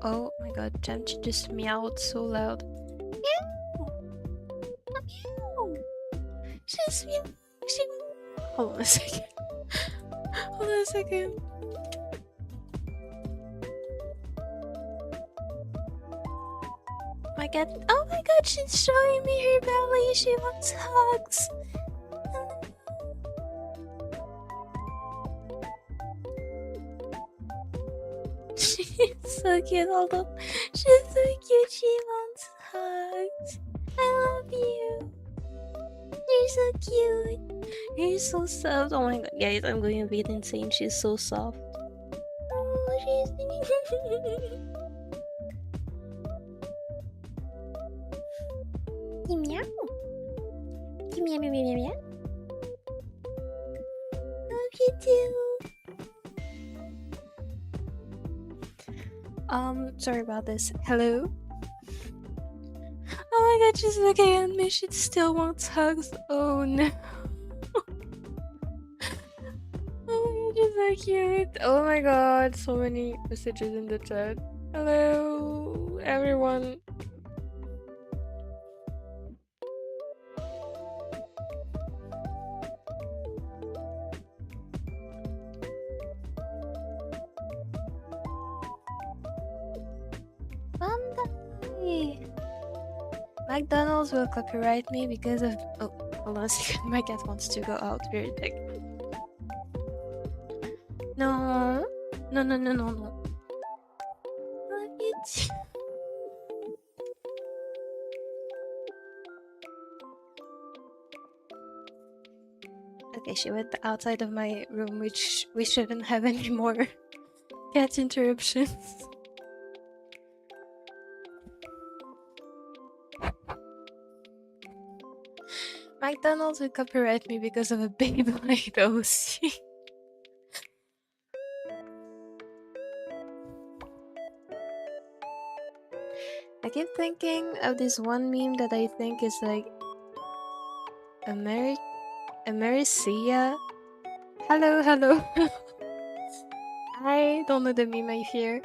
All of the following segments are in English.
Oh my god, Jamchi just meowed so loud. Meow! Meow! She's meow! Hold on a second. Hold on a second. My cat. Oh my god, she's showing me her belly. She wants hugs. She's so cute. Hold on. She's so cute. She wants hugs. I love you. You're so cute. You're so soft. Oh my god, guys, I'm going a bit insane. She's so soft. Oh, she's. Meow. Meow, meow, meow, meow. Love you too. Sorry about this. Hello? Oh my god, she's looking at me. She still wants hugs. Oh no. Oh my god, she's so cute. Oh my god, so many messages in the chat. Hello, everyone. McDonald's will copyright me because of. Oh, hold on a second. My cat wants to go out. Very big. No. No, no, no, no, no. Love you too. Okay, she went outside of my room, which we shouldn't have any more cat interruptions. McDonald's will copyright me because of a Beyblade OC. I keep thinking of this one meme that I think is like Americia. Hello, hello. I don't know the meme I hear.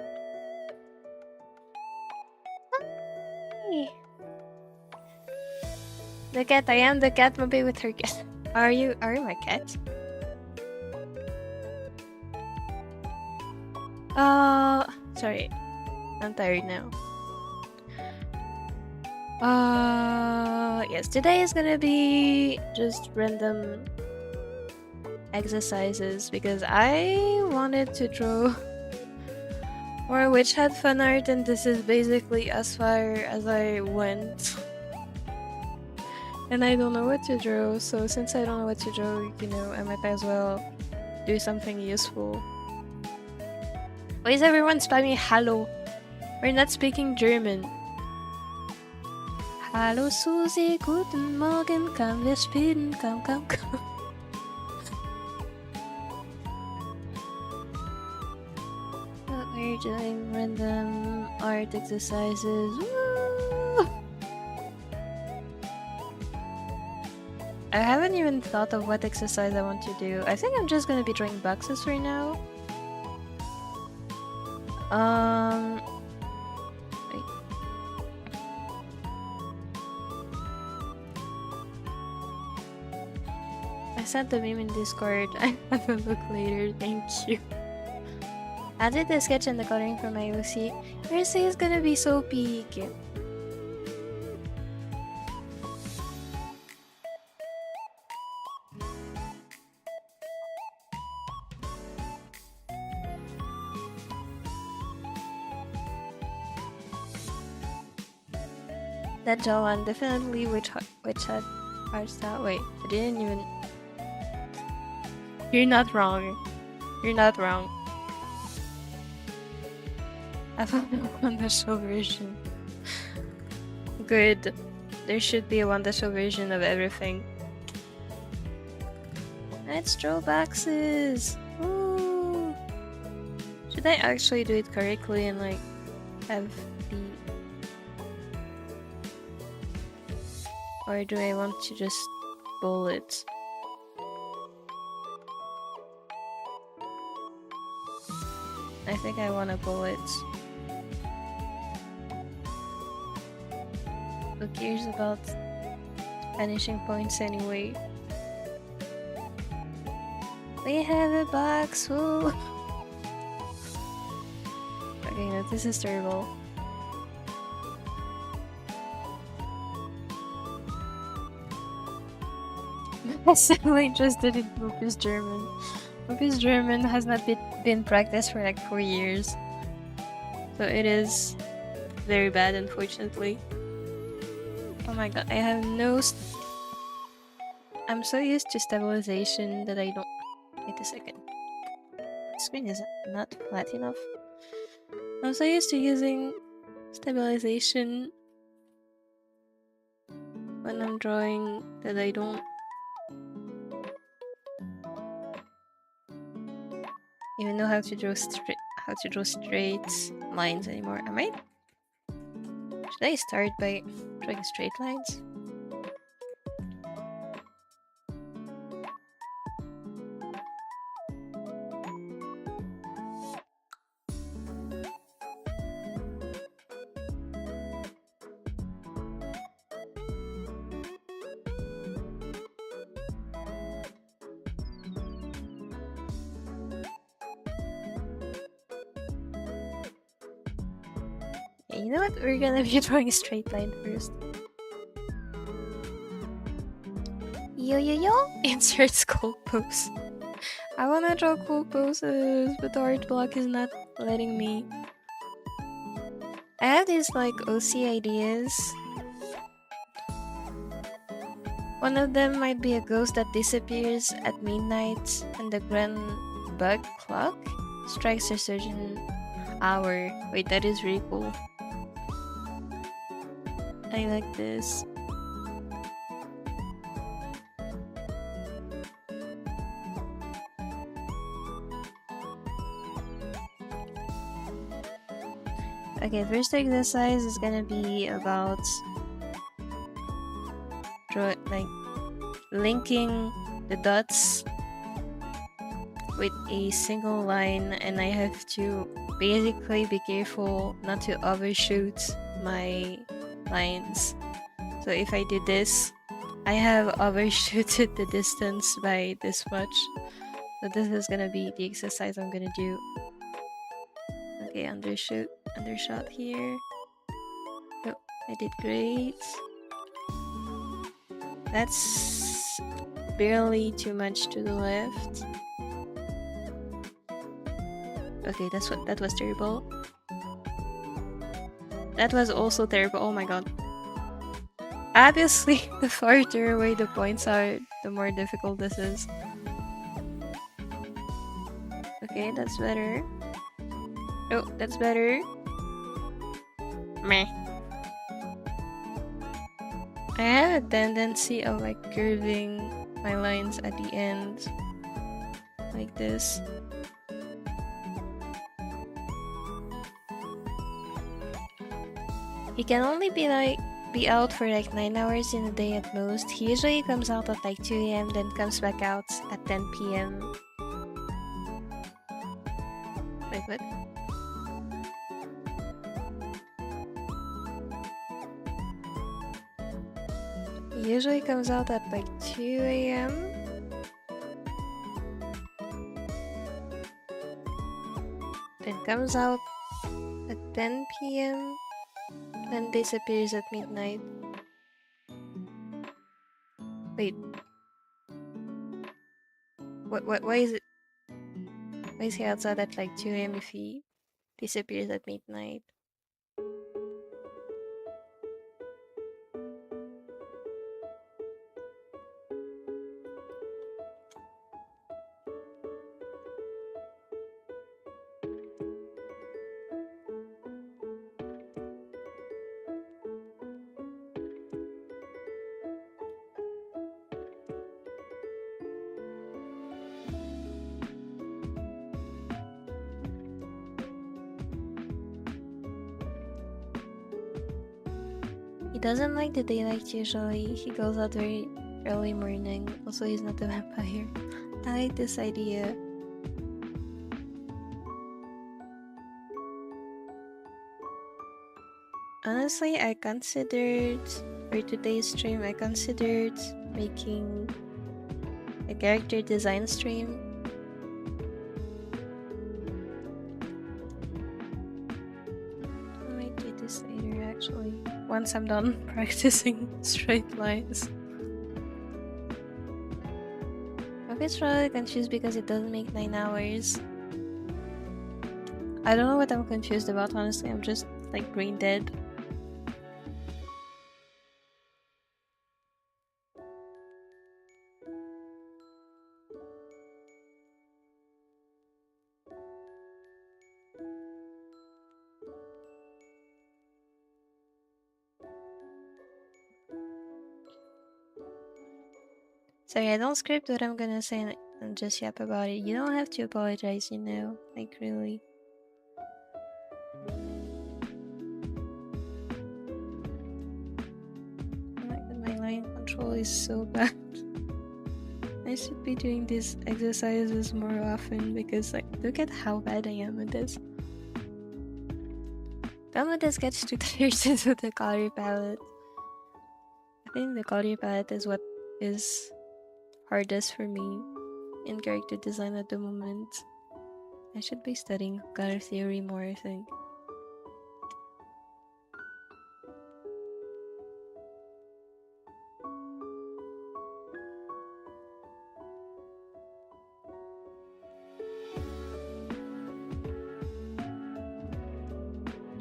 Hi. The cat, I am the cat, Mopi with her cat. Are you my cat? Sorry. I'm tired now. Yes, today is gonna be just random exercises because I wanted to draw more witch hat fan art and this is basically as far as I went. And I don't know what to draw, so since I don't know what to draw, you know, I might as well do something useful. Why is everyone spamming hello? We're not speaking German. Hallo Susi, guten Morgen, komm wir spielen, komm, komm, komm. We're doing random art exercises. Woo! I haven't even thought of what exercise I want to do. I think I'm just gonna be drawing boxes right now. Wait. I sent the meme in Discord. I have a look later, thank you. I did the sketch and the coloring for my OC. Your OC is gonna be so big. That jawline, definitely witch hat art style. Wait, I didn't even. You're not wrong. You're not wrong. I found a Wanda Show version. Good. There should be a Wanda Show version of everything. Let's draw boxes. Ooh. Should I actually do it correctly and like have the. Or do I want to just bullet? I think I want a bullet. Who cares about vanishing points anyway? We have a box! Woo! Okay, no, this is terrible. I'm so interested in Mopi's German. Mopi's German has not been practiced for like 4 years. So it is very bad, unfortunately. Oh my god, I have no... I'm so used to stabilization that I don't... Wait a second. The screen is not flat enough. I'm so used to using stabilization when I'm drawing that I don't even know how to draw straight lines anymore. Should I start by drawing straight lines? You know what? We're gonna be drawing a straight line first. Yo yo yo! Insert cool pose. I wanna draw cool poses, but the art block is not letting me. I have these like OC ideas. One of them might be a ghost that disappears at midnight and the grand bug clock strikes a certain hour. Wait, that is really cool. I like this. Okay, first exercise is gonna be about linking the dots with a single line, and I have to basically be careful not to overshoot my lines. So if I do this, I have overshooted the distance by this much. So this is gonna be the exercise I'm gonna do. Okay, undershot here. Oh, I did great. That's barely too much to the left. Okay, that was terrible. That was also terrible. Oh my god. Obviously, the farther away the points are, the more difficult this is. Okay, that's better. Oh, that's better. Meh. I have a tendency of like curving my lines at the end. Like this. He can only be out for like 9 hours in a day at most. He usually comes out at like 2 AM, then comes back out at 10 PM. Wait, what? He usually comes out at like 2 AM. Then comes out at 10 PM. Then disappears at midnight. Wait. Why is it? Why is he outside at like 2 AM if he disappears at midnight? He doesn't like the daylight usually. He goes out very early morning. Also, he's not a vampire. I like this idea. Honestly, I considered, for today's stream, I considered making a character design stream. I might do this later actually, once I'm done practicing straight lines. It's probably confused because it doesn't make 9 hours. I don't know what I'm confused about, honestly. I'm just like brain dead. Sorry, I don't script what I'm gonna say and just yap about it. You don't have to apologize, you know? Like, really. Oh my god, my line control is so bad. I should be doing these exercises more often because, like, look at how bad I am at this. Done with the sketch tutorials with the color palette. I think the color palette is what is hardest for me in character design at the moment. I should be studying color theory more, I think.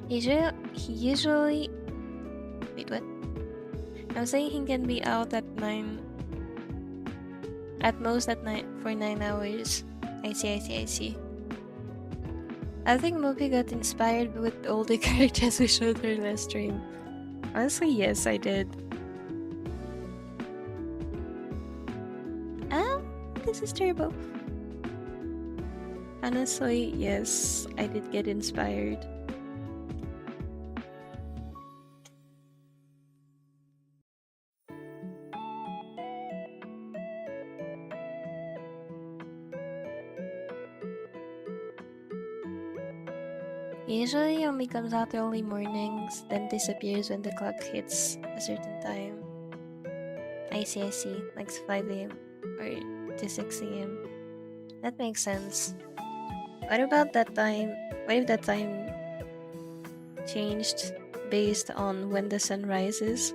He usually... Wait, what? I'm saying he can be out at 9... At most at 9 for 9 hours. I see. I think Mopi got inspired with all the characters we showed her last stream. Honestly, yes, I did. This is terrible. Honestly, yes, I did get inspired. Usually only comes out early mornings, then disappears when the clock hits a certain time. I see. Like 5 AM or to 6 AM. That makes sense. What about that time? What if that time changed based on when the sun rises?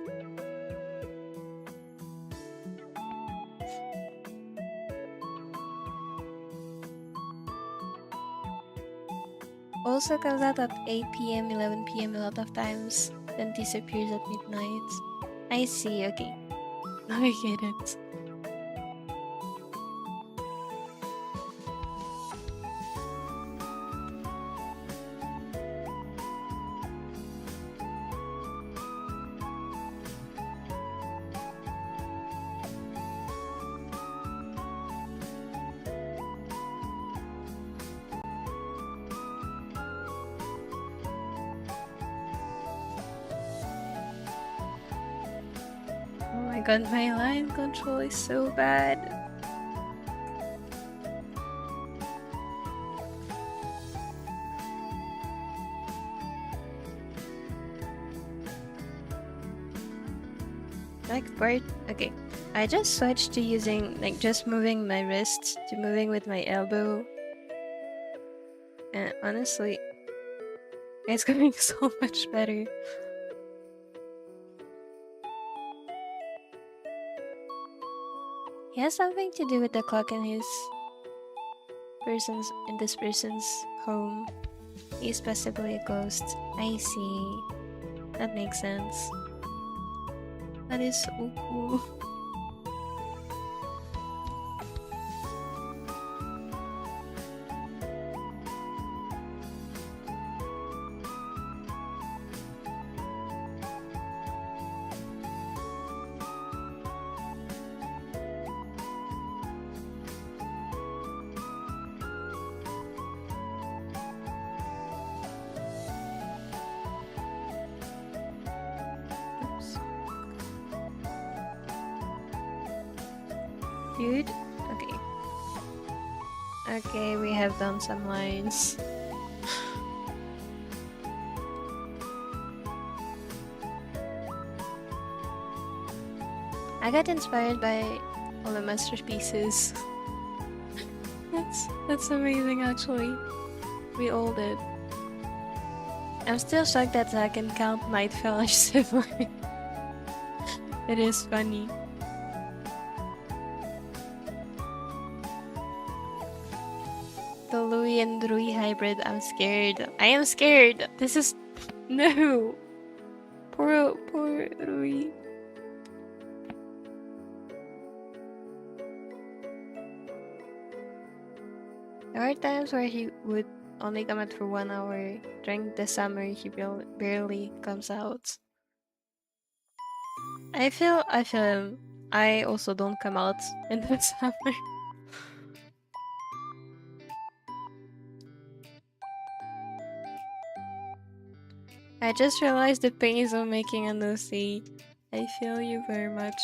Also comes out at 8 PM, 11 PM a lot of times, then disappears at midnight. I see, okay. Now I get it. God, my line control is so bad. Like part, okay. I just switched to using like just moving my wrists to moving with my elbow. And honestly, it's going so much better. It has something to do with the clock in this person's home. He's possibly a ghost. I see. That makes sense. That is so cool. Dude, okay, we have done some lines. I got inspired by all the masterpieces. That's amazing, actually. We all did. I'm still shocked that I can count Night Fell as sibling. It is funny. The Louis and Rui hybrid. I'm scared. I am scared. This is no. Poor Rui. There are times where he would only come out for 1 hour. During the summer, he barely comes out. I feel him. I also don't come out in the summer. I just realized the pains of making a nosy. I feel you very much.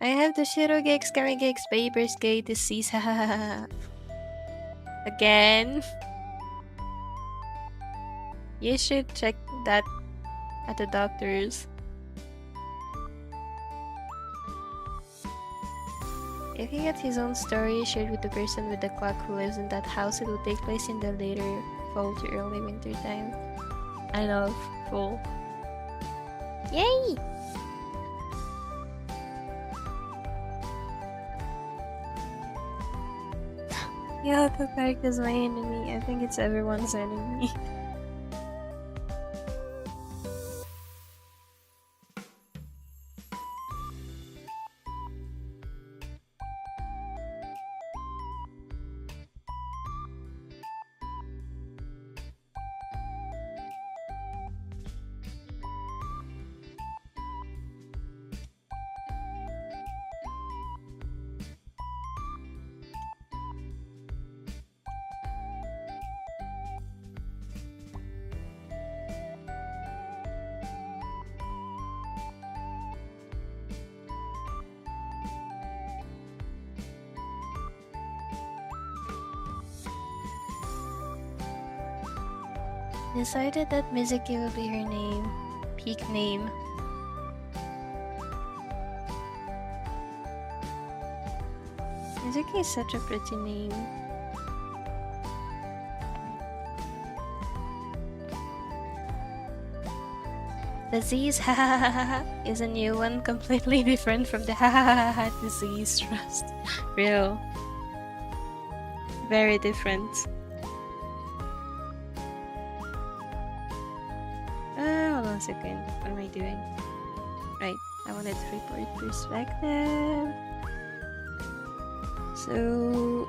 I have the Shirogek's Karigek's Paper's Gate disease. Again. You should check that at the doctor's. If he gets his own story shared with the person with the clock who lives in that house, it will take place in the later fall to early winter time. I love fall. Yay! Yeah, the character's my enemy. I think it's everyone's enemy. Decided that Mizuki will be her name. Peak name. Mizuki is such a pretty name. Disease is a new one, completely different from the disease trust. Real. Very different. Hold on a second. What am I doing? Right, I wanted to report perspective. So...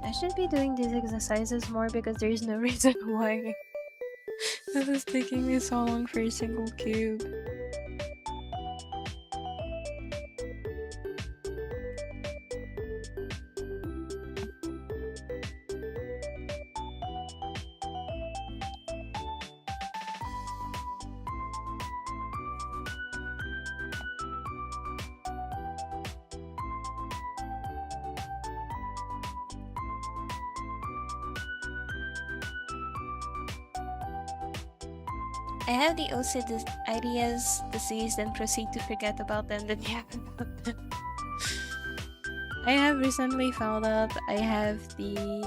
I should be doing these exercises more because there is no reason why. This is taking me so long for a single cube. I have the OCD ideas disease and proceed to forget about them, then yap about them. I have recently found out I have the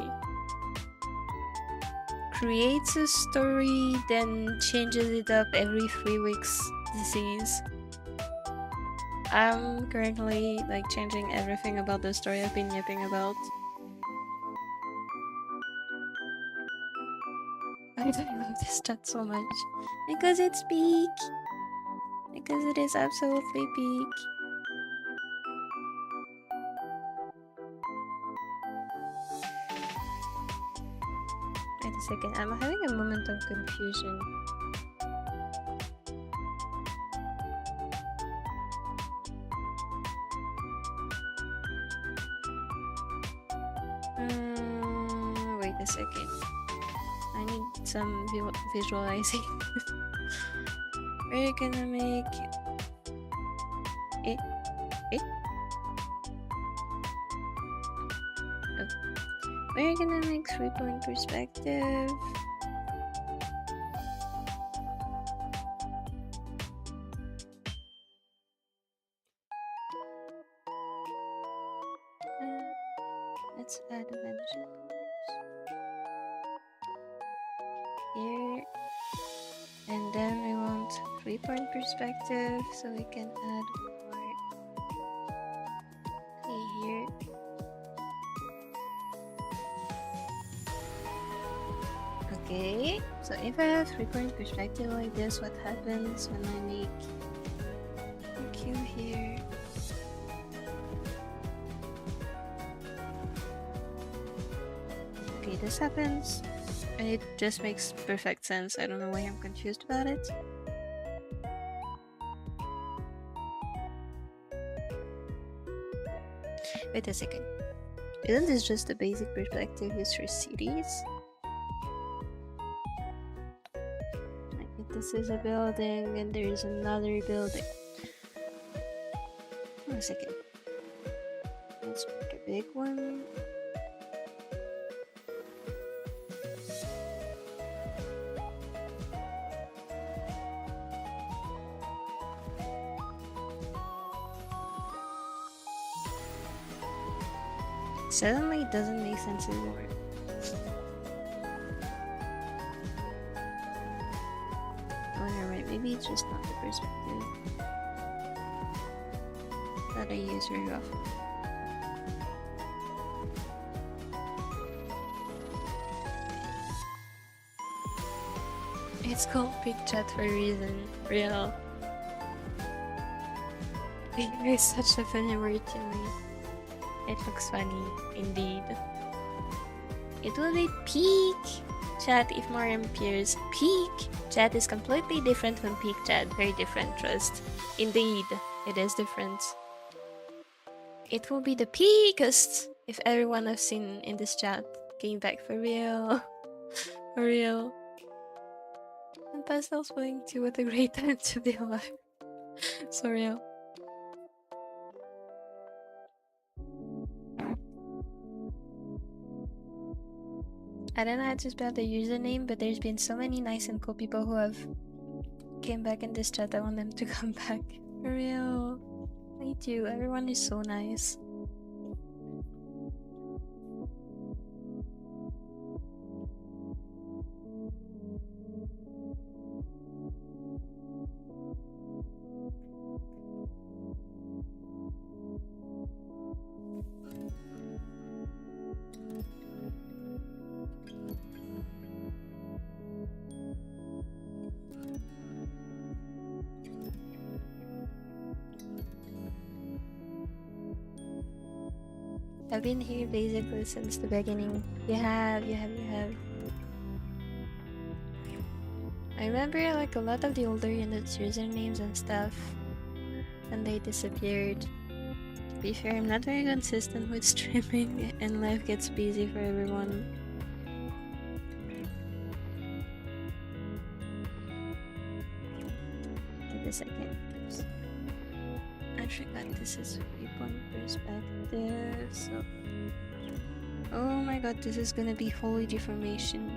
creates a story then changes it up every 3 weeks disease. I'm currently like changing everything about the story I've been yapping about. Why do I love this chat so much? Because it's peak! because it is absolutely peak. Wait a second, I'm having a moment of confusion. Wait a second. I need some visualizing. We're gonna make it. Oh. We're gonna make 3-point perspective. Let's add a mention here, and then we want 3-point perspective, so we can add more here. Okay, so if I have 3-point perspective like this, what happens when I make a Q here? Okay, this happens, and it just makes perfect sense. I don't know why I'm confused about it. Wait a second. Isn't this just a basic perspective used for cities? Like if this is a building and there is another building. Wait a second. Let's make a big one. Suddenly it doesn't make sense anymore. Oh, never mind. Maybe it's just not the perspective that I use very often. It's called Big Chat for a reason. Real. It's such a funny word to me. It looks funny, indeed. It will be peak chat if Mariam appears. Peak chat is completely different from peak chat. Very different, trust. Indeed, it is different. It will be the peakest if everyone I've seen in this chat came back for real. For real. And Pastel's playing too, what a great time to be alive. So real. I don't know how to spell the username, but there's been so many nice and cool people who have came back in this chat. I want them to come back. For real. Me too. Everyone is so nice. I've been here basically since the beginning. You have. I remember like a lot of the older units usernames and stuff, and they disappeared. To be fair, I'm not very consistent with streaming, and life gets busy for everyone. Wait a second. Oops. I forgot this is 3-point perspective, so... Oh my god, this is gonna be holy deformation.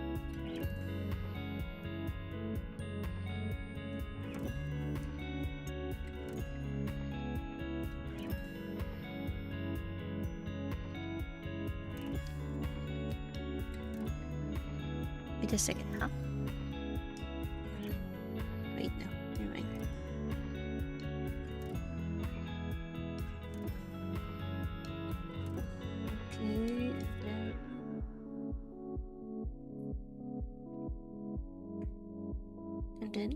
Wait a second, huh? Wait, no, never mind. Okay, and then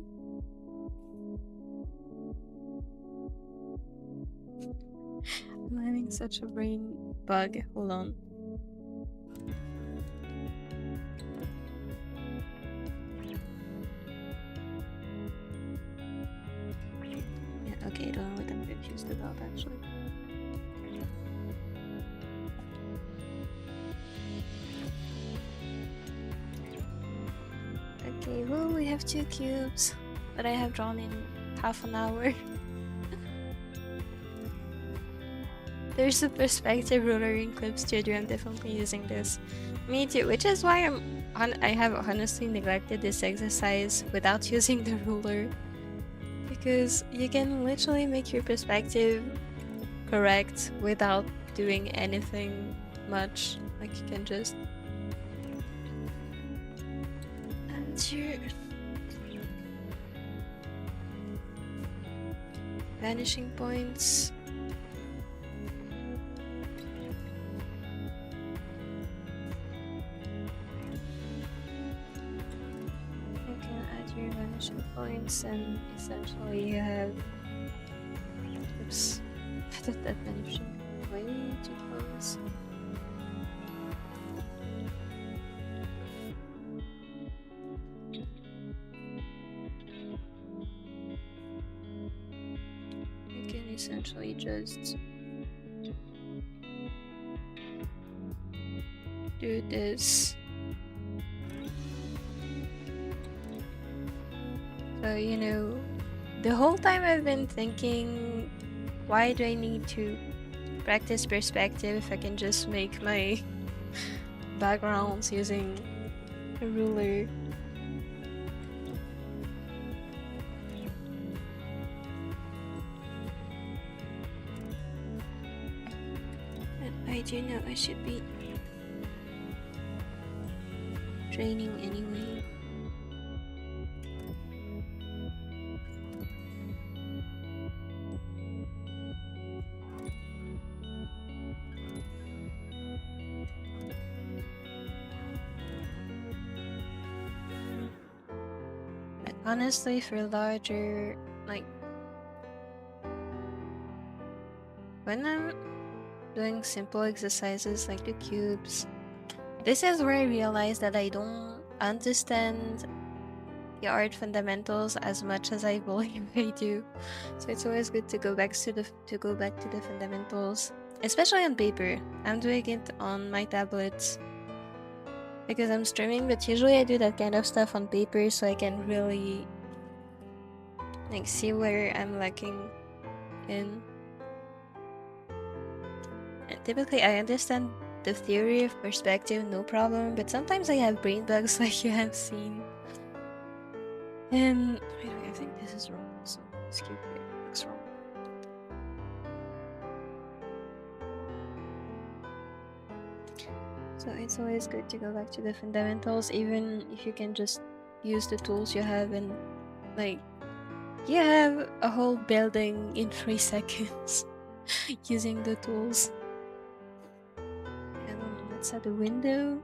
such a brain bug. Hold on. Yeah, okay, I don't know what I'm confused about actually. Okay, well, we have 2 cubes that I have drawn in half an hour. There's a perspective ruler in Clip Studio. I'm definitely using this. Me too, which is why I have honestly neglected this exercise without using the ruler. Because you can literally make your perspective correct without doing anything much. Like you can just add your vanishing points. Points, and essentially you have, oops, I did that vanishing way too close. You can essentially just do this. So, you know, the whole time I've been thinking, why do I need to practice perspective if I can just make my backgrounds using a ruler? But I do know I should be training anyway. Honestly, for larger, like, when I'm doing simple exercises like the cubes, this is where I realize that I don't understand the art fundamentals as much as I believe I do. So it's always good to go back to the fundamentals, especially on paper. I'm doing it on my tablet because I'm streaming, but usually I do that kind of stuff on paper so I can really like see where I'm lacking in. And typically I understand the theory of perspective, no problem, but sometimes I have brain bugs like you have seen. And wait, I think this is wrong. So this cube looks wrong. So it's always good to go back to the fundamentals, even if you can just use the tools you have, and like you have a whole building in 3 seconds using the tools. And let's add a window.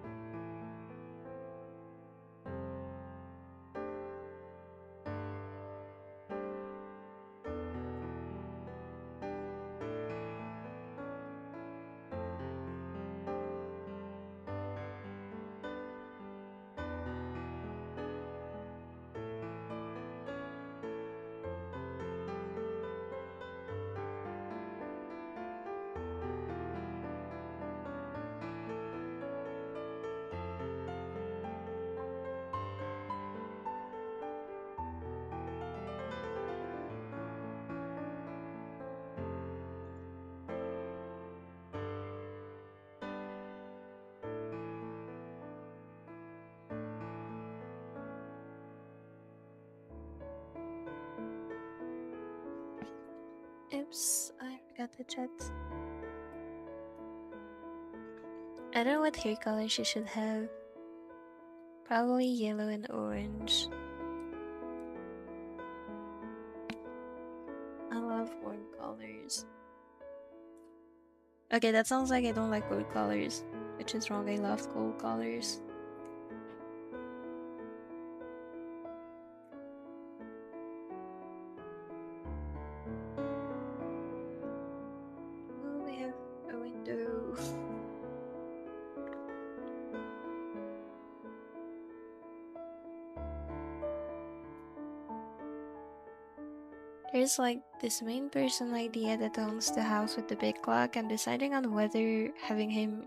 Oops, I forgot the chat. I don't know what hair color she should have. Probably yellow and orange. I love warm colors. Okay, that sounds like I don't like cold colors, which is wrong. I love cold colors. There's like this main person idea that owns the house with the big clock. I'm deciding on whether having him,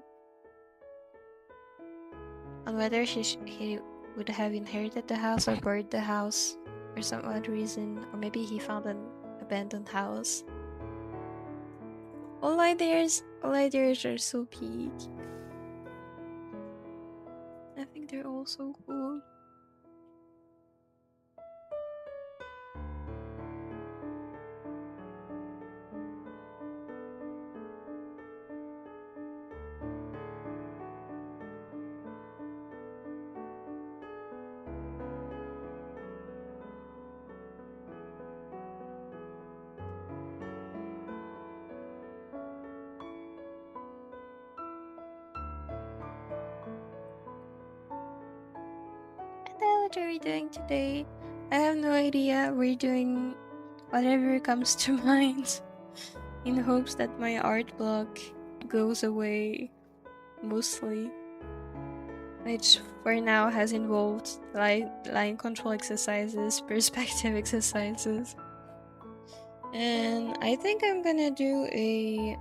on whether he would have inherited the house or bought the house for some odd reason, or maybe he found an abandoned house. All ideas are so peak. I think they're all so cool. What are we doing today? I have no idea. We're doing whatever comes to mind in hopes that my art block goes away mostly, which for now has involved line control exercises, perspective exercises, and I think I'm gonna do a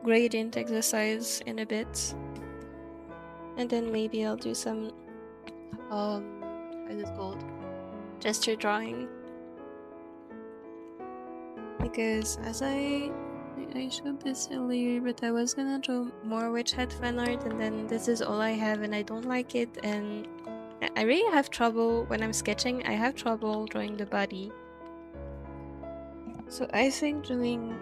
gradient exercise in a bit. And then maybe I'll do some, how is it called? Gesture drawing. Because as I showed this earlier, but I was gonna draw more witch hat fan art, and then this is all I have, and I don't like it, and I really have trouble when I'm sketching. I have trouble drawing the body. So I think doing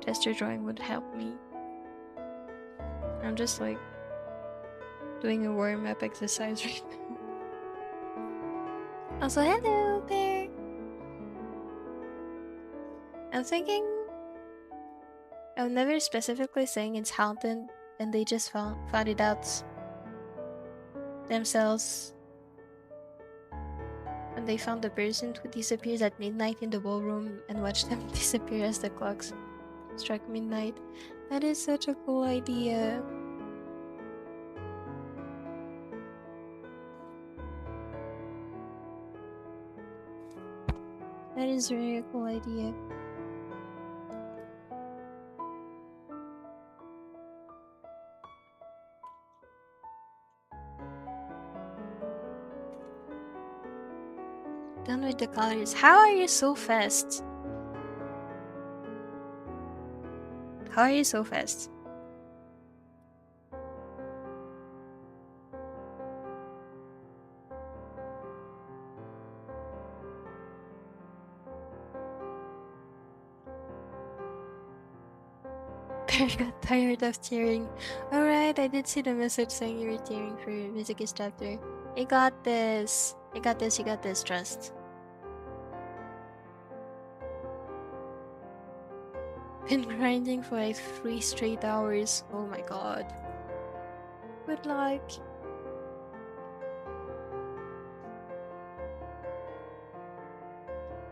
gesture drawing would help me. I'm just like doing a warm-up exercise right now. Also, hello, bear! I'm thinking I'm never specifically saying it's haunted, and they just found it out themselves. And they found the person who disappears at midnight in the ballroom and watched them disappear as the clocks struck midnight. That is such a cool idea. That is really a cool idea. Done with the colors. How are you so fast? How are you so fast? I got tired of tearing. Alright, I did see the message saying you were tearing for Music's chapter. You got this. You got this, you got this, trust. Been grinding for like 3 straight hours. Oh my god. Good luck.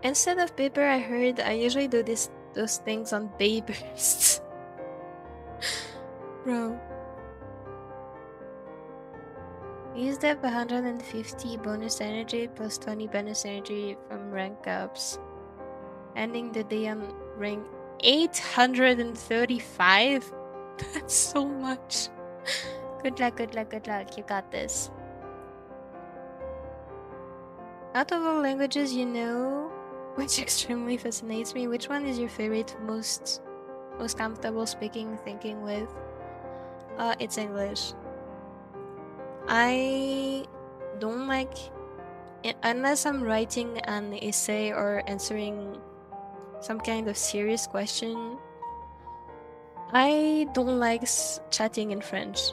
Instead of paper, I heard I usually do those things on day bursts. Bro. Used up 150 bonus energy plus 20 bonus energy from rank ups. Ending the day on rank 835? That's so much. Good luck, good luck, good luck. You got this. Out of all languages you know, which extremely fascinates me, which one is your favorite, most comfortable speaking, thinking with? It's English. I don't like it unless I'm writing an essay or answering some kind of serious question. I don't like chatting in French.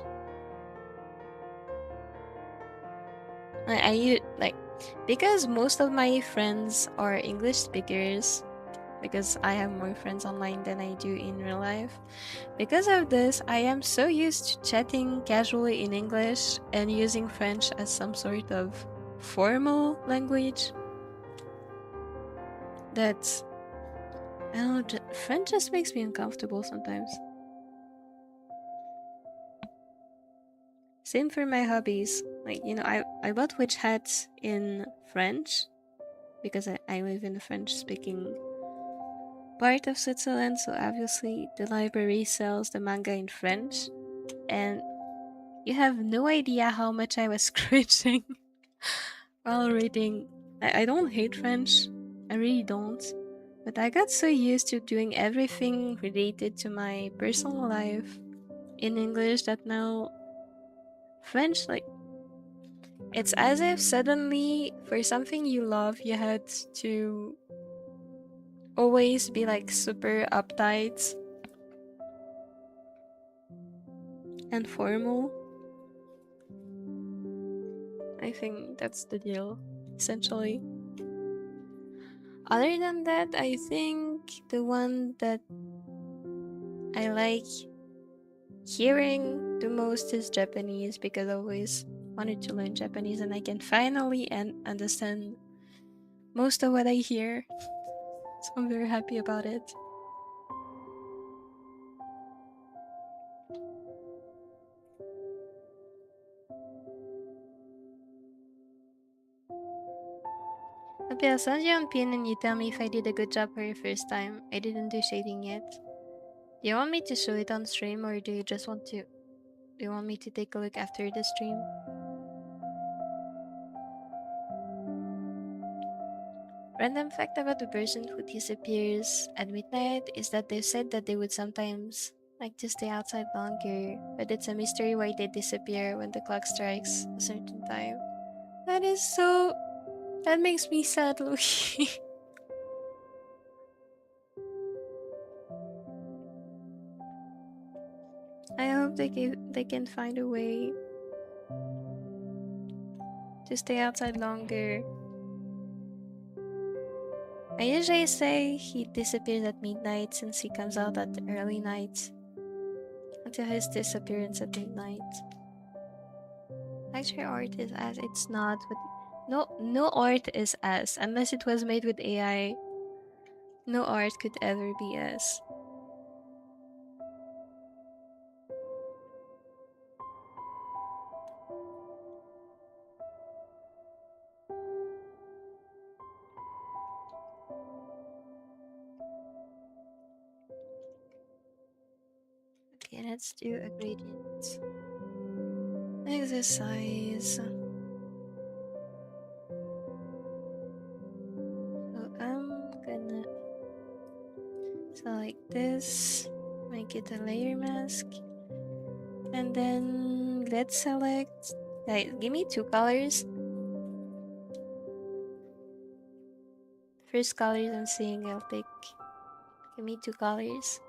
I like, because most of my friends are English speakers, because I have more friends online than I do in real life. Because of this, I am so used to chatting casually in English and using French as some sort of formal language that, I don't know, French just makes me uncomfortable sometimes. Same for my hobbies. Like, you know, I bought witch hats in French because I live in a French-speaking part of Switzerland, so obviously the library sells the manga in French, and you have no idea how much I was cringing while reading. I don't hate French, I really don't, but I got so used to doing everything related to my personal life in English that now French, like, it's as if suddenly for something you love you had to always be like super uptight and formal. I think that's the deal, essentially. Other than that, I think the one that I like hearing the most is Japanese, because I always wanted to learn Japanese and I can finally understand most of what I hear. So I'm very happy about it. Okay, I'll send you on PN and you tell me if I did a good job for your first time. I didn't do shading yet. Do you want me to show it on stream, or do you just want to... Do you want me to take a look after the stream? Random fact about the person who disappears at midnight is that they said that they would sometimes like to stay outside longer, but it's a mystery why they disappear when the clock strikes a certain time. That is so... That makes me sad, Loki. I hope they can find a way to stay outside longer. I usually say he disappears at midnight since he comes out at the early night until his disappearance at midnight. Actually, art is as it's not, but no art is as, unless it was made with AI. No art could ever be as. Okay, let's do a gradient exercise. So I'm gonna select this, make it a layer mask, and then let's select... Guys, give me 2 colors. First colors I'm seeing, I'll take. Give me 2 colors.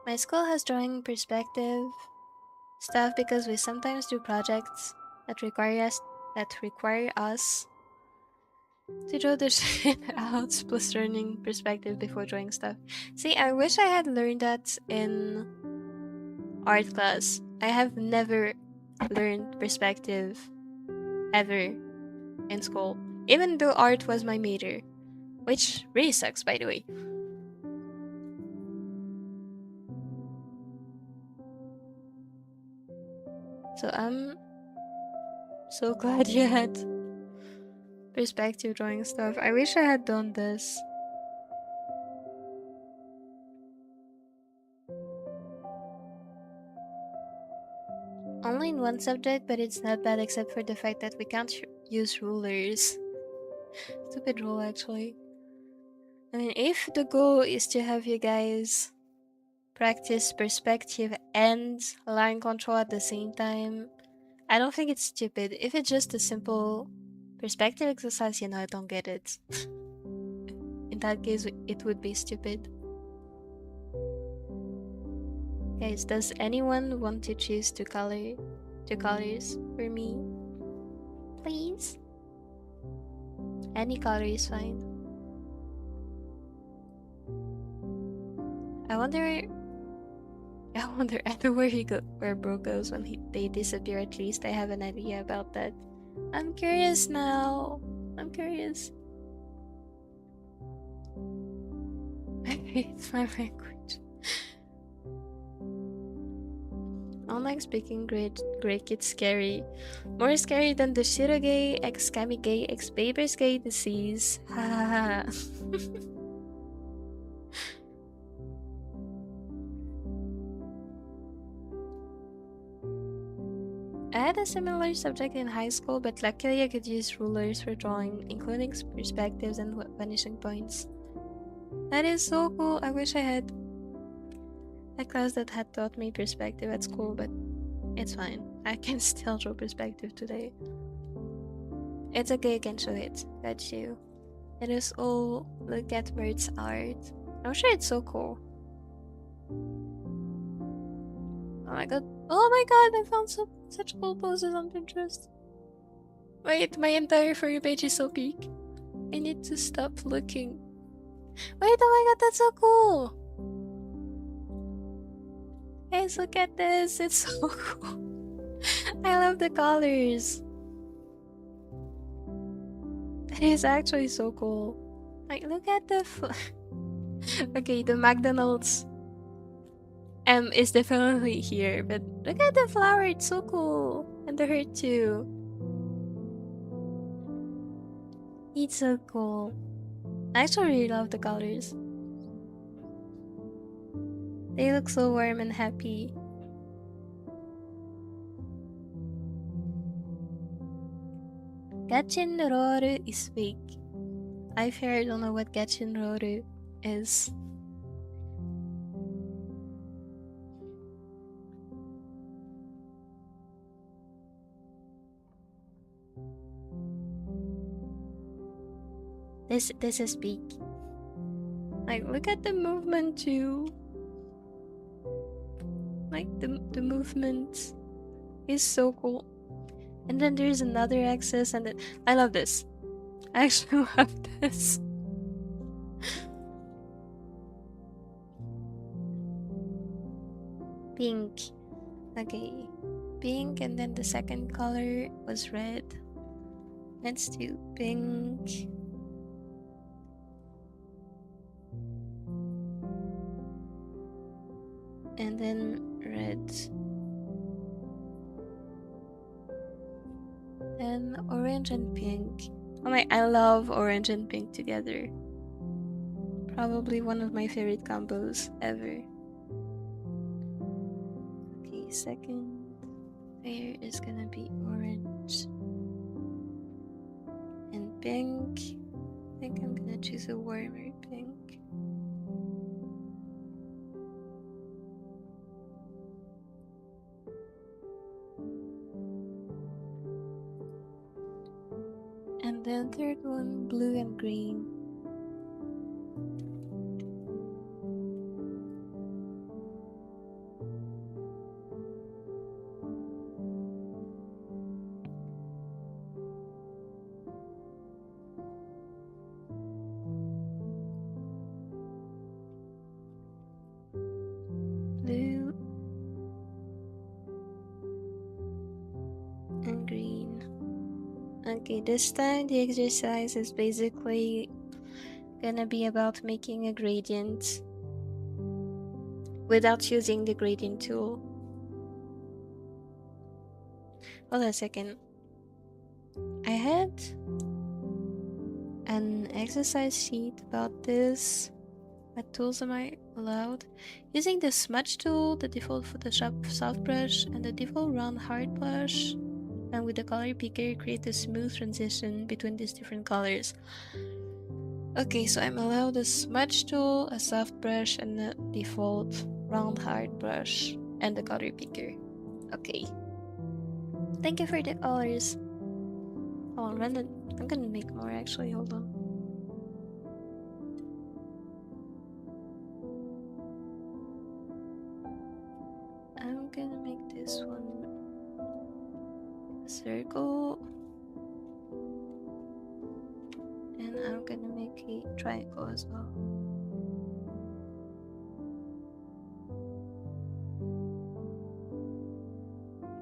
My school has drawing perspective stuff because we sometimes do projects that require us to draw the shit out plus learning perspective before drawing stuff. See, I wish I had learned that in art class. I have never learned perspective ever in school, even though art was my major, which really sucks, by the way. So I'm so glad you had perspective drawing stuff. I wish I had done this. Only in one subject, but it's not bad except for the fact that we can't use rulers. Stupid rule, actually. I mean, if the goal is to have you guys practice perspective and line control at the same time, I don't think it's stupid. If it's just a simple perspective exercise, you know, I don't get it. In that case, it would be stupid. Guys, does anyone want to choose two colors for me? Please? Any color is fine. I wonder where bro goes when they disappear. At least I have an idea about that. I'm curious now. I'm curious. I hate my language. Online speaking Greek, it's scary. More scary than the Shirogay, ex-Kamigay, ex-Babersgay disease. Ha. I had a similar subject in high school, but luckily I could use rulers for drawing, including perspectives and vanishing points. That is so cool. I wish I had a class that had taught me perspective at school, but it's fine. I can still draw perspective today. It's okay, I can show it. Got you. It is all look at bird's art. I'm sure it's so cool. Oh my god. Oh my god, I found such cool poses on Pinterest. Wait, my entire furry page is so peak. I need to stop looking. Wait, oh my god, that's so cool! Guys, look at this, it's so cool. I love the colors. That is actually so cool. Like, look at the okay, the McDonald's is definitely here, but look at the flower, it's so cool. And the heart too. It's so cool. I actually really love the colors. They look so warm and happy. Gachin Roru is fake. I fear I don't know what Gachin Roru is. This is big. Like, look at the movement too. Like the movement is so cool. And then there's another axis, and then I love this. I actually love this. Pink. Okay. Pink, and then the second color was red. Let's do pink. And then red. Then orange and pink. Oh my, I love orange and pink together. Probably one of my favorite combos ever. Okay, second layer is gonna be orange and pink. I think I'm gonna choose a warmer pink. And then third one, blue and green. Blue and green. Okay, this time the exercise is basically gonna be about making a gradient without using the gradient tool. Hold on a second. I had an exercise sheet about this. What tools am I allowed? Using the smudge tool, the default Photoshop soft brush, and the default round hard brush. And with the color picker, create a smooth transition between these different colors. Okay, so I'm allowed a smudge tool, a soft brush, and the default round hard brush, and the color picker. Okay. Thank you for the colors. Hold on, I'm gonna make more actually, hold on. I'm gonna make this one a circle. And I'm gonna make a triangle as well.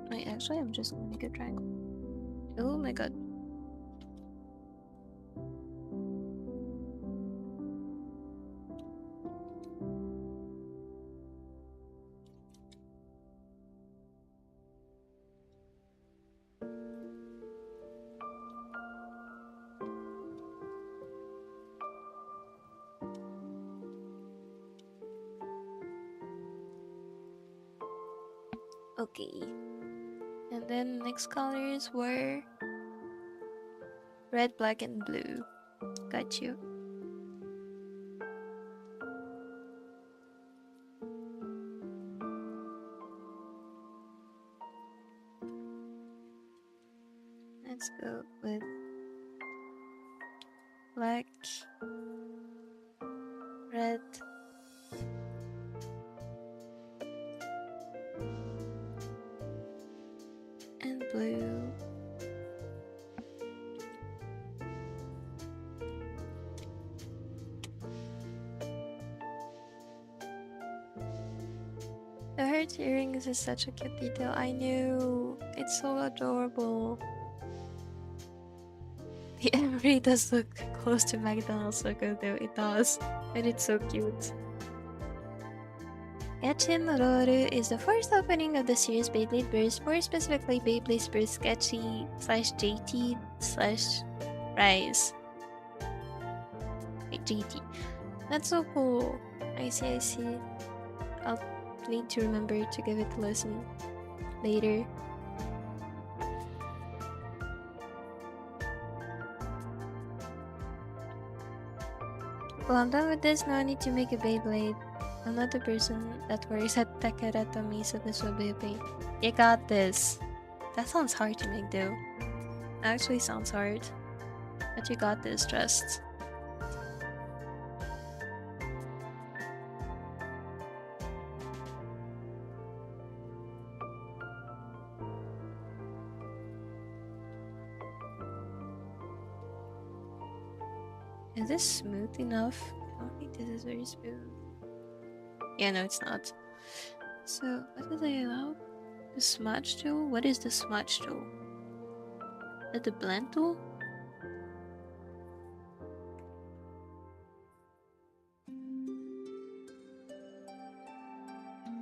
Wait, actually I'm just gonna make a triangle. Oh my god. Okay. And then next colors were red, black, and blue. Got you. Let's go with black, red, and blue. The heart earrings is such a cute detail. I know. It's so adorable. The emery does look close to McDonald's logo though. It does. But it's so cute. Gachi no Roru is the first opening of the series Beyblade Burst, more specifically Beyblade Burst Gachi /JT/Rise. Wait, GT. That's so cool. I see. I'll need to remember to give it a listen later. Well, I'm done with this. Now I need to make a Beyblade. I'm not the person that works at Takaratomi, so this will be a pain. You got this. That sounds hard to make though. Actually sounds hard. But you got this, trust. Is this smooth enough? I don't think this is very smooth. Yeah, no, it's not. So, what did I allow? The smudge tool? What is the smudge tool? Is that the blend tool?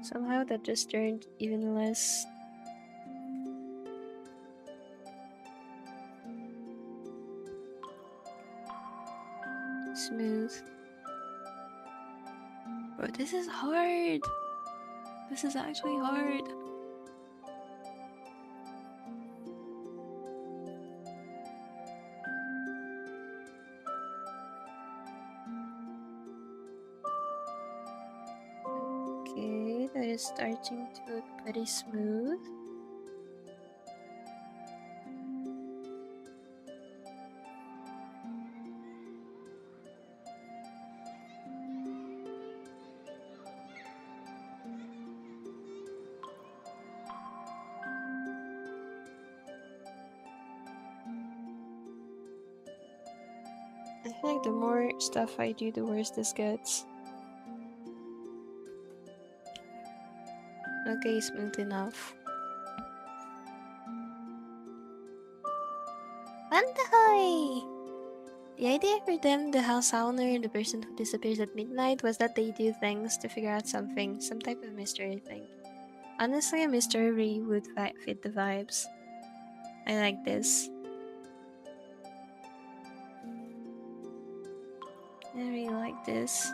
Somehow that just turned even less. Smooth. Bro, this is hard. This is actually hard. Okay, that is starting to look pretty smooth. I feel like the more stuff I do, the worse this gets. Okay, smooth enough. Bantai! The idea for them, the house owner and the person who disappears at midnight, was that they do things to figure out something, some type of mystery, I think. Honestly, a mystery would fit the vibes. I like this. I really like this.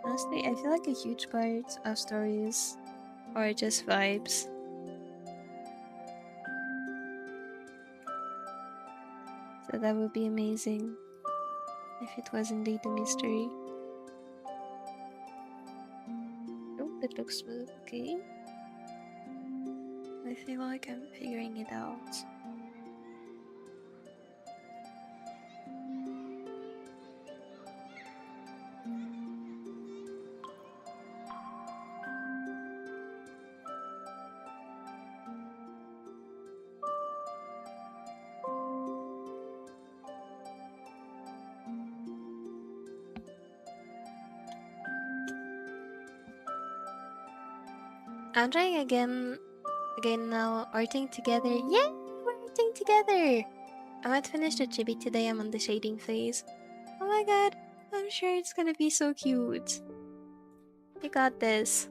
Honestly, I feel like a huge part of stories are just vibes. So that would be amazing if it was indeed a mystery. Oh, that looks smooth, okay. I feel like I'm figuring it out. I'm trying again now, arting together. Yay! We're arting together! I might finish the chibi today. I'm on the shading phase. Oh my god, I'm sure it's gonna be so cute. You got this.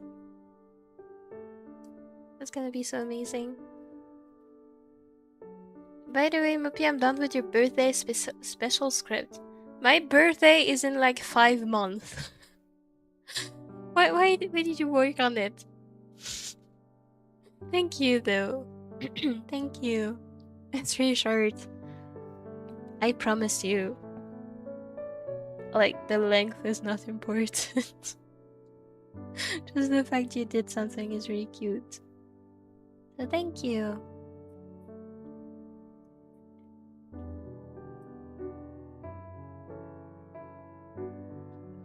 It's gonna be so amazing. By the way, Mopi, I'm done with your birthday special script. My birthday is in like 5 months. Why did you work on it? Thank you, though. Thank you. It's really short. I promise you. Like, the length is not important. Just the fact you did something is really cute. So thank you.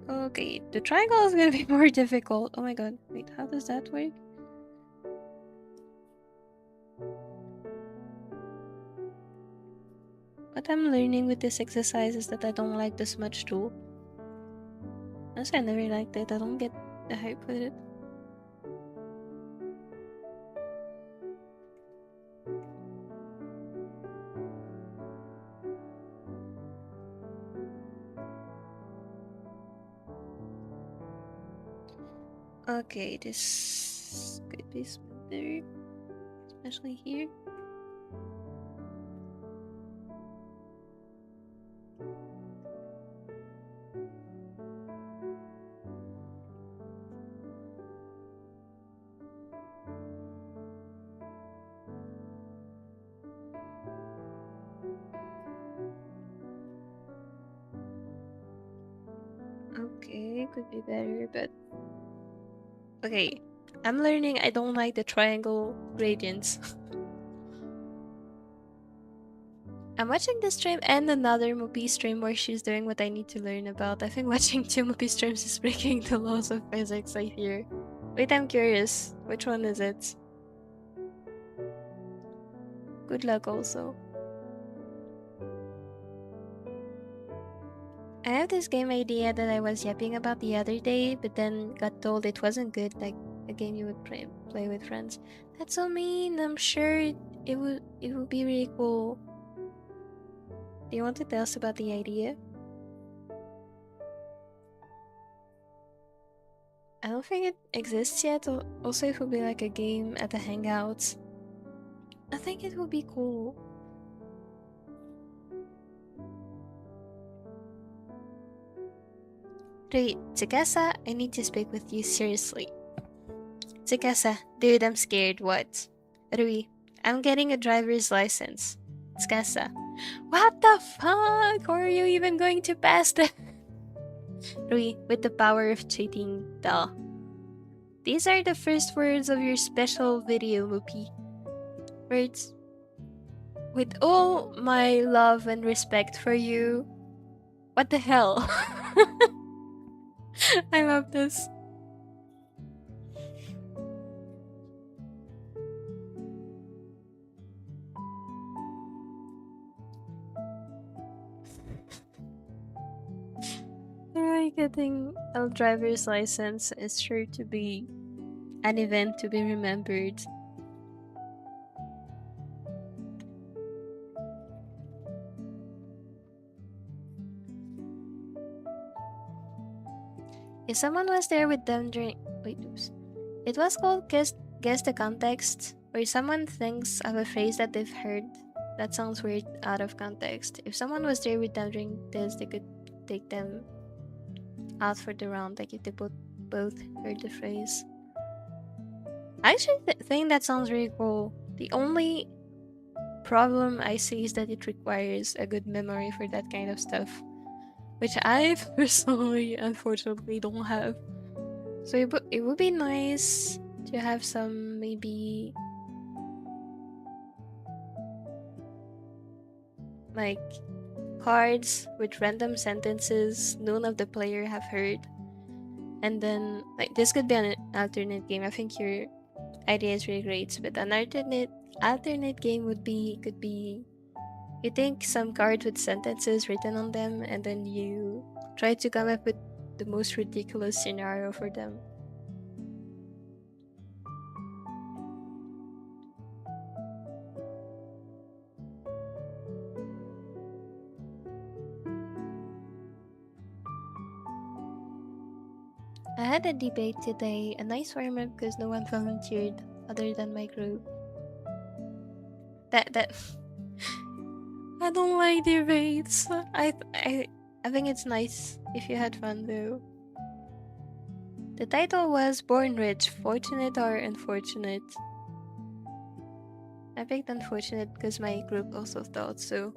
Okay, the triangle is gonna be more difficult. Oh my god, wait, how does that work? What I'm learning with this exercise is that I don't like this much too. Honestly, I never liked it. I don't get the hype with it. Okay, this could be smoother, especially here. Okay, could be better, but okay. I'm learning I don't like the triangle gradients. I'm watching this stream and another Mopi stream where she's doing what I need to learn about. I think watching two Mopi streams is breaking the laws of physics, I hear. Wait, I'm curious. Which one is it? Good luck also. I have this game idea that I was yapping about the other day, but then got told it wasn't good, like a game you would play with friends. That's so mean. I'm sure it would be really cool. Do you want to tell us about the idea? I don't think it exists yet. Also, it would be like a game at the Hangouts. I think it would be cool. Wait, Tsukasa, I need to speak with you seriously. Tsukasa, dude, I'm scared. What? Rui, I'm getting a driver's license. Tsukasa, what the fuck? How are you even going to pass that? Rui, with the power of cheating, duh. These are the first words of your special video, Mopi. Words. With all my love and respect for you. What the hell? I love this. Getting a driver's license is sure to be an event to be remembered. If someone was there with them during... Wait, oops. It was called Guess the Context, where someone thinks of a phrase that they've heard that sounds weird out of context. If someone was there with them during this, they could take them out for the round, like if they both heard the phrase. I actually think that sounds really cool. The only problem I see is that it requires a good memory for that kind of stuff, which I personally unfortunately don't have. So it would be nice to have some maybe like cards with random sentences none of the player have heard, and then like this could be an alternate game. I think your idea is really great, but an alternate game could be you think some cards with sentences written on them, and then you try to come up with the most ridiculous scenario for them. I had a debate today, a nice warm-up because no one volunteered other than my group. That I don't like debates. I think it's nice if you had fun though. The title was Born Rich, Fortunate or Unfortunate. I picked unfortunate because my group also thought so.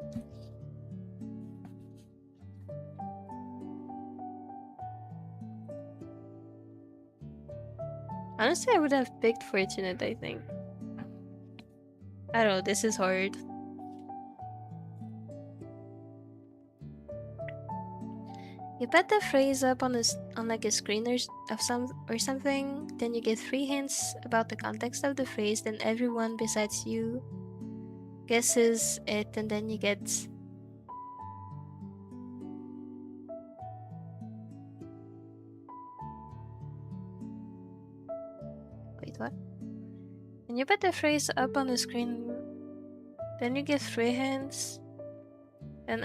Honestly, I would have picked fortunate, I think. I don't know, this is hard. You put the phrase up on like a screen of something, then you get 3 hints about the context of the phrase, then everyone besides you guesses it, and then you get... Wait, what? When you put the phrase up on the screen, then you get 3 hints, and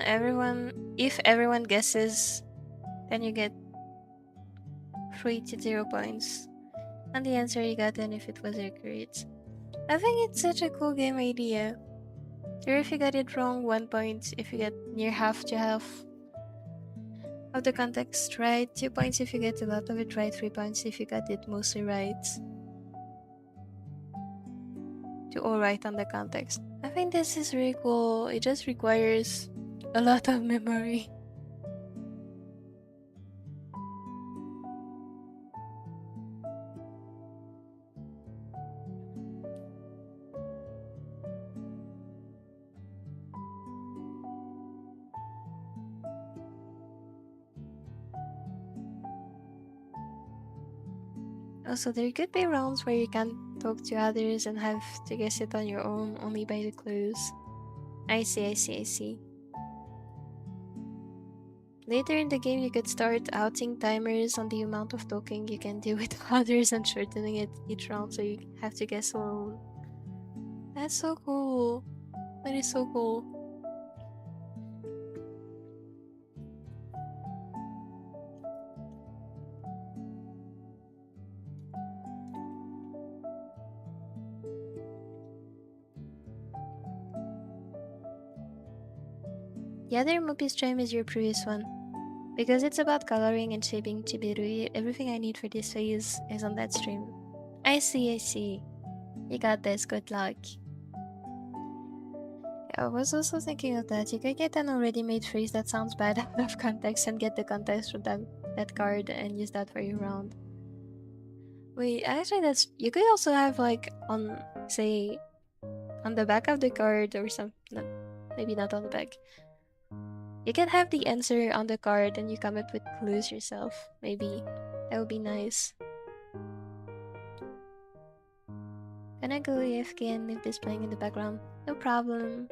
if everyone guesses, then you get 3 to 0 points on the answer you got, and if it was accurate. I think it's such a cool game idea. Or if you got it wrong, 1 point. If you get near half to half of the context right, 2 points if you get a lot of it right, 3 points if you got it mostly right. To all right on the context. I think this is really cool. It just requires a lot of memory. Also, there could be rounds where you can't talk to others and have to guess it on your own only by the clues. I see. Later in the game, you could start outing timers on the amount of talking you can do with others and shortening it each round so you have to guess alone. That's so cool. That is so cool. The other Mopi stream is your previous one. Because it's about coloring and shaping Chibiru, everything I need for this phase is on that stream. I see. You got this, good luck. I was also thinking of that. You could get an already made phrase that sounds bad out of context and get the context from that card and use that for your round. Wait, actually you could also have like on, say, on the back of the card or something. Maybe not on the back. You can have the answer on the card and you come up with clues yourself. Maybe. That would be nice. Gonna go AFK and leave this playing in the background. No problem.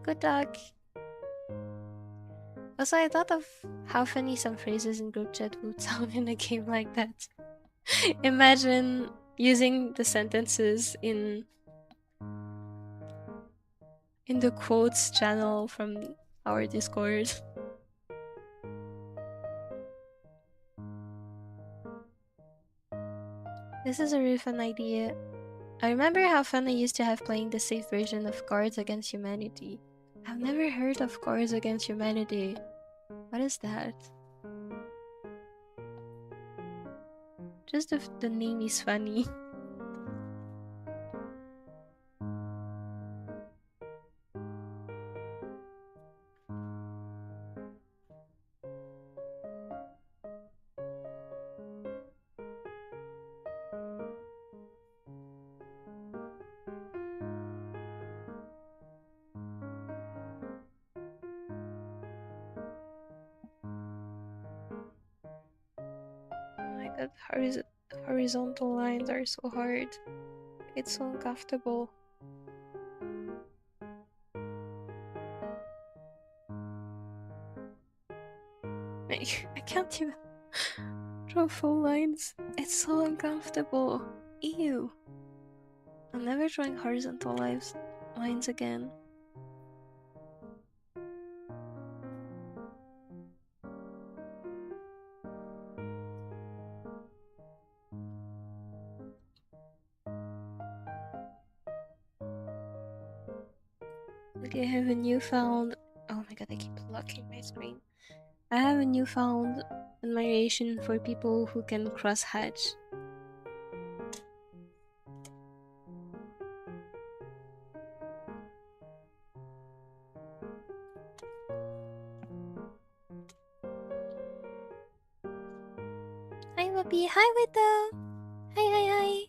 Good luck. Also, I thought of how funny some phrases in group chat would sound in a game like that. Imagine using the sentences in the quotes channel from our Discord. This is a really fun idea. I remember how fun I used to have playing the safe version of Cards Against Humanity. I've never heard of Cards Against Humanity. What is that? Just the name is funny. Horizontal lines are so hard. It's so uncomfortable. I can't even draw full lines. It's so uncomfortable. Ew. I'm never drawing horizontal lines again. Okay, I have a newfound... Oh my god, I keep locking my screen. I have a newfound admiration for people who can cross-hatch. Hi Mopi, hi Widow! Hi.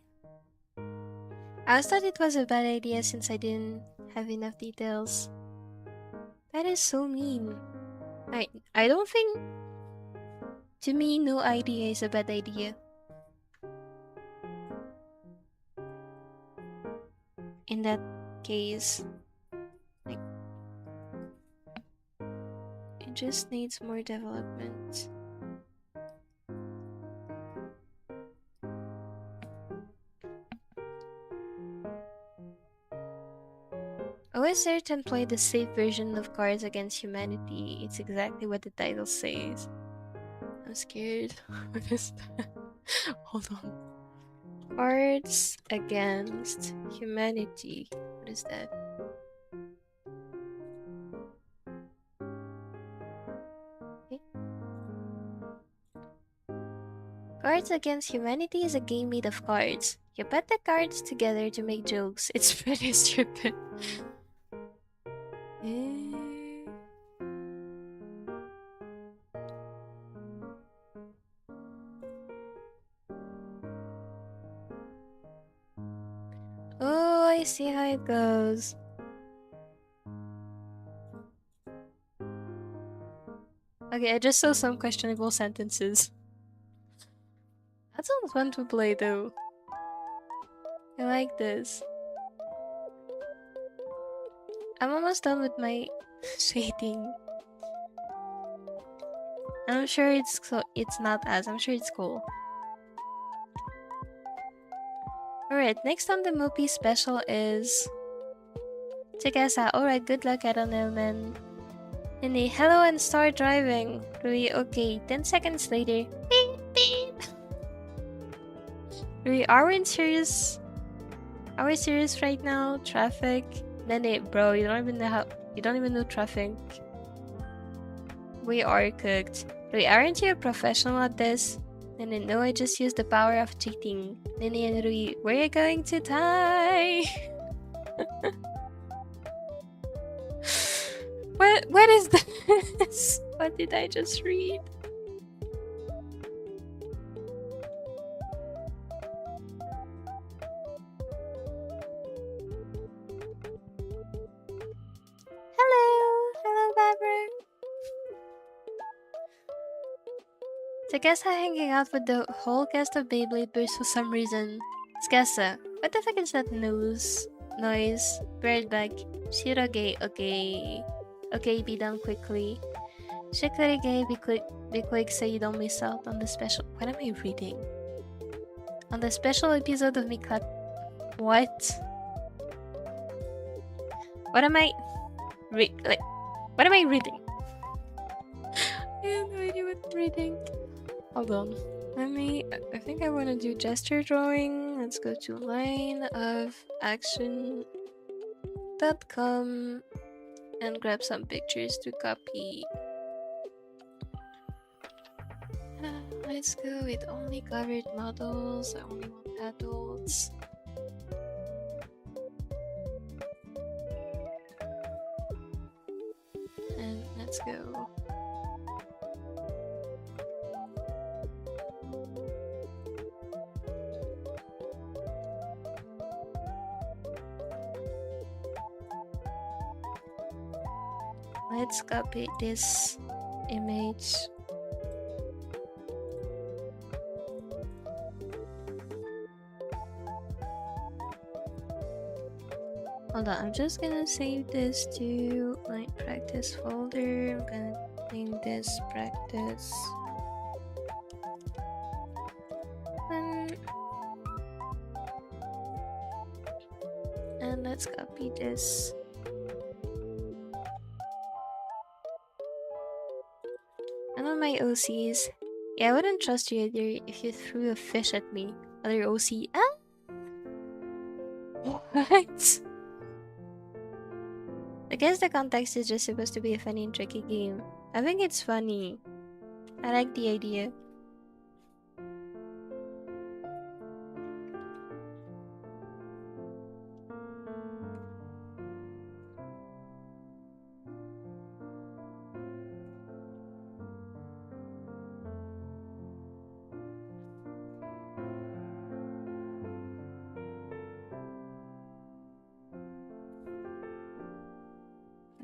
I always thought it was a bad idea since I didn't have enough details. That is so mean. I don't think... To me, no idea is a bad idea. In that case, like, it just needs more development. Always search and play the safe version of Cards Against Humanity. It's exactly what the title says. I'm scared. What is that? Hold on. Cards Against Humanity. What is that? Okay. Cards Against Humanity is a game made of cards. You put the cards together to make jokes. It's pretty stupid. Oh, I see how it goes. Okay, I just saw some questionable sentences. That sounds fun to play though. I like this. I'm almost done with my shading. I'm sure it's not as. I'm sure it's cool. Alright, next on the Mopi special is Chikasa. Alright, good luck, Anonyment. Nini, hello and start driving. Rui, okay. 10 seconds later. Beep, beep. Rui, are we serious? Are we serious right now? Traffic? Nene, bro, you don't even know traffic. We are cooked. Rui, aren't you a professional at this? Nene, no, I just used the power of cheating. Nene and Rui, we're going to die. What is this? What did I just read? Hello, Barbara. Skessa hanging out with the whole cast of Beyblade Burst for some reason. Skessa, what the fuck is that noise? Bird like Shirage, okay. Okay, be done quickly. Shikurige, be quick so you don't miss out on the special. What am I reading? On the special episode of Mikat. What? What am I reading? I have no idea what I'm reading. Hold on. I think I want to do gesture drawing. Let's go to lineofaction.com and grab some pictures to copy. Let's go with only covered models. I only want adults. And let's go. Let's copy this image. Hold on, I'm just gonna save this to my practice folder. I'm gonna name this practice. And let's copy this. And on my OCs, yeah, I wouldn't trust you either if you threw a fish at me. Other OC, What? I guess the context is just supposed to be a funny and tricky game. I think it's funny. I like the idea.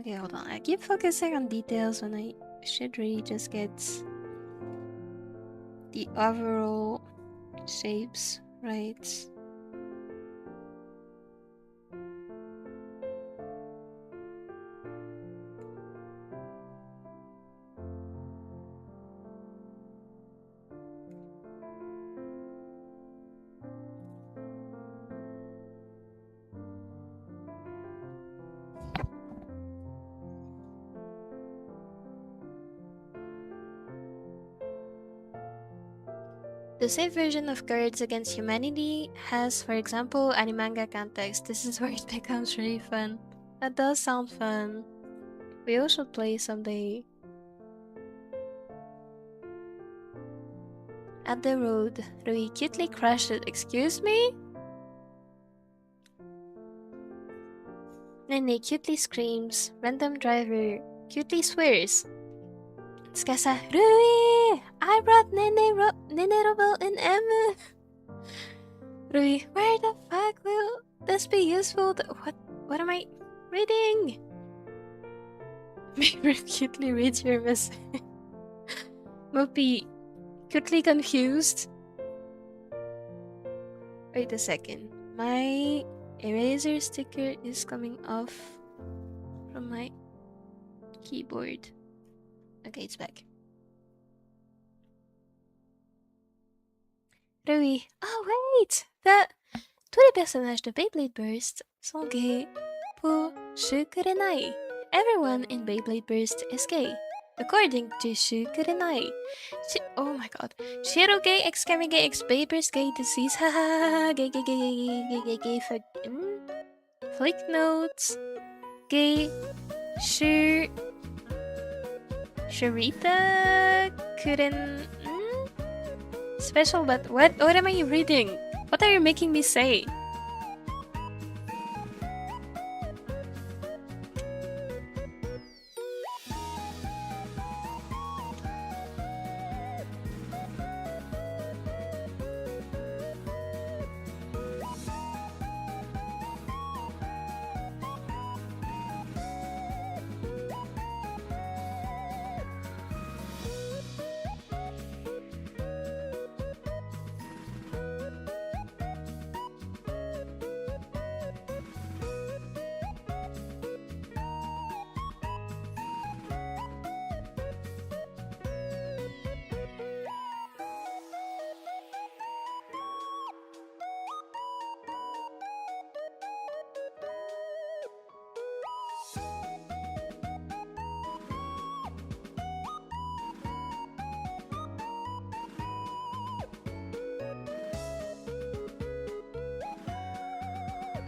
Okay, hold on. I keep focusing on details when I should really just get the overall shapes right. The safe version of Cards Against Humanity has, for example, animanga context. This is where it becomes really fun. That does sound fun. We all should play someday. At the road, Rui cutely crashed it. Excuse me? Nene cutely screams. Random driver cutely swears. Tsukasa, Rui! I brought Nene Robo and Emma! Rui, where the fuck will this be useful? What am I reading? Maybe cutely reads your message. Mopi, cutely confused. Wait a second. My eraser sticker is coming off from my keyboard. Okay, it's back. Rui. Oh wait! Tous les personnages de Beyblade Burst sont gays pour Shukurenai. Everyone in Beyblade Burst is gay. According to Shukurenai. Oh my god. Shiro gay, X Kami gay, X Beyblade Burst gay, disease, haha, gay, gay, gay, gay, gay, gay, gay, fuck. Flick notes. Gay. Sharita couldn't. Special, but what am I reading? What are you making me say?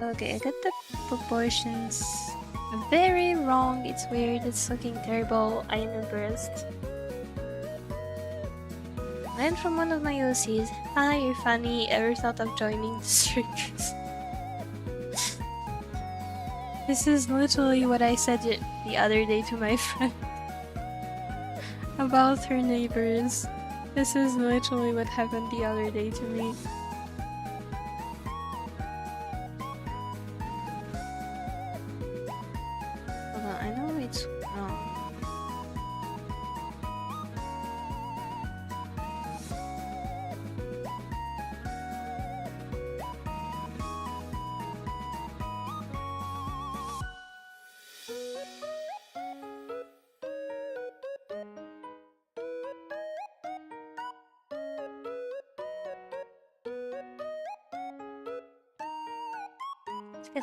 Okay, I got the proportions very wrong. It's weird. It's looking terrible. I am embarrassed. Learned from one of my OCs. Hi, you're funny. Ever thought of joining the circus? This is literally what I said the other day to my friend about her neighbors. This is literally what happened the other day to me.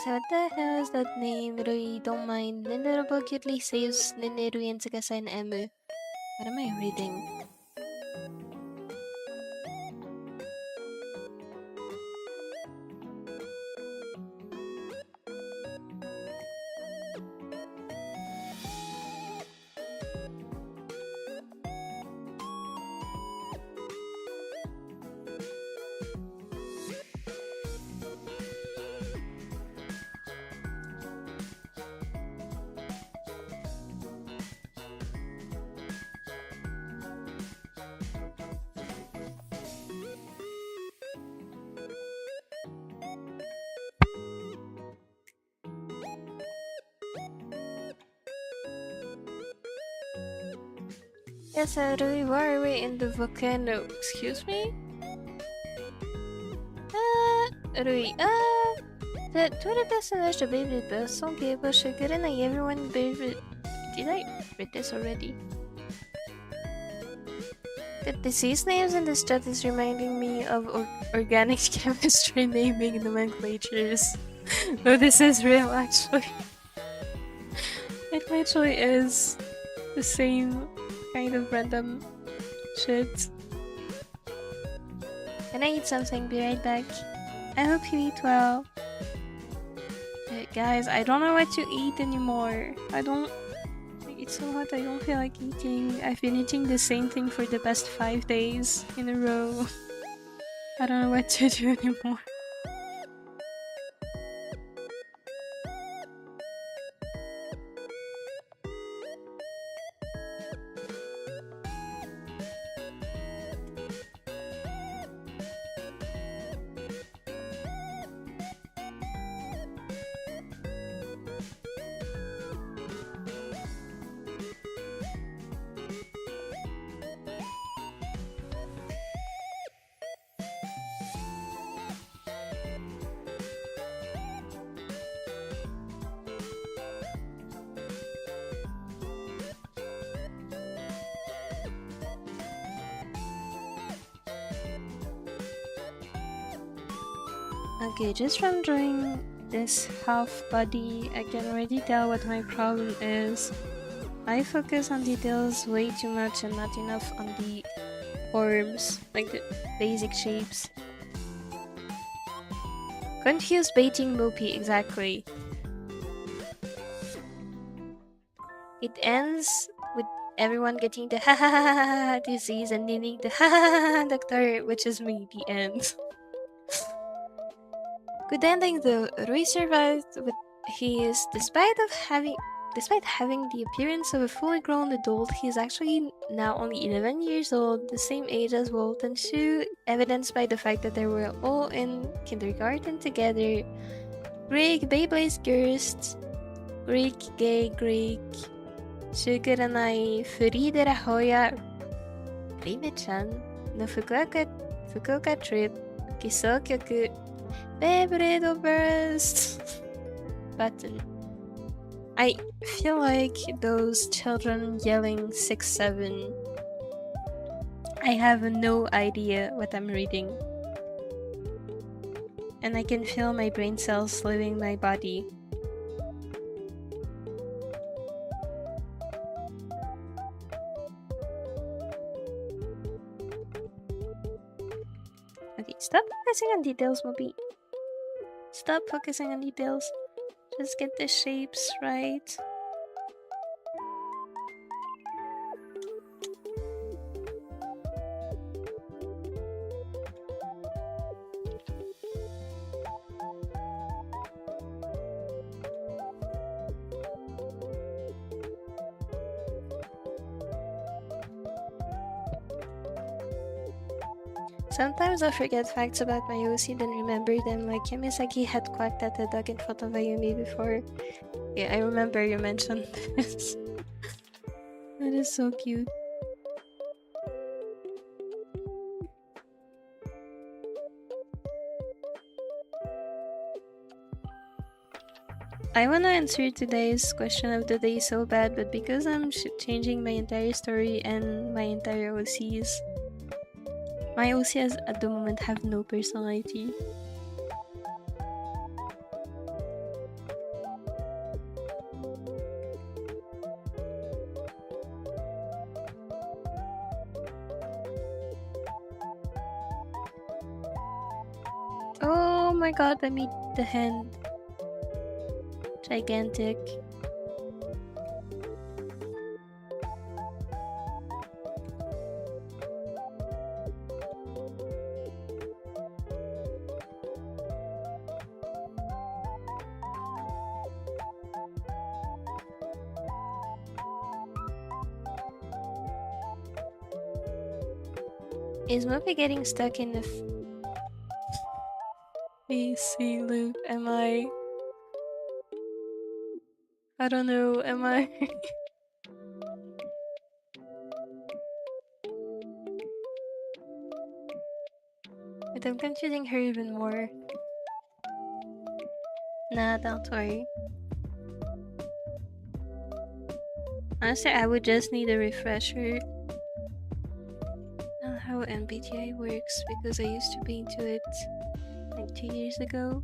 What the hell is that name? Rui, don't mind. Nenerobo cutely saves Neneru and Tsukasa and Emu. What am I reading? Yes, Rui, why are we in the volcano? Excuse me? Rui, the Twitter destination the baby bus some people should get in like everyone baby. Did I read this already? The disease names in this chat is reminding me of organic chemistry naming nomenclatures. No, this is real actually. It actually is the same kind of random shit. Can I eat something? Be right back. I hope you eat well. Guys, I don't know what to eat anymore. It's so hot, I don't feel like eating. I've been eating the same thing for the past 5 days in a row. I don't know what to do anymore. Okay, just from drawing this half body, I can already tell what my problem is. I focus on details way too much and not enough on the forms, like the basic shapes. Confused baiting Mopi, exactly. It ends with everyone getting the ha ha ha ha ha disease and needing the ha ha ha ha doctor, which is me, the end. Good ending though. Rui survived with his despite having the appearance of a fully grown adult, he is actually now only 11 years old, the same age as Walt and Shu, evidenced by the fact that they were all in kindergarten together. Greek, Beyblaze Gerst, Greek, Gay, Greek, Shukuranai, Furidera Hoya, Rime-chan, no Fukuoka trip, Kisokyoku, Beyblade Burst button. I feel like those children yelling 6-7. I have no idea what I'm reading. And I can feel my brain cells leaving my body. Okay, stop focusing on details, Mopi. Stop focusing on details. Just get the shapes right. Sometimes I forget facts about my OC, then remember them, like Kimisaki had quacked at the dog in front of Ayumi before. Yeah, I remember you mentioned this. That is so cute. I wanna answer today's question of the day so bad, but because I'm changing my entire story and my entire OCs, my OCs at the moment have no personality. Oh my god, I made the hand gigantic. Is Mopi getting stuck in the AC loop? Am I don't know, am I? But I'm confusing her even more. Nah, don't worry. Honestly, I would just need a refresher on how MBTI works because I used to be into it like 2 years ago.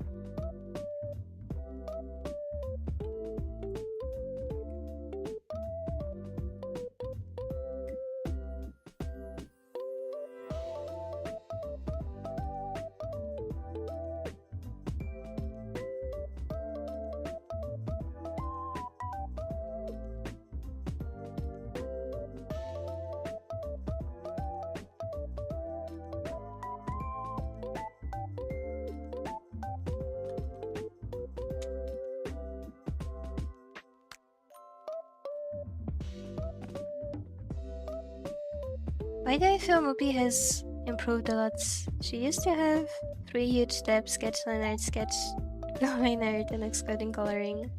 Why do I feel Mopi has improved a lot? She used to have 3 huge steps: sketch, line art, sketch, line art, and excluding coloring.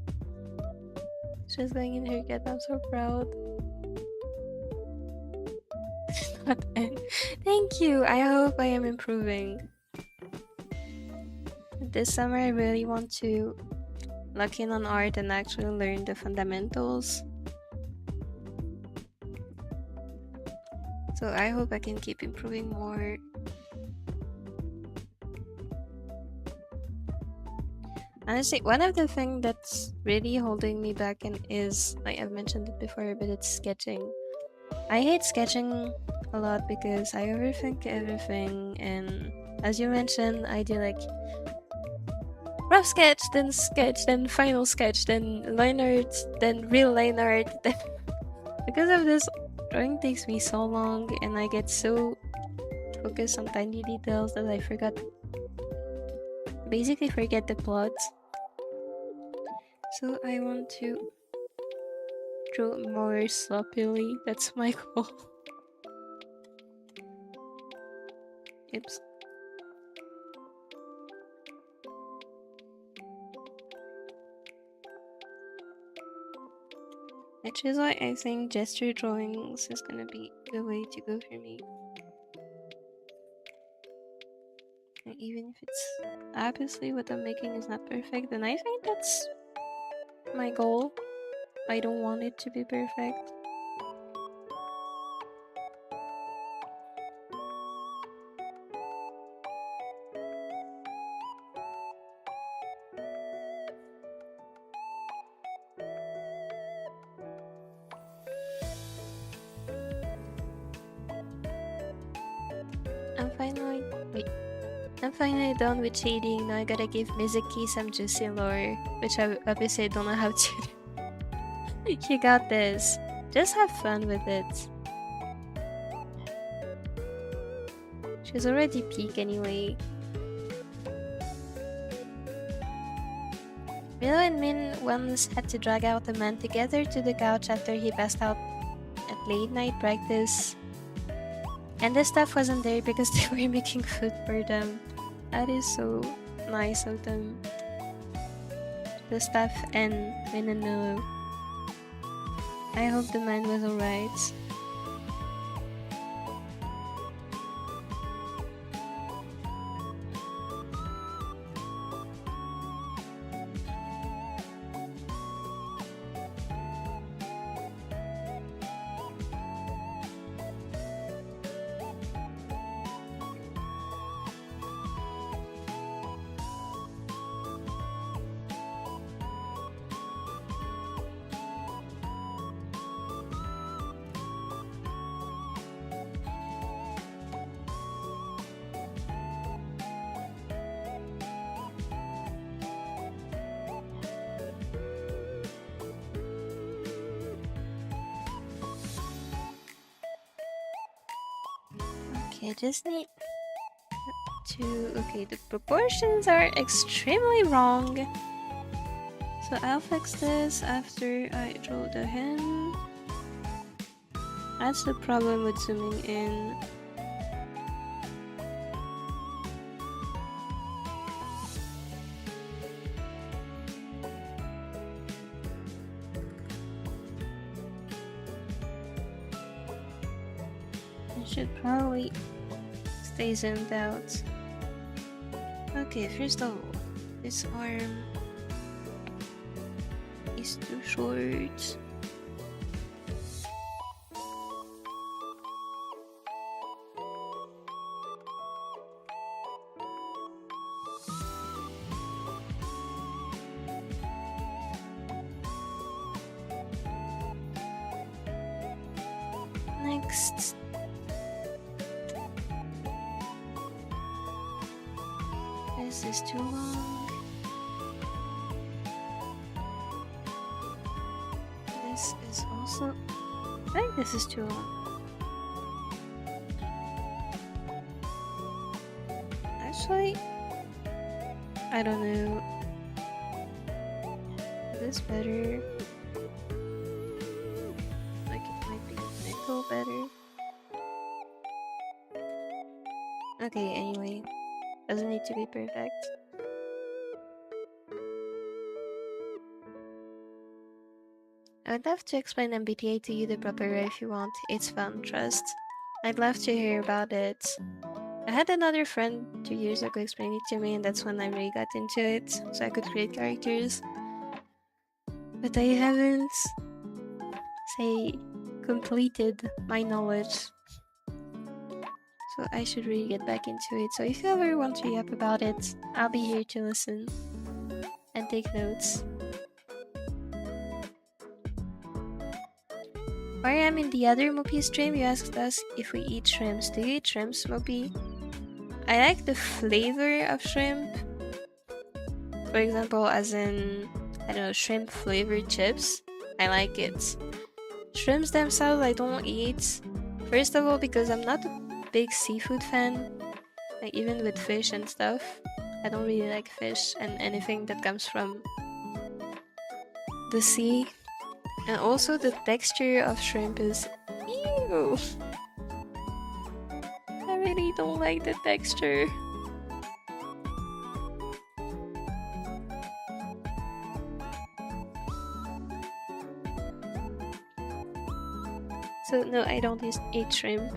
She's going in her get. I'm so proud. Thank you. I hope I am improving. This summer I really want to lock in on art and actually learn the fundamentals. So I hope I can keep improving more. Honestly, one of the things that's really holding me back and is, like I've mentioned it before, but it's sketching. I hate sketching a lot because I overthink everything, and as you mentioned, I do like rough sketch, then final sketch, then line art, then real line art. Then because of this, drawing takes me so long and I get so focused on tiny details that I basically forget the plot. So I want to draw more sloppily. That's my goal. Oops. Which is why I think gesture drawings is gonna be the way to go for me. And even if it's obviously what I'm making is not perfect, then I think that's my goal. I don't want it to be perfect. I'm finally done with shading. Now I gotta give Mizuki some juicy lore, which I obviously don't know how to do. You got this. Just have fun with it. She's already peak anyway. Milo and Min once had to drag out a man together to the couch after he passed out at late night practice. And the staff wasn't there because they were making food for them. That is so nice of them. The staff and Min and Milo. I hope the man was alright. Okay, I just need to... Okay, the proportions are extremely wrong. So I'll fix this after I draw the hand. That's the problem with zooming in. I should probably stay zoomed out. Okay, first of all, this arm is too short. Next. This is too long. This is also... I think this is too long. Actually, I don't know. Is this better? Like it might be a little better. Okay, anyway. Doesn't need to be perfect. I would love to explain MBTI to you the proper way if you want. It's fun, trust. I'd love to hear about it. I had another friend 2 years ago explain it to me, and that's when I really got into it, so I could create characters. But I haven't, say, completed my knowledge. So I should really get back into it. So if you ever want to yap about it, I'll be here to listen and take notes. While I'm in the other Mopi stream, you asked us if we eat shrimps. Do you eat shrimps, Mopi? I like the flavor of shrimp. For example, as in, I don't know, shrimp flavored chips. I like it. Shrimps themselves I don't eat. First of all, because I'm not a big seafood fan. Like even with fish and stuff, I don't really like fish and anything that comes from the sea. And also the texture of shrimp is ew. I really don't like the texture. So no, I don't eat shrimp.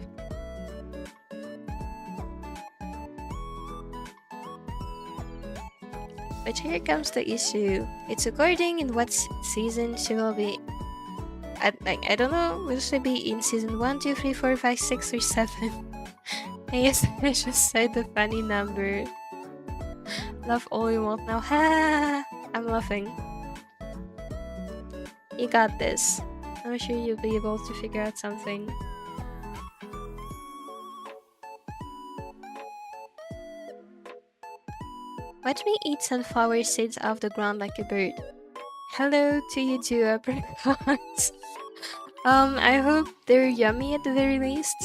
But here comes the issue. It's according in what season she will be. I don't know, will she be in season 1, 2, 3, 4, 5, 6, or 7? I guess I just said the funny number. Laugh all you want now. Ha! I'm laughing. You got this. I'm sure you'll be able to figure out something. Watch me eat sunflower seeds off the ground like a bird. Hello to you two apricots. I hope they're yummy at the very least.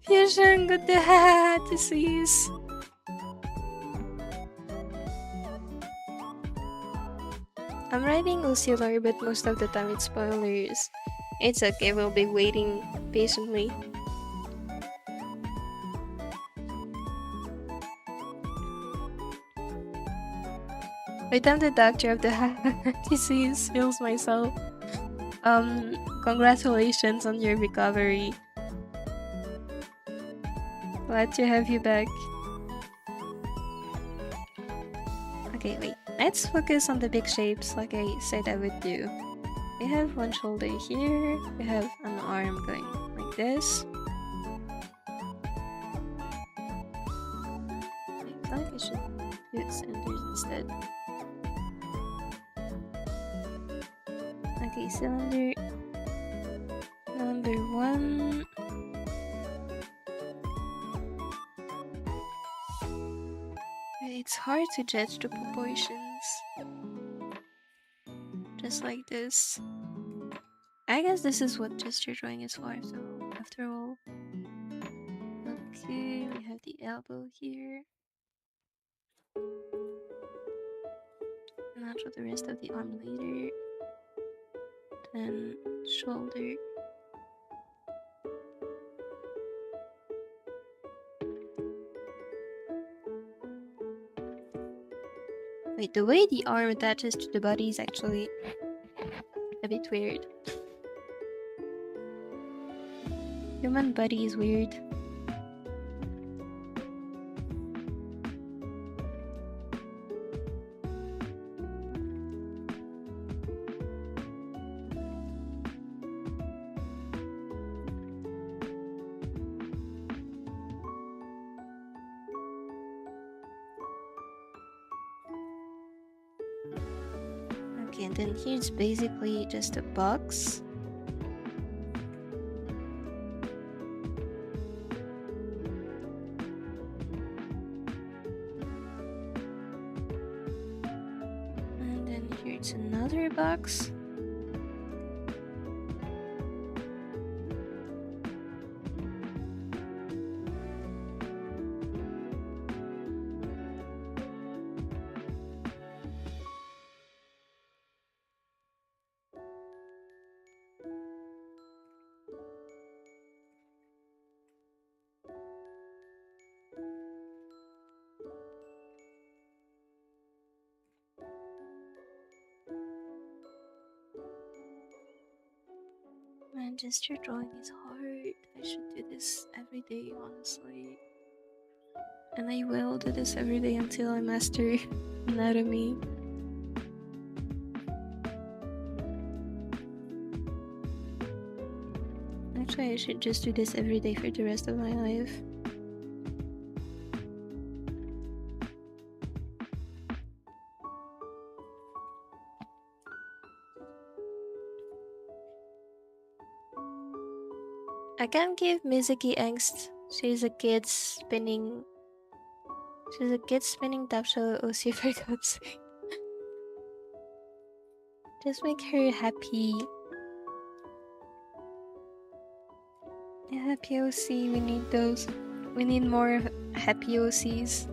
Fusion, good to see you. I'm writing Ocellar, but most of the time it's spoilers. It's okay, we'll be waiting patiently. Wait, I'm the doctor of the disease, feels myself. Congratulations on your recovery. Glad to have you back. Okay, wait. Let's focus on the big shapes like I said I would do. We have one shoulder here. We have an arm going like this. I feel like I should do centers instead. Okay, cylinder number 1. It's hard to judge the proportions. Just like this. I guess this is what gesture drawing is for, so after all. Okay, we have the elbow here. And I'll draw the rest of the arm later. Then shoulder. Wait, the way the arm attaches to the body is actually a bit weird. Human body is weird. Okay, and then here's basically just a box. And then here's another box. Man, gesture drawing is hard. I should do this every day, honestly. And I will do this every day until I master anatomy. Actually, I should just do this every day for the rest of my life. I can't give Mizuki angst. She's a kid spinning Tapshell OC for God's sake. Just make her happy. A happy OC, we need those. We need more happy OCs.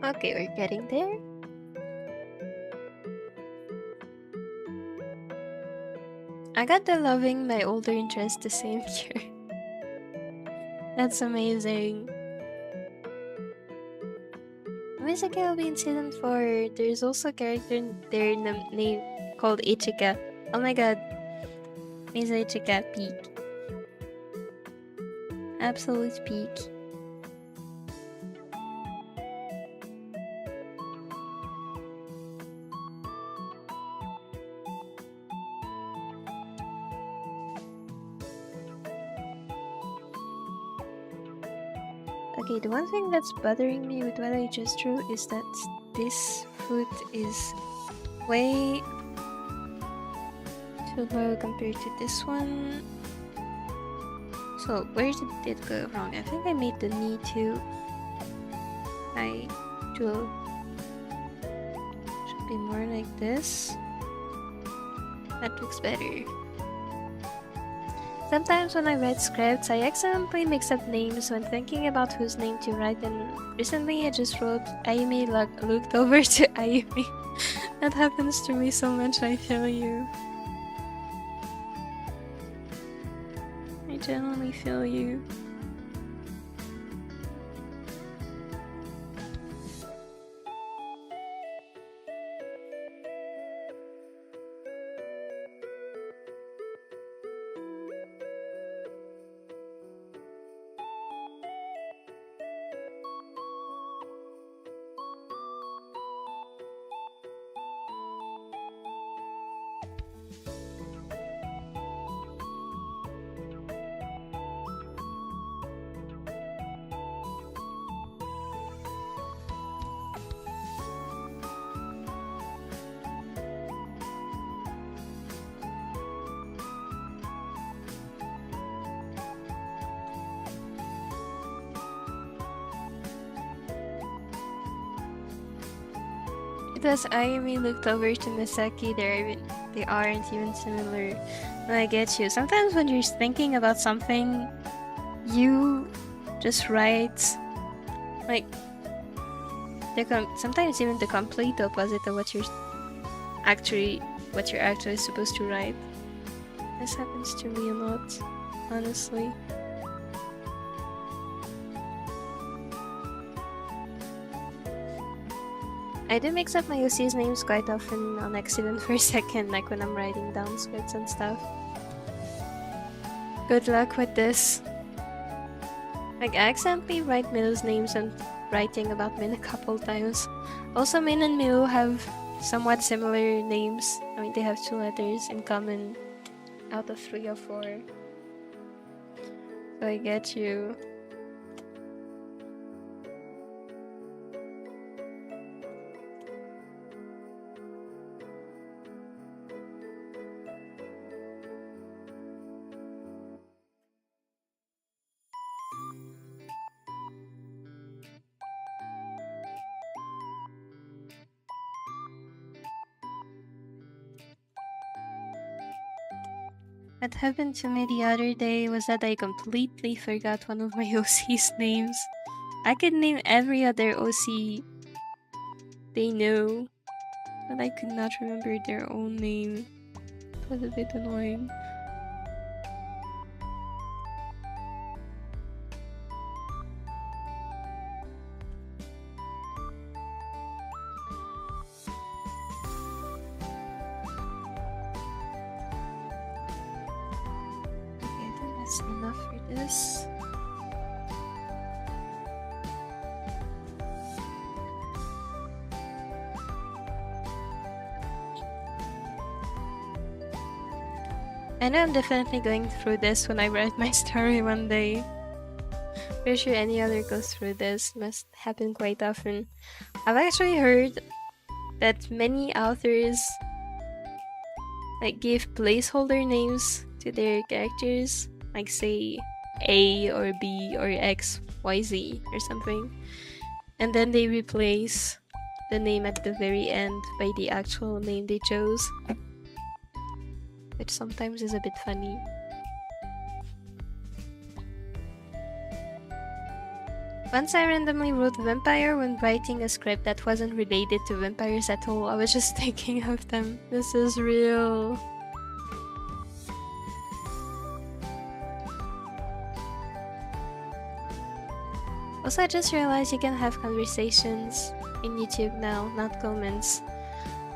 Okay, we're getting there. I got the loving my older interest the same year. That's amazing. Misaki will be in season 4. There's also a character there named called Ichika. Oh my god. Misa Ichika, peak. Absolute peak. Okay, the one thing that's bothering me with what I just drew is that this foot is way too low compared to this one. So where did it go wrong? I think I made the knee too high. Should be more like this. That looks better. Sometimes when I write scripts, I accidentally mix up names when thinking about whose name to write, and recently I just wrote Ayumi looked over to Ayumi. That happens to me so much, I feel you. I genuinely feel you. It was Ayumi looked over to Misaki. They aren't even similar. And I get you. Sometimes when you're thinking about something, you just write like sometimes even the complete opposite of what you're actually supposed to write. This happens to me a lot, honestly. I do mix up my OC's names quite often on accident for a second, like when I'm writing down scripts and stuff. Good luck with this. Like, I accidentally write Miu's names and writing about Min a couple times. Also, Min and Miu have somewhat similar names. I mean, they have 2 letters in common out of 3 or 4. So I get you. What happened to me the other day was that I completely forgot one of my OC's names. I could name every other OC they know, but I could not remember their own name. It was a bit annoying. That's enough for this. I know I'm definitely going through this when I write my story one day. Pretty sure any other goes through this. Must happen quite often. I've actually heard that many authors like give placeholder names to their characters, like say A or B or X, Y, Z or something, and then they replace the name at the very end by the actual name they chose, which sometimes is a bit funny. Once I randomly wrote vampire when writing a script that wasn't related to vampires at all. I was just thinking of them. This is real. Also, I just realized you can have conversations in YouTube now, not comments.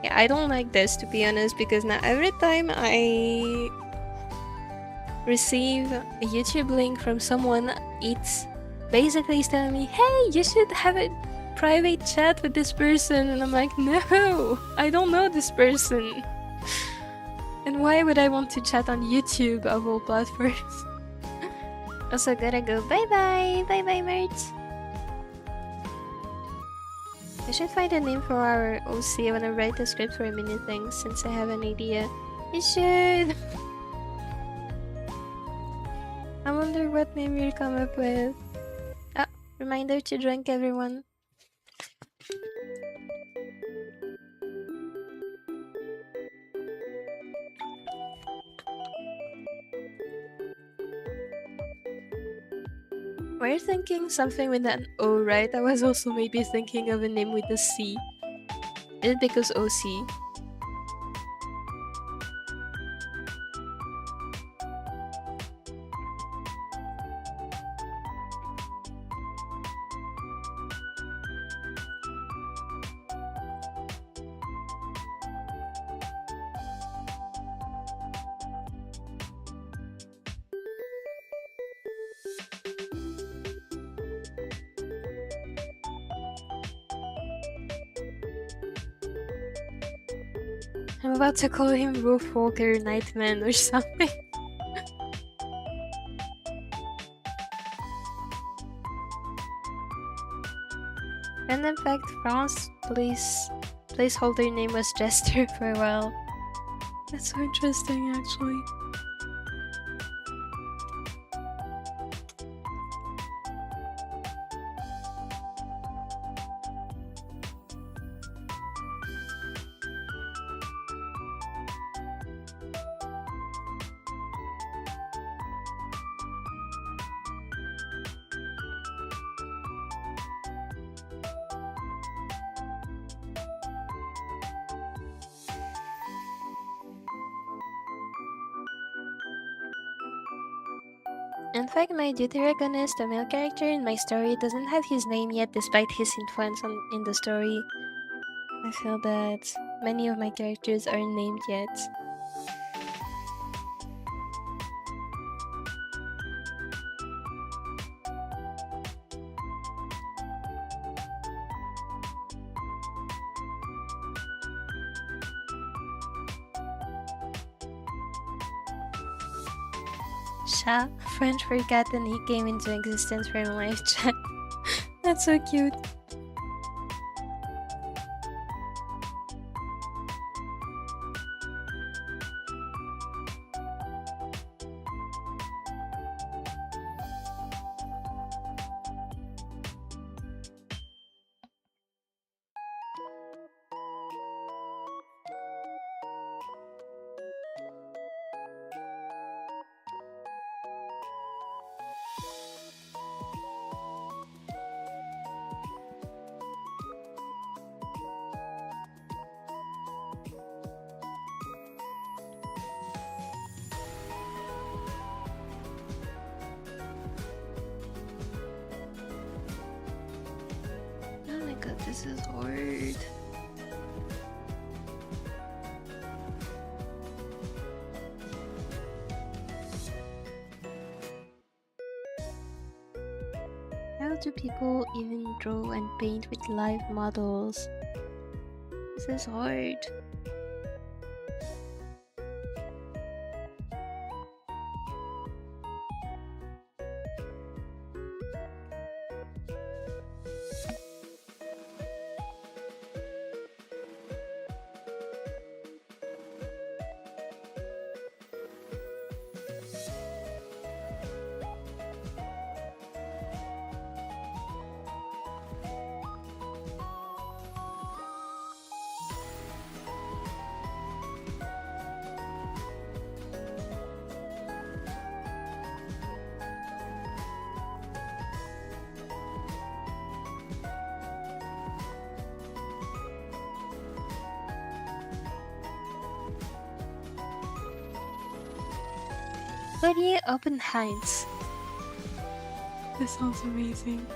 Yeah, I don't like this, to be honest, because now every time I receive a YouTube link from someone, it's basically telling me, hey, you should have a private chat with this person, and I'm like, no, I don't know this person. And why would I want to chat on YouTube of all platforms? Also gotta go, bye bye, Mert. I should find a name for our OC. I wanna write a script for a mini thing since I have an idea. You should. I wonder what name you'll come up with. Ah, reminder to drink, everyone. We're thinking something with an O, right? I was also maybe thinking of a name with a C. Is it because OC? I'm about to call him Roof Walker Nightman or something. And in fact, France's placeholder name was Jester for a while. That's so interesting, actually. In fact, my deuteragonist, the male character in my story, doesn't have his name yet despite his influence in the story. I feel that many of my characters aren't named yet. Sha, French for cat, and he came into existence from live chat. That's so cute. Oh my god, this is hard. How do people even draw and paint with live models? This is hard. Very open heights. This sounds amazing.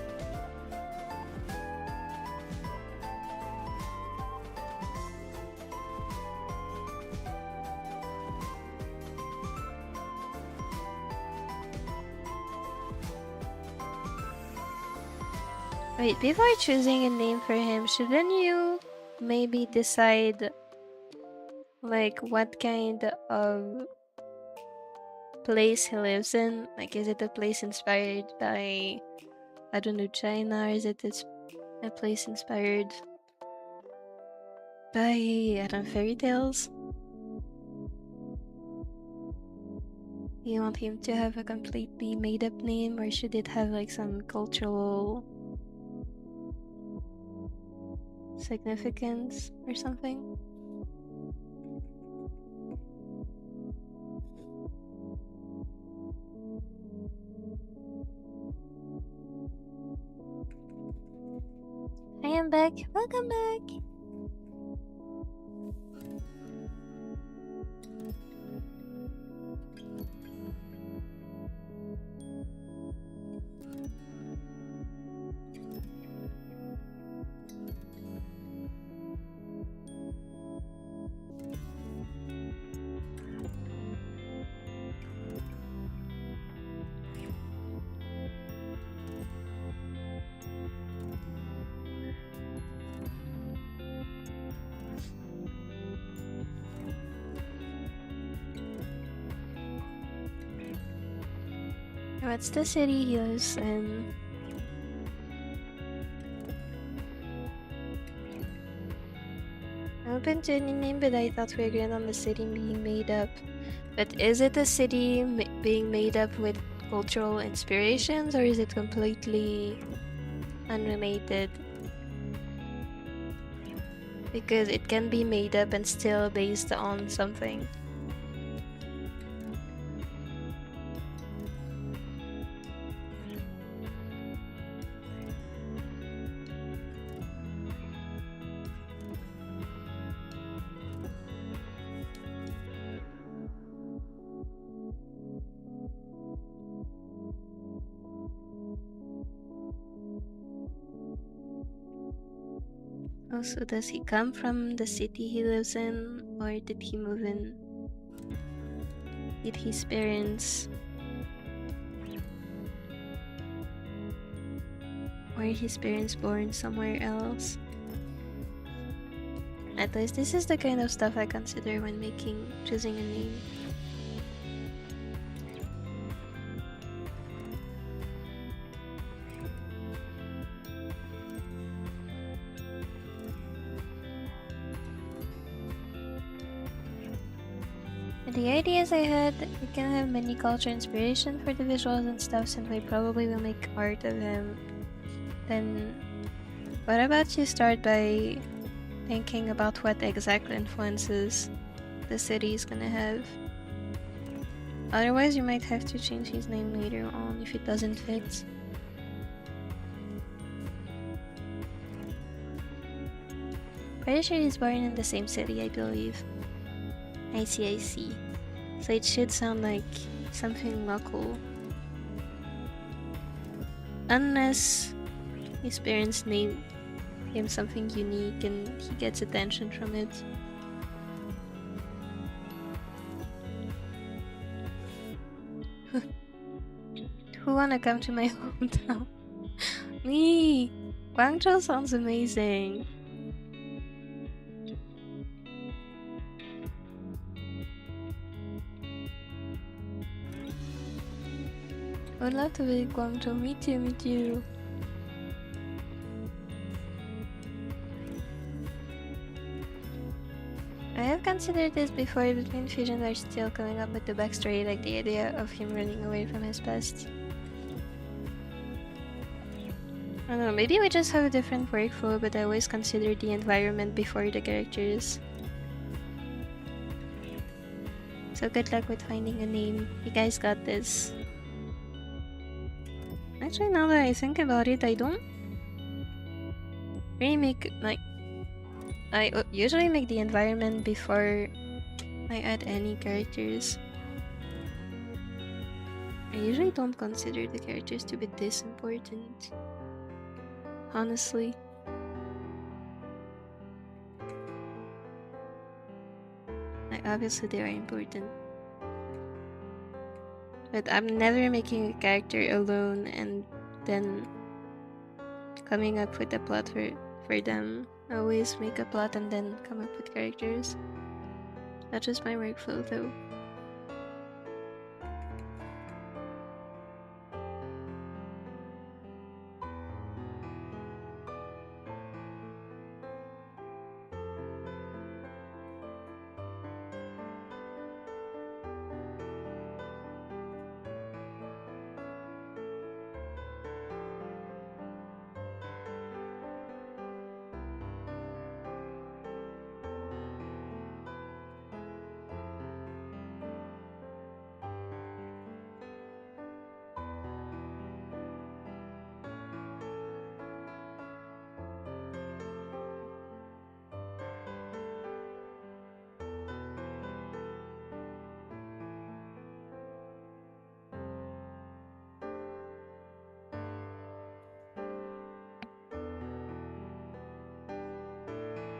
Wait, before choosing a name for him, shouldn't you maybe decide like what kind of place he lives in? Like, is it a place inspired by, I don't know, China, or is it a place inspired by, I don't know, fairy tales? You want him to have a completely made up name, or should it have like some cultural significance or something? I am back. Welcome back. What's the city he lives in? I'm open to any name, but I thought we agreed on the city being made up. But is it a city being made up with cultural inspirations, or is it completely unrelated? Because it can be made up and still based on something. Also, does he come from the city he lives in, or did he move in? Did his parents, were his parents born somewhere else? At least this is the kind of stuff I consider when choosing a name. The ideas I had, we can have many culture inspiration for the visuals and stuff, since we probably will make art of him. Then, what about you start by thinking about what exact influences the city is gonna have? Otherwise, you might have to change his name later on if it doesn't fit. Pretty sure he's born in the same city, I believe. I see. So it should sound like something local. Unless his parents name him something unique and he gets attention from it. Who wanna come to my hometown? Me! Guangzhou sounds amazing. I would love to visit Guangzhou. Me too. I have considered this before, but Twin Fusion are still coming up with the backstory, like the idea of him running away from his past. I don't know, maybe we just have a different workflow, but I always consider the environment before the characters. So good luck with finding a name. You guys got this. Actually, now that I think about it, I don't really make, like, I usually make the environment before I add any characters. I usually don't consider the characters to be this important, honestly. Like, obviously they are important, but I'm never making a character alone and then coming up with a plot for them. I always make a plot and then come up with characters. That's just my workflow though.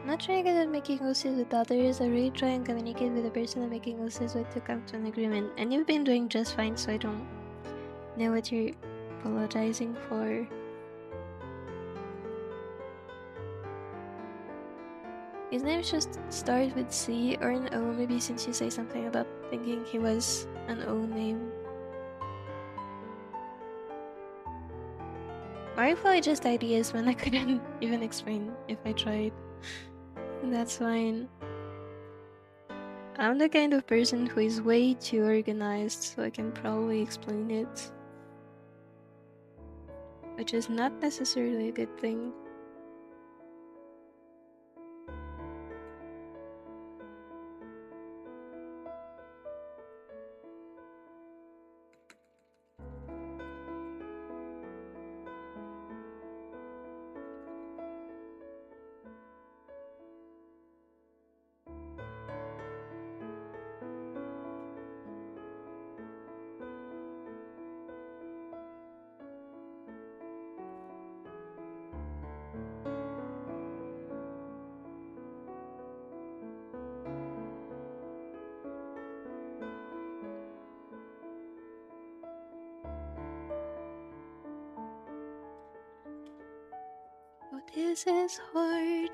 Not really good at making OCs with others. I really try and communicate with the person I'm making OCs with to come to an agreement. And you've been doing just fine, so I don't know what you're apologizing for. His name should start with C or an O, maybe, since you say something about thinking he was an O name. Or probably just ideas when I couldn't even explain if I tried. That's fine. I'm the kind of person who is way too organized, so I can probably explain it. Which is not necessarily a good thing. This is hard.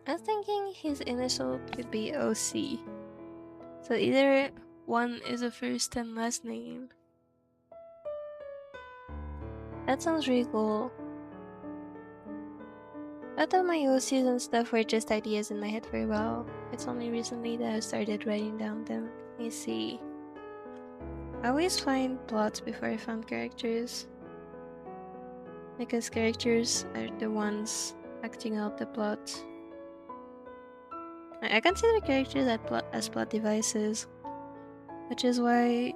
I was thinking his initial could be OC. So either one is a first and last name. That sounds really cool. I thought my OCs and stuff were just ideas in my head for a while. It's only recently that I started writing down them. Let me see. I always find plots before I found characters. Because characters are the ones acting out the plot. I consider characters as plot devices. Which is why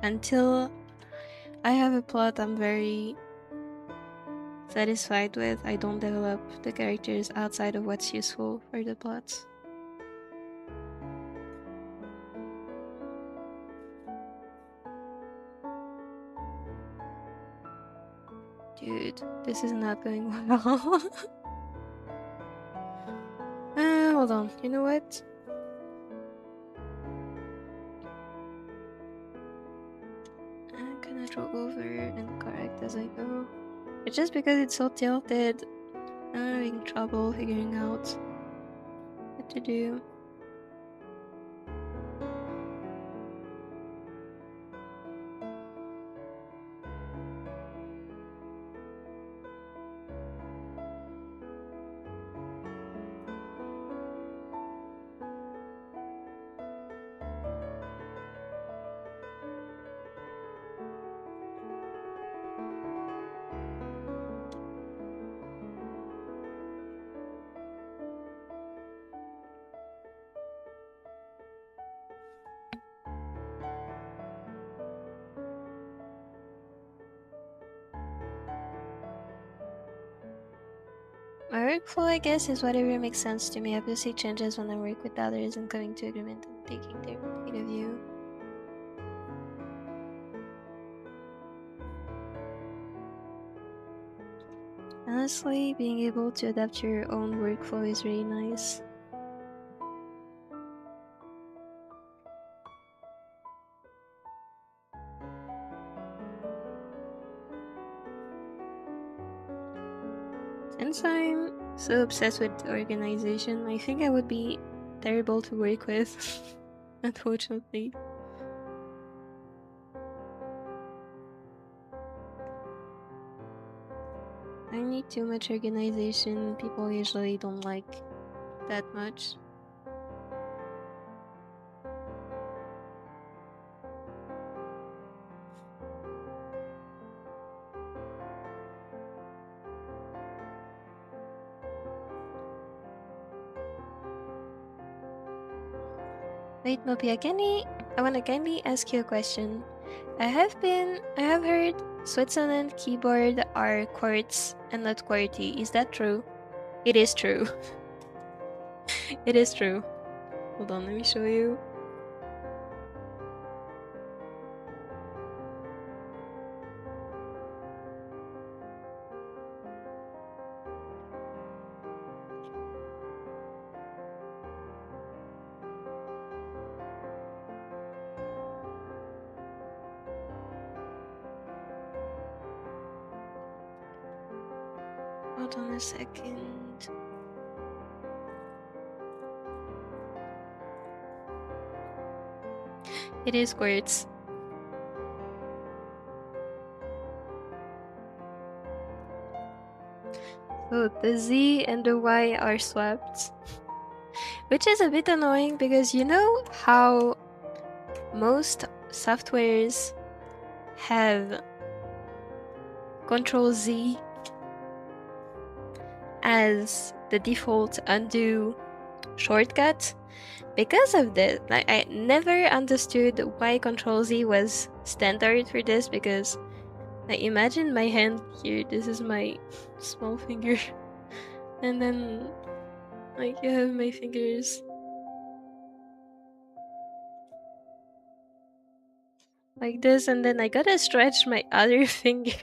until I have a plot I'm very satisfied with, I don't develop the characters outside of what's useful for the plots. Dude, this is not going well. Hold on, you know what? I'm gonna draw over and correct as I go. It's just because it's so tilted, I'm having trouble figuring out what to do. My workflow, I guess, is whatever makes sense to me. Obviously changes when I work with others and coming to agreement and taking their point of view. Honestly, being able to adapt your own workflow is really nice. Since I'm so obsessed with organization, I think I would be terrible to work with, unfortunately. I need too much organization. People usually don't like that much. Wait, Mopi, I wanna kindly ask you a question. I have heard Switzerland keyboard are quartz and not QWERTY. Is that true? It is true. It is true. Hold on, let me show you. Hold on a second. It is quartz. So the Z and the Y are swapped. Which is a bit annoying because you know how most softwares have Control Z as the default undo shortcut? Because of this, I never understood why Control Z was standard for this, because I imagine my hand here, this is my small finger, and then like you have my fingers like this, and then I gotta stretch my other finger.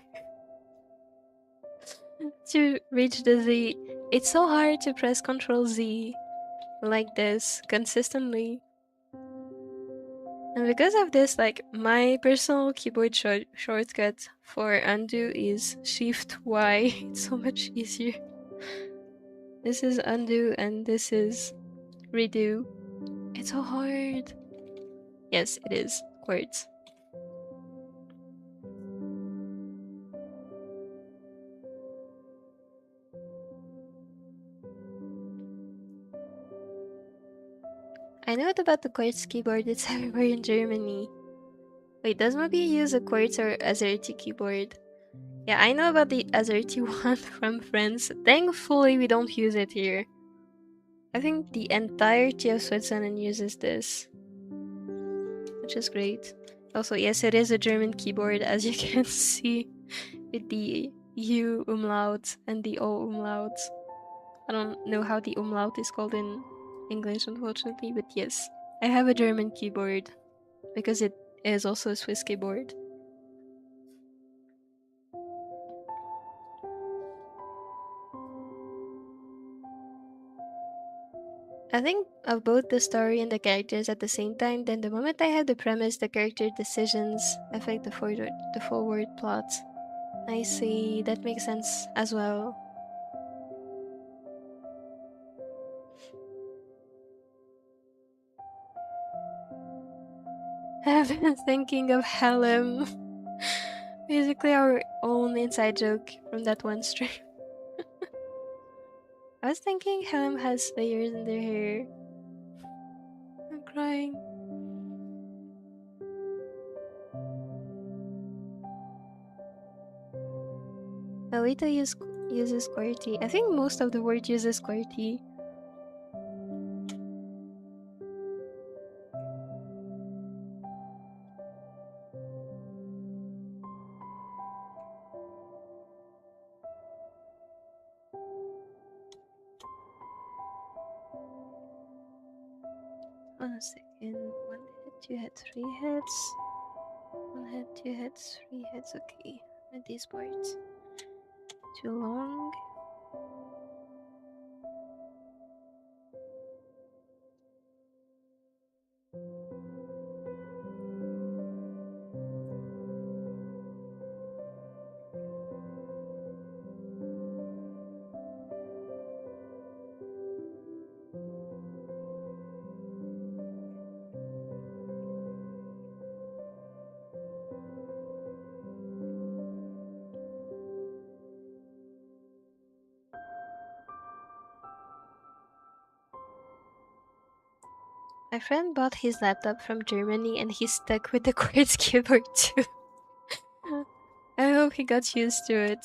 to reach the Z. It's so hard to press Ctrl Z like this consistently. And because of this, like, my personal keyboard shortcut for undo is Shift Y. It's so much easier. This is undo and this is redo. It's so hard. Yes, it is. Quartz. I know about the Quartz keyboard. It's everywhere in Germany. Wait, does Mopi use a Quartz or Azerty keyboard? Yeah, I know about the Azerty one from France. Thankfully, we don't use it here. I think the entirety of Switzerland uses this, which is great. Also, yes, it is a German keyboard, as you can see, with the U umlaut and the O umlaut. I don't know how the umlaut is called in English, unfortunately, but yes, I have a German keyboard because it is also a Swiss keyboard. I think of both the story and the characters at the same time, then the moment I have the premise, the character decisions affect the forward plot. I see, that makes sense as well. I've been thinking of Helm. Basically our own inside joke from that one stream. I was thinking Helm has layers in their hair. I'm crying. Alita uses QWERTY. I think most of the world uses QWERTY. Hold on a second. 1 head, 2 heads, 3 heads. 1 head, 2 heads, 3 heads. Okay. And these parts. Too long. My friend bought his laptop from Germany and he's stuck with the QWERTY keyboard too. I hope he got used to it.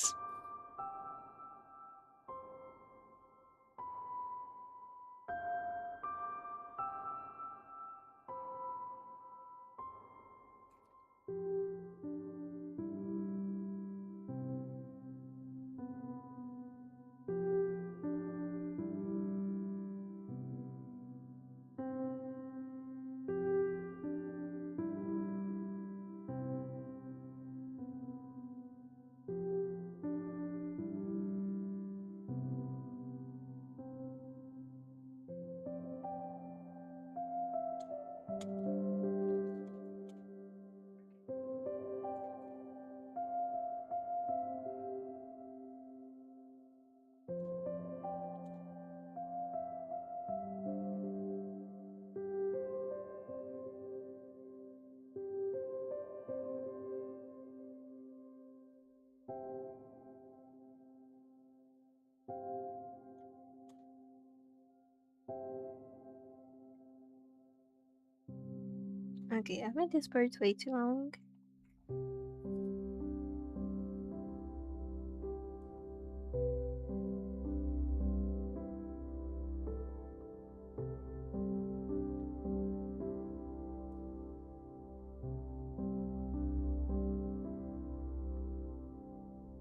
Okay, I've made this part way too long.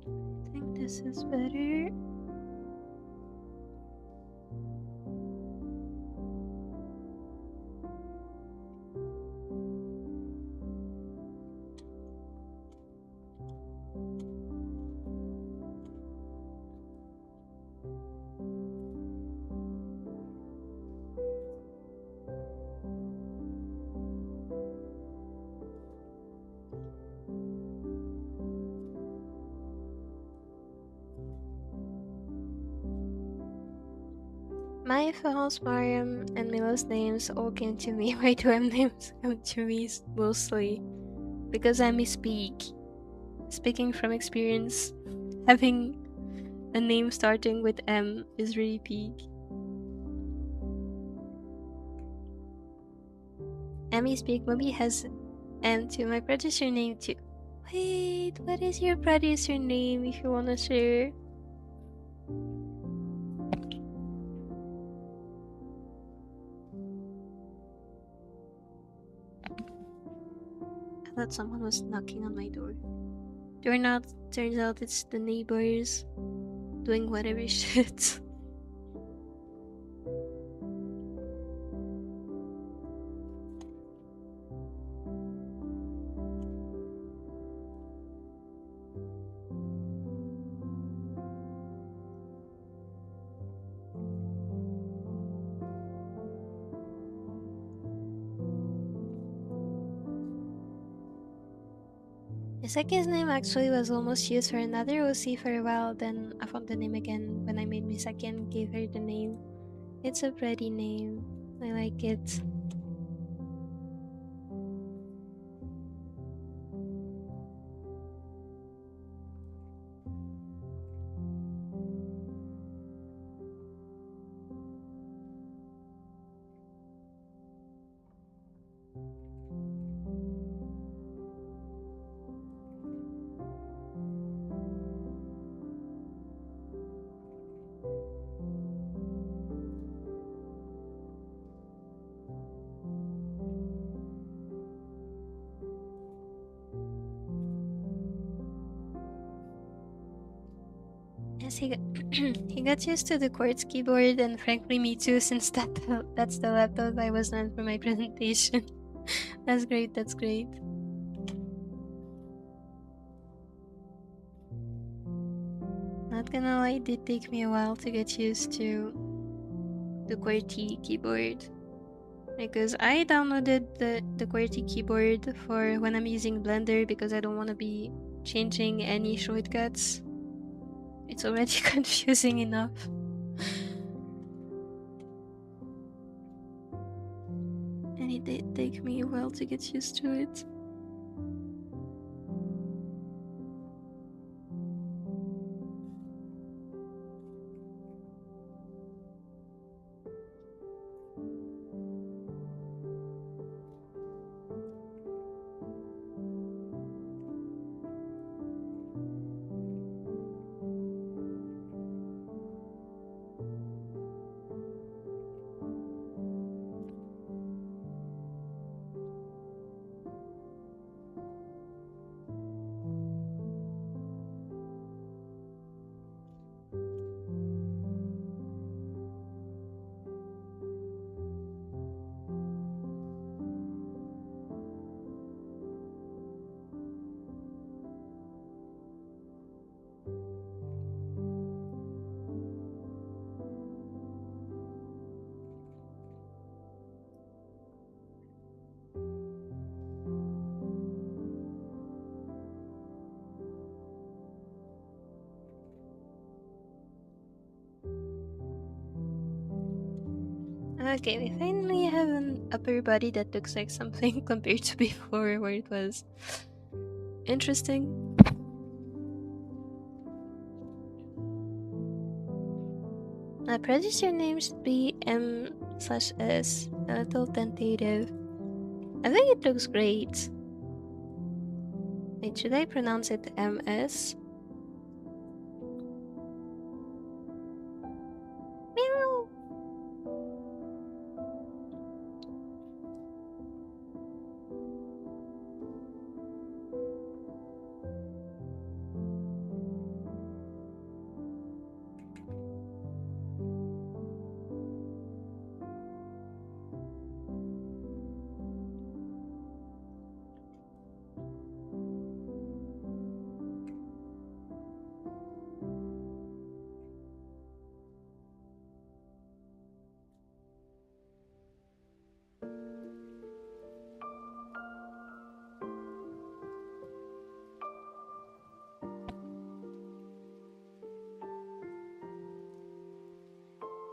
I think this is better. My false Mariam and Milo's names all came to me. Why do M names come to me mostly? Because I misspeak. Speaking from experience, having a name starting with M is really peak. Emmy speak. Mopi has M too. My producer name too. Wait, what is your producer name if you wanna share? I thought someone was knocking on my door. They're not. Turns out it's the neighbors doing whatever shit. Misaki's name actually was almost used for another OC for a while, then I found the name again when I made Misaki and gave her the name. It's a pretty name. I like it. Yes, he got used to the quartz keyboard, and frankly me too, since that's the laptop I was on for my presentation. That's great, that's great. Not gonna lie, it did take me a while to get used to the QWERTY keyboard, because I downloaded the QWERTY keyboard for when I'm using Blender because I don't want to be changing any shortcuts. It's already confusing enough. And it did take me a while to get used to it. Okay, we finally have an upper body that looks like something compared to before, where it was interesting. My producer name should be M/S. A little tentative. I think it looks great. Wait, should I pronounce it MS? Meow.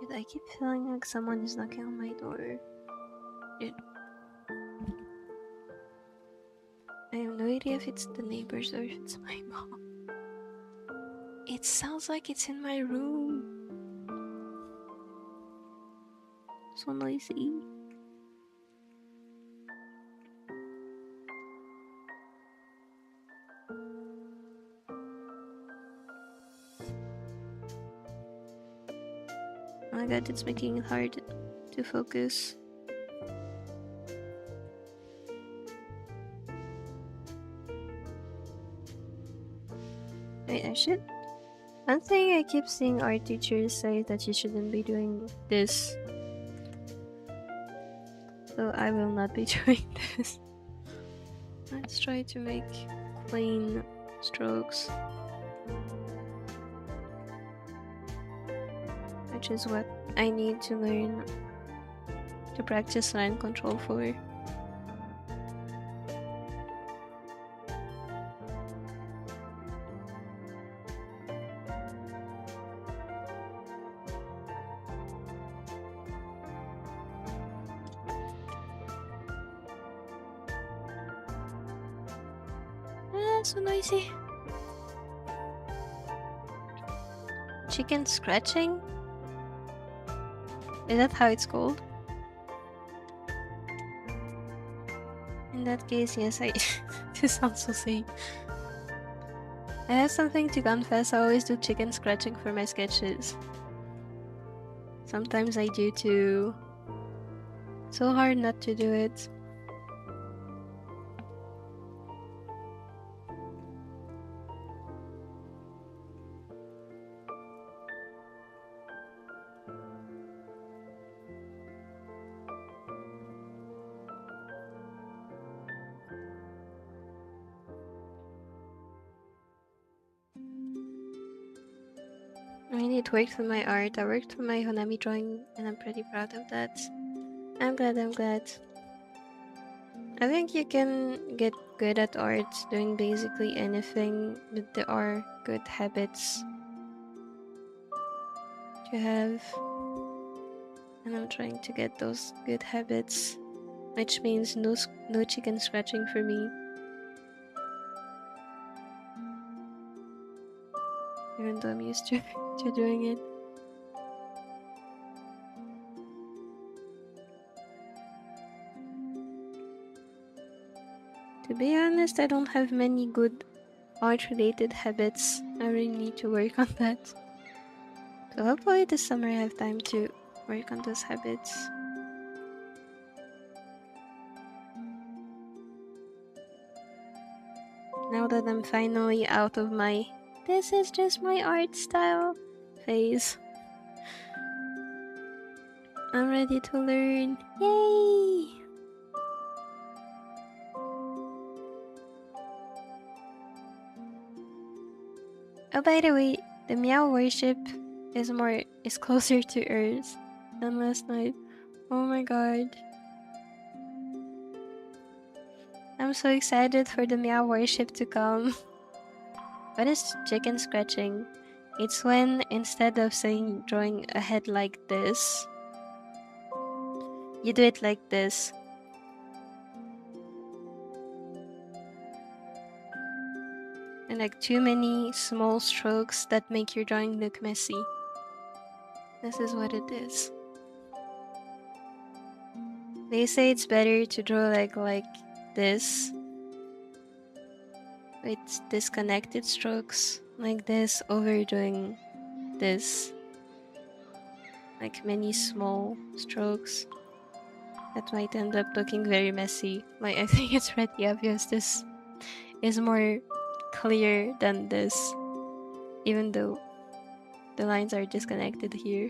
Wait, I keep feeling like someone is knocking on my door. I have no idea if it's the neighbors or if it's my mom. It sounds like it's in my room. So noisy. Oh my god, it's making it hard to focus. Wait, I should... One thing I keep seeing art teachers say that you shouldn't be doing this. So I will not be doing this. Let's try to make clean strokes. Which is what I need to learn to practice line control for. So noisy. Chicken scratching? Is that how it's called? In that case, yes, I... This sounds so silly. I have something to confess, I always do chicken scratching for my sketches. Sometimes I do too. So hard not to do it. I mean, it worked with my art, I worked with my Honami drawing, and I'm pretty proud of that. I'm glad. I think you can get good at art doing basically anything, but there are good habits to have. And I'm trying to get those good habits, which means no chicken scratching for me. Even though I'm used to doing it. To be honest, I don't have many good art-related habits. I really need to work on that. So hopefully this summer I have time to work on those habits. Now that I'm finally out of my "this is just my art style" phase, I'm ready to learn. Yay! Oh, by the way, the meow worship is closer to Earth than last night. Oh my god. I'm so excited for the meow worship to come. What is chicken scratching? It's when instead of drawing a head like this, you do it like this. And like too many small strokes that make your drawing look messy. This is what it is. They say it's better to draw like this, with disconnected strokes like this, over doing this, like many small strokes that might end up looking very messy. Like, I think it's pretty obvious this is more clear than this, even though the lines are disconnected here.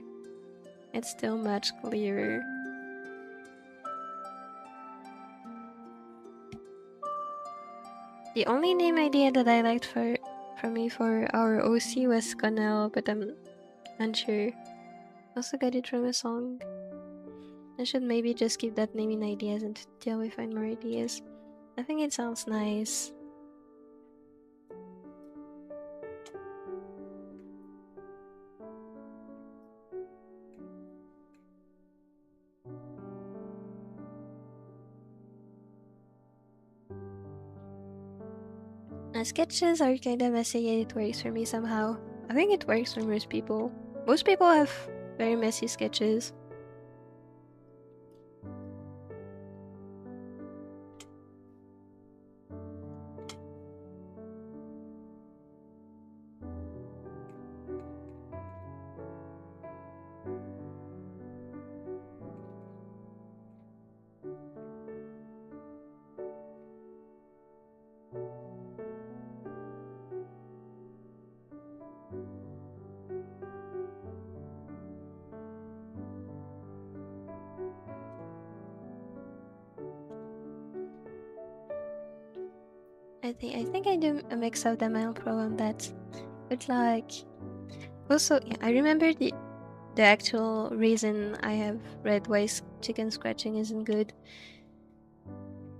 It's still much clearer. The only name idea that I liked for our OC was Connell, but I'm unsure. Also got it from a song. I should maybe just keep that name in ideas until we find more ideas. I think it sounds nice. Sketches are kind of messy, yet it works for me somehow. I think it works for most people. Most people have very messy sketches. I think I do a mix of them. I'll pro on that. But like, also, yeah, I remember the actual reason I have read why chicken scratching isn't good.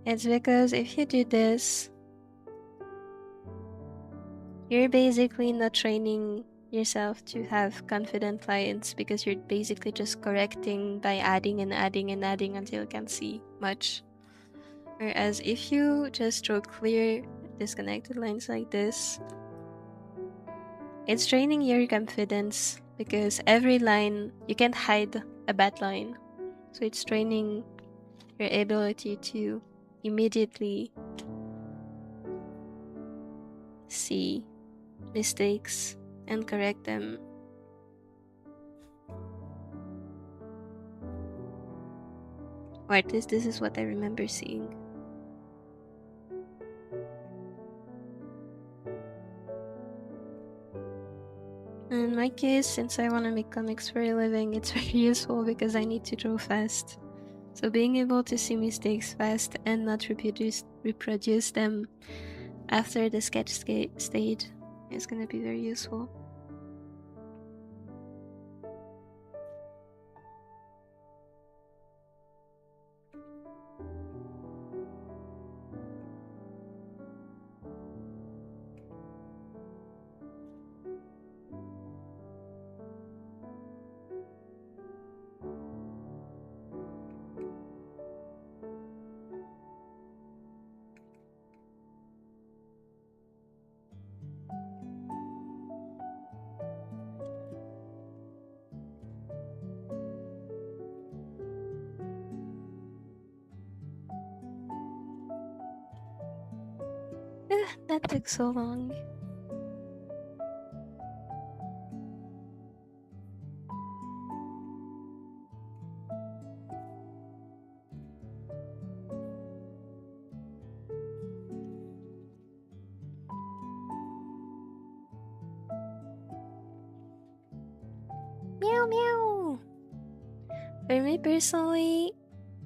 It's because if you do this, you're basically not training yourself to have confident lines because you're basically just correcting by adding and adding and adding until you can't see much. Whereas if you just draw clear, disconnected lines like this, it's training your confidence because every line, you can't hide a bad line. So it's training your ability to immediately see mistakes and correct them. Or at least this is what I remember seeing. In my case, since I want to make comics for a living, it's very useful because I need to draw fast. So being able to see mistakes fast and not reproduce them after the sketch stage is going to be very useful. That took so long. Meow meow! For me personally,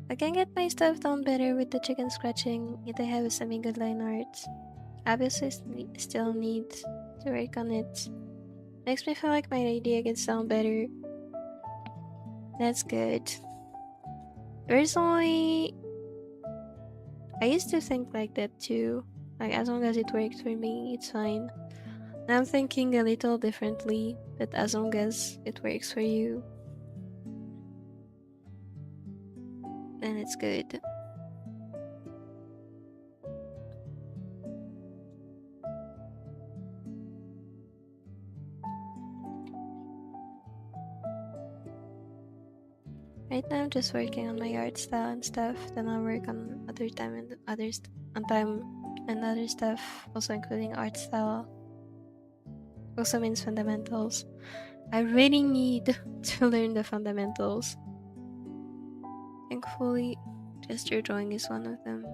I can get my stuff done better with the chicken scratching if I have a semi-good line art. Obviously, still need to work on it. Makes me feel like my idea gets down better. That's good. Personally, I used to think like that too. Like, as long as it works for me, it's fine. Now I'm thinking a little differently, but as long as it works for you, then it's good. Right now I'm just working on my art style and stuff, then I'll work on other stuff, also including art style. Also means fundamentals. I really need to learn the fundamentals. Thankfully, gesture drawing is one of them.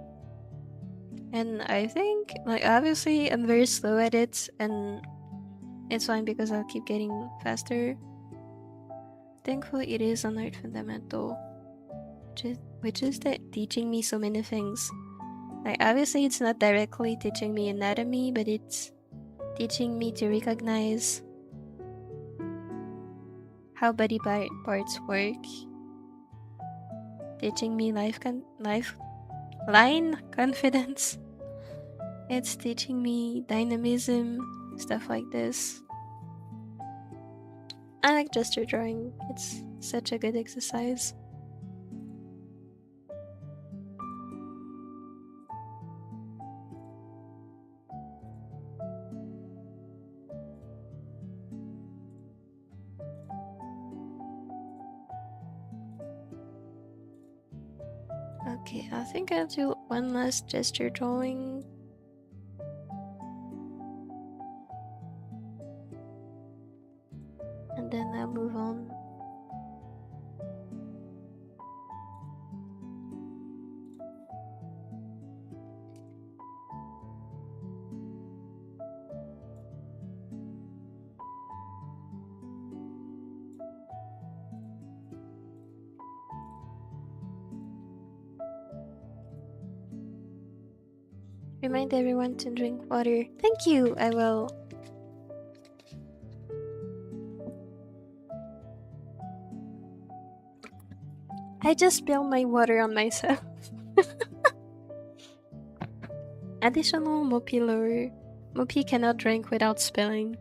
And I think, like, obviously I'm very slow at it, and it's fine because I'll keep getting faster. Thankfully, it is an art fundamental, which is teaching me so many things. Like, obviously, it's not directly teaching me anatomy, but it's teaching me to recognize how body parts work. Teaching me line confidence. It's teaching me dynamism, stuff like this. I like gesture drawing. It's such a good exercise. Okay, I think I'll do one last gesture drawing. And then I'll move on. Remind everyone to drink water. Thank you, I will. I just spilled my water on myself. Additional Mopi lore. Mopi cannot drink without spilling.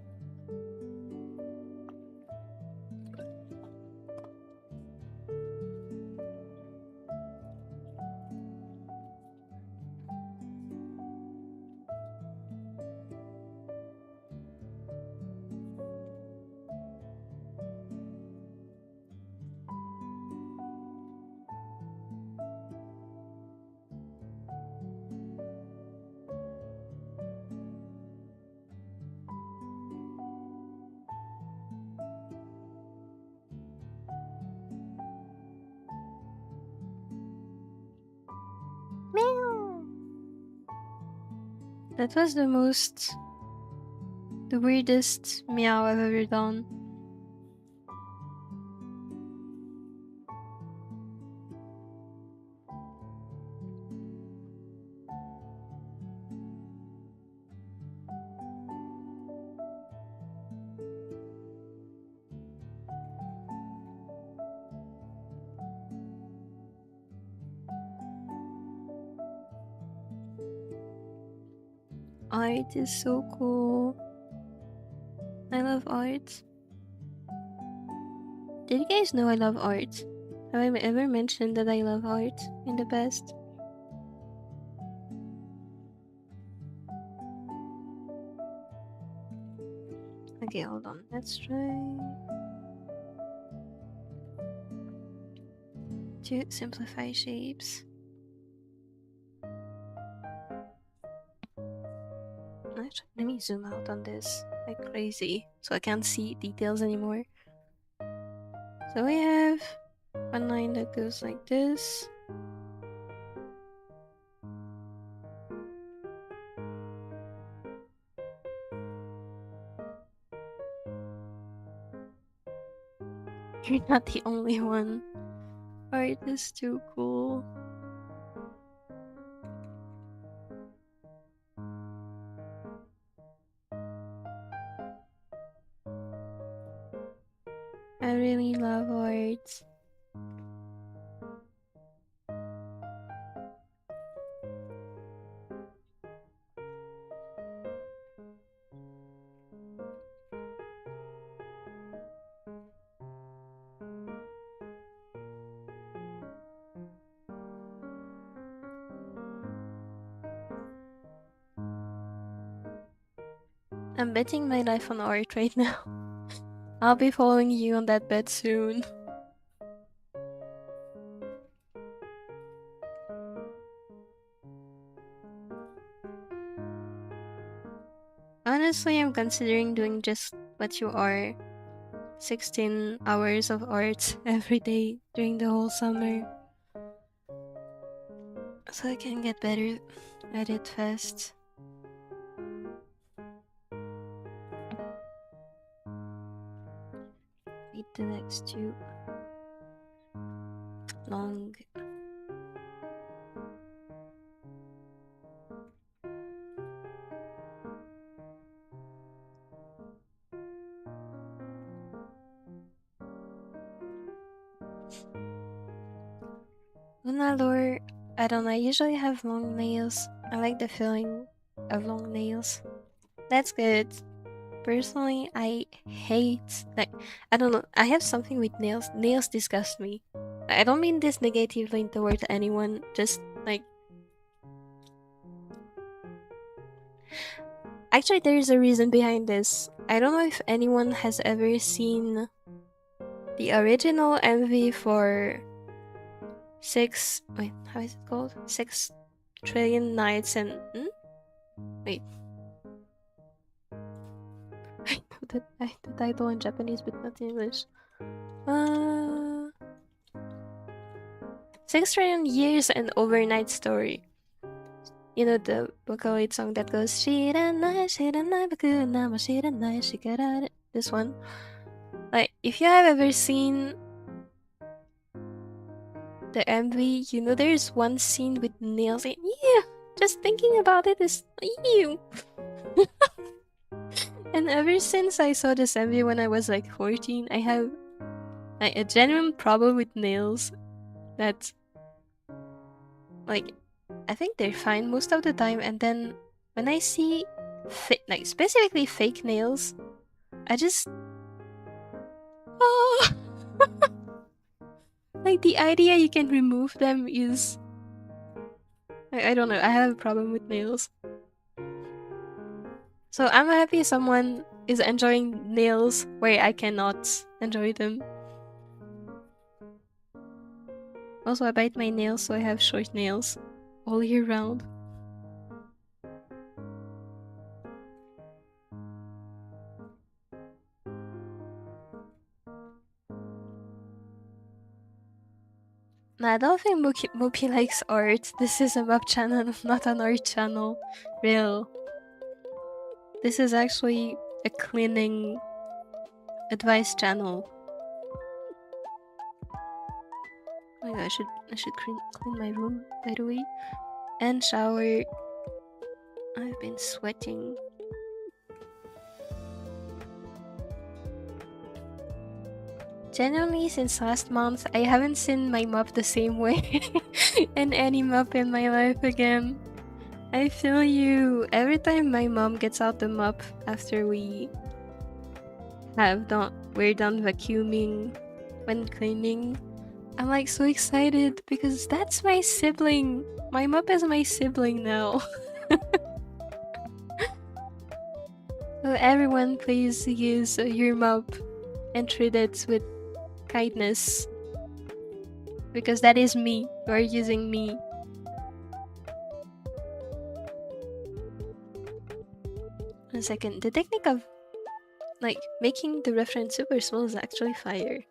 Meow. That was the weirdest meow I've ever done. Art is so cool. I love art. Did you guys know I love art? Have I ever mentioned that I love art in the past? Okay, hold on. Let's try to simplify shapes. Actually, let me zoom out on this like crazy so I can't see details anymore. So we have one line that goes like this. You're not the only one. Art is too cool. I really love art. I'm betting my life on art right now. I'll be following you on that bet soon. Honestly, I'm considering doing just what you are. 16 hours of art every day during the whole summer. So I can get better at it fast. Read the next two. Long. Luna lore, I don't know, I usually have long nails. I like the feeling of long nails. That's good. Personally, I hate, like, I don't know, I have something with nails. Nails disgust me. I don't mean this negatively towards anyone, just like... Actually, there is a reason behind this. I don't know if anyone has ever seen the original MV for Wait, how is it called? 6 trillion nights and wait. I know the title in Japanese but not in English. 6 trillion years and overnight story. You know the Vocaloid song that goes Shiranai, shiranai, baku na mo shiranai, shikarare. This one. Like, if you have ever seen the MV, you know there's one scene with nails in. Yeah, just thinking about it is ew. And ever since I saw this MV when I was like 14, I have like a genuine problem with nails. That, like, I think they're fine most of the time, and then when I see like specifically fake nails, I just like the idea you can remove them is I don't know, I have a problem with nails. So I'm happy someone is enjoying nails where I cannot enjoy them. Also, I bite my nails, so I have short nails all year round. Nah, I don't think Mopi likes art. This is a map channel, not an art channel. Real. This is actually a cleaning advice channel. Oh my god, I should clean my room, by the way. And shower. I've been sweating. Genuinely, since last month, I haven't seen my mop the same way in any mop in my life again. I feel you. Every time my mom gets out the mop after we're done vacuuming when cleaning, I'm like so excited because that's my sibling. My mop is my sibling now. So everyone, please use your mop and treat it with kindness, because that is me. You are using me. One second. The technique of like making the reference super small is actually fire.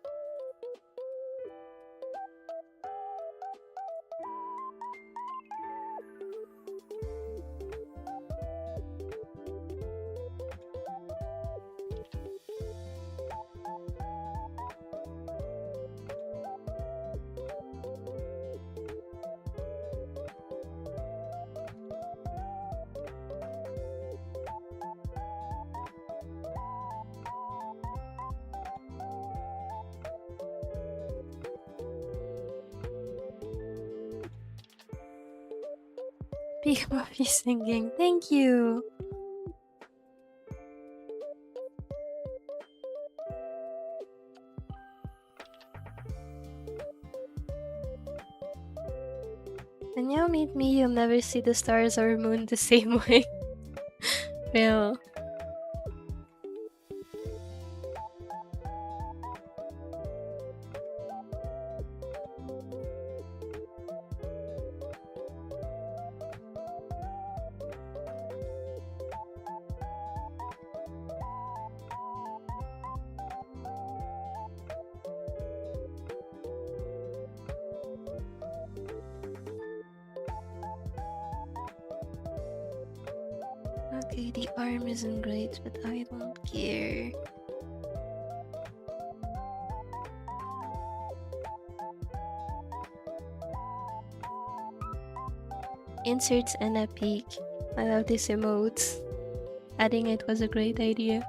Big Mopi singing. Thank you. When you meet me, you'll never see the stars or moon the same way. Real. Okay, the arm isn't great, but I don't care. Inserts and a peak. I love this emote. Adding it was a great idea.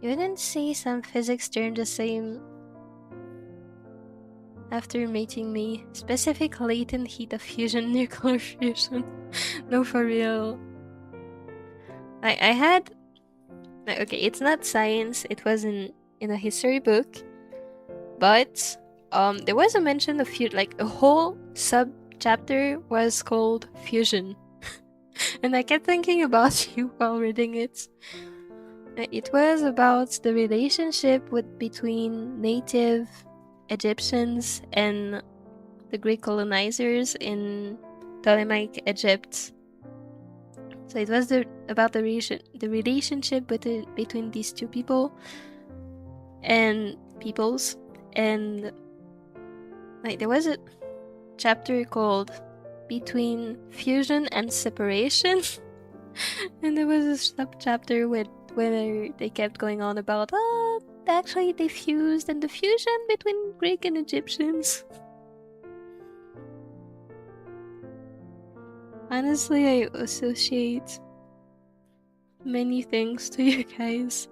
You wouldn't see some physics term the same after mating me. Specific latent heat of fusion, nuclear fusion. No, for real. I had... Okay, it's not science. It was in a history book. But there was a mention of like a whole sub-chapter was called fusion. And I kept thinking about you while reading it. It was about the relationship between native Egyptians and the Greek colonizers in Ptolemaic Egypt. So it was about the relationship between these two people and peoples. And like there was a chapter called Between Fusion and Separation. And there was a sub-chapter where they kept going on about, actually they fused, and the fusion between Greek and Egyptians. Honestly, I associate many things to you guys.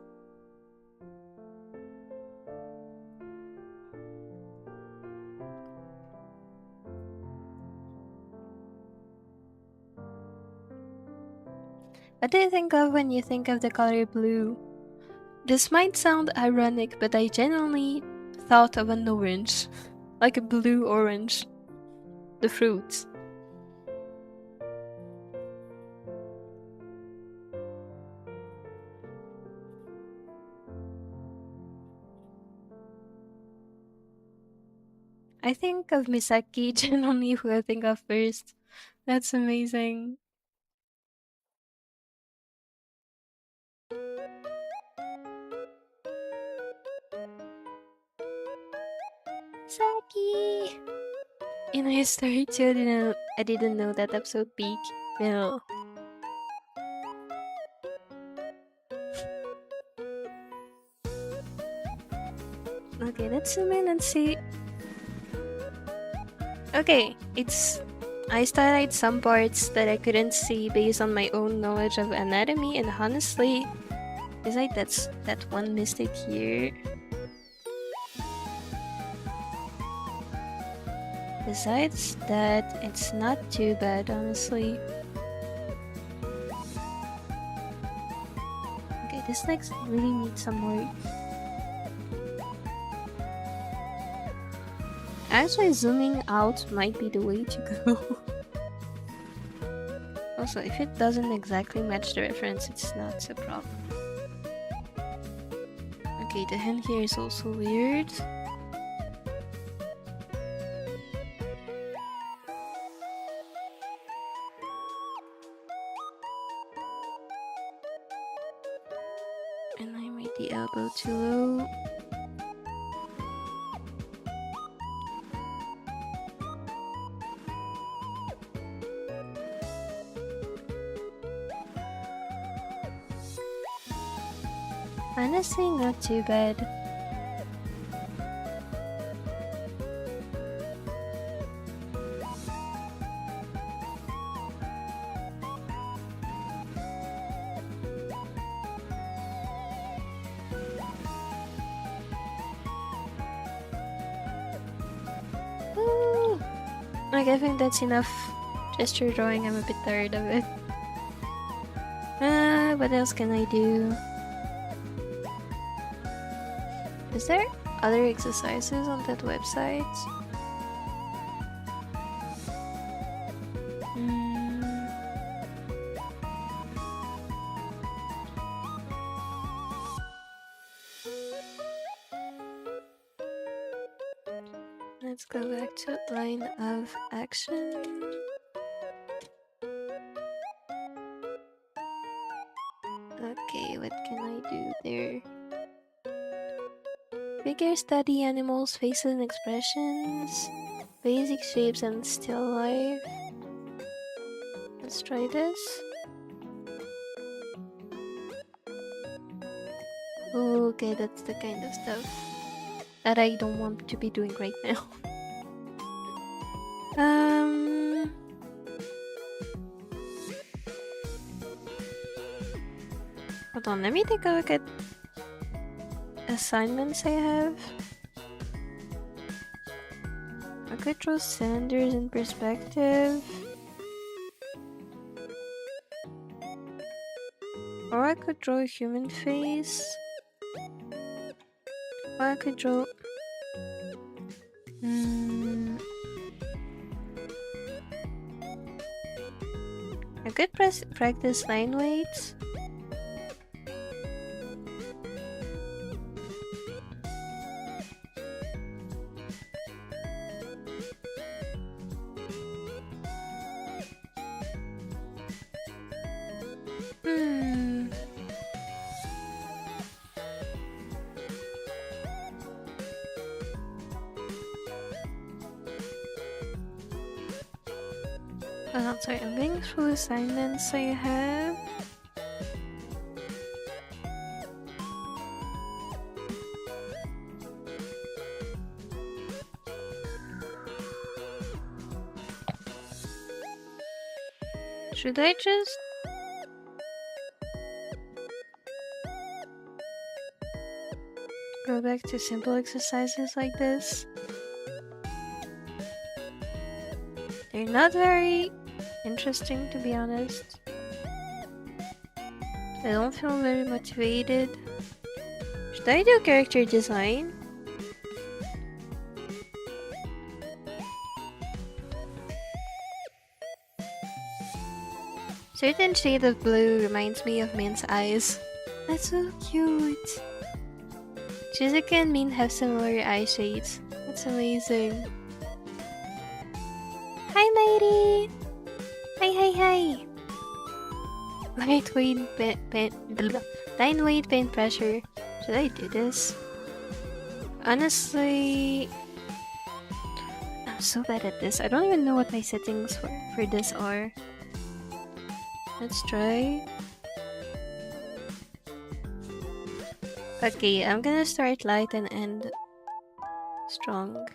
What do you think of when you think of the color blue? This might sound ironic, but I genuinely thought of an orange. Like a blue orange. The fruit. I think of Misaki genuinely who I think of first. That's amazing. Saki! In history too, I didn't know that episode peak. No. Okay, let's zoom in and see. Okay, I started some parts that I couldn't see based on my own knowledge of anatomy, and honestly, besides that one mistake here. Besides that, it's not too bad, honestly. Okay, this next really needs some work. Actually, zooming out might be the way to go. Also, if it doesn't exactly match the reference, it's not a problem. Okay, the hand here is also weird. And I made the elbow too low. Honestly, not too bad. Woo! Like, I think that's enough gesture drawing. I'm a bit tired of it. What else can I do? Is there other exercises on that website? Let's go back to line of action. Okay, what can I do there? Figure study animals' faces and expressions, basic shapes and still life. Let's try this. Okay, that's the kind of stuff that I don't want to be doing right now. Hold on, let me take a look at assignments I have. could draw cylinders in perspective. Or I could draw a human face. Or I could draw... I could practice line weights. Sorry, I'm going through assignments I have. Should I just... go back to simple exercises like this? They're not very interesting, to be honest. I don't feel very motivated. Should I do character design? Certain shade of blue reminds me of Min's eyes. That's so cute. Shizuka and Min have similar eye shades. That's amazing. Hi, matey! Hi! Lightweight line weight paint pressure. Should I do this? Honestly, I'm so bad at this. I don't even know what my settings for this are. Let's try. Okay, I'm gonna start light and end strong.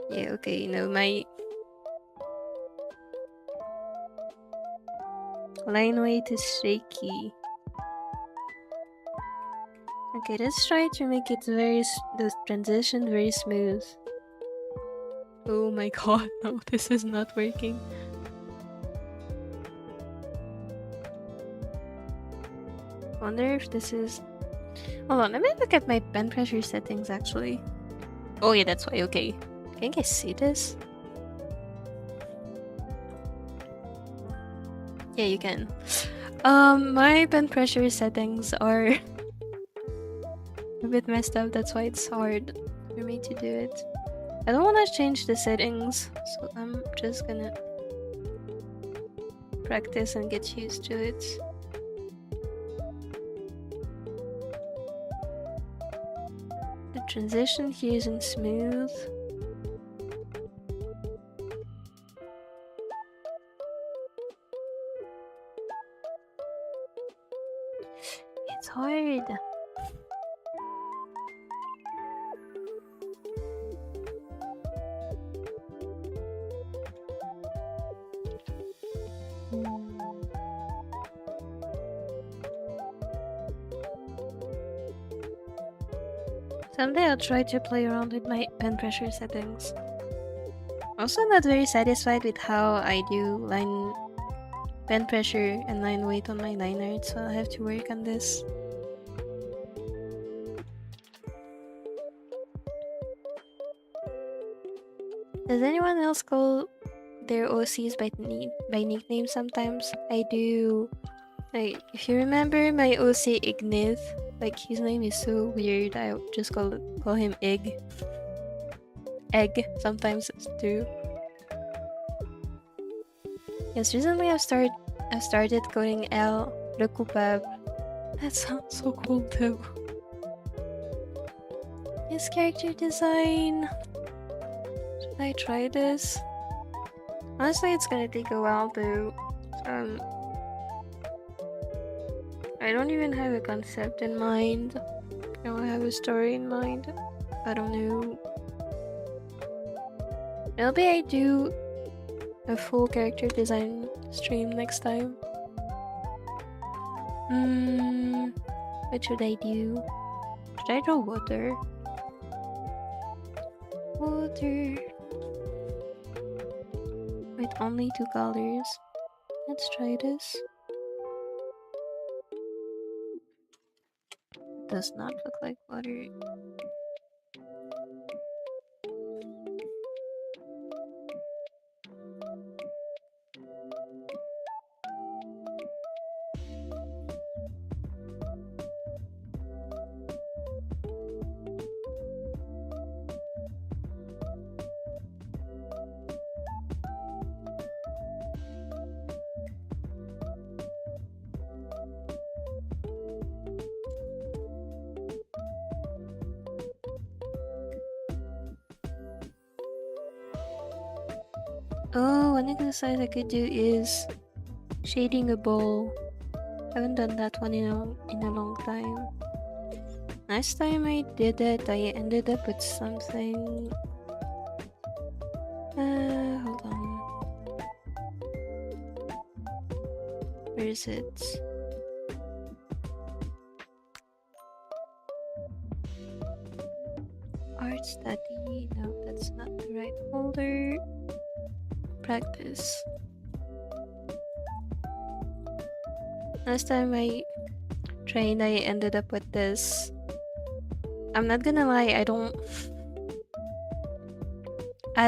Yeah, okay, no, my line weight is shaky. Okay, let's try to make it the transition very smooth. Oh my god, no, this is not working. Wonder if this is... Hold on, let me look at my pen pressure settings actually. Oh yeah, that's why, okay. Can you guys see this? Yeah, you can. My pen pressure settings are a bit messed up, that's why it's hard for me to do it. I don't want to change the settings, so I'm just gonna practice and get used to it. The transition here isn't smooth. It's hard. Someday I'll try to play around with my pen pressure settings. Also not very satisfied with how I do pen pressure and line weight on my line art, so I'll have to work on this. Does anyone else call their OCs by nickname sometimes? I do. Like, if you remember my OC Ignith, like his name is so weird, I just call him Egg. Egg sometimes too. Yes, recently I've started calling L Le Coupable. That sounds so cool too. Yes, character design. Should I try this? Honestly, it's gonna take a while though. I don't even have a concept in mind. I don't have a story in mind. I don't know. Maybe I do a full character design stream next time. What should I do? Should I draw water? folder with only 2 colors. Let's try this. It does not look like water. Oh, one exercise I could do is shading a bowl. Haven't done that one in a long time. Last time I did it, I ended up with something. Hold on. Where is it? Art study. No, that's not the right folder. Practice. Last time I trained, I ended up with this. I'm not gonna lie, I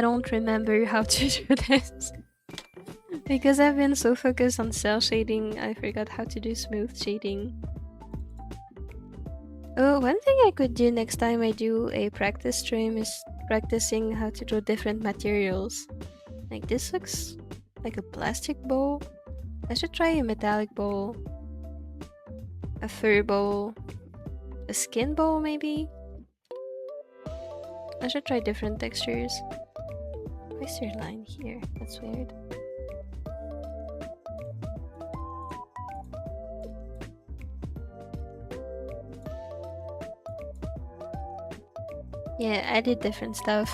don't remember how to do this. Because I've been so focused on cell shading, I forgot how to do smooth shading. Oh, one thing I could do next time I do a practice stream is practicing how to draw different materials. Like this looks like a plastic bowl. I should try a metallic bowl, a fur bowl, a skin bowl maybe. I should try different textures. Why is there a line here? That's weird. Yeah, I did different stuff.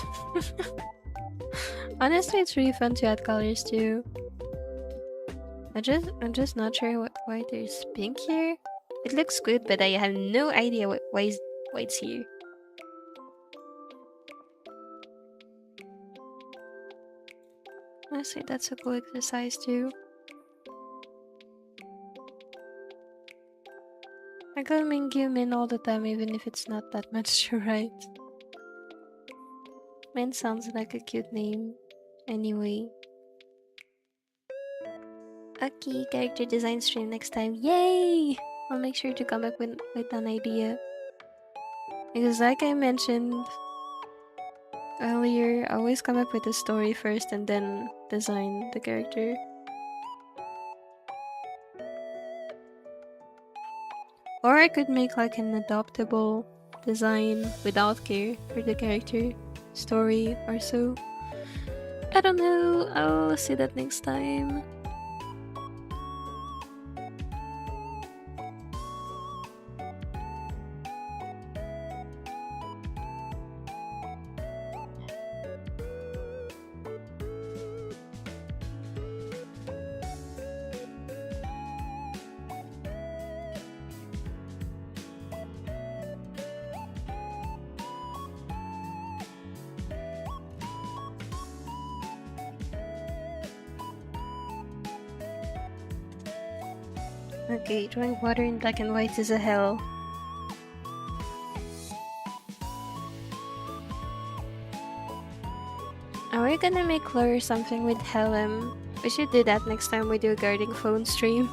Honestly, it's really fun to add colors too. I'm just not sure why there's pink here. It looks good, but I have no idea why it's here. Honestly, that's a cool exercise too. I call Mingyu Min all the time, even if it's not that much to write. Min sounds like a cute name. Anyway. Okay, character design stream next time. Yay! I'll make sure to come up with an idea. Because like I mentioned earlier, I always come up with a story first and then design the character. Or I could make like an adoptable design without care for the character story or so. I don't know. I'll see that next time. Okay, drawing water in black and white is a hell. Are we gonna make Fleur something with Helm? We should do that next time we do a guarding phone stream.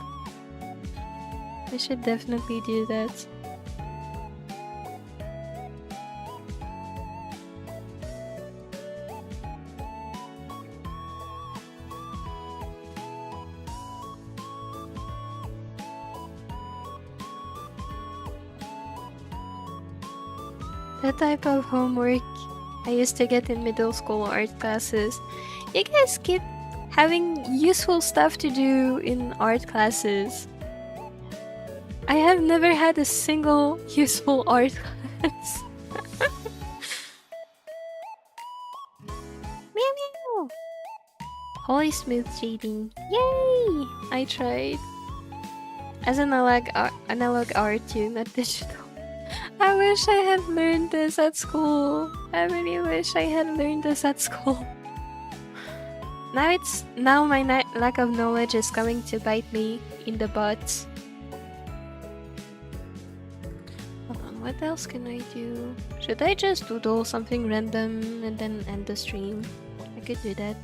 We should definitely do that. The type of homework I used to get in middle school art classes. You guys keep having useful stuff to do in art classes. I have never had a single useful art class. Meow meow! Holy smooth shading. Yay! I tried. As analog art too, not digital. I wish I had learned this at school. I really wish I had learned this at school. Now my lack of knowledge is coming to bite me in the butt. Hold on, what else can I do? Should I just doodle something random and then end the stream? I could do that.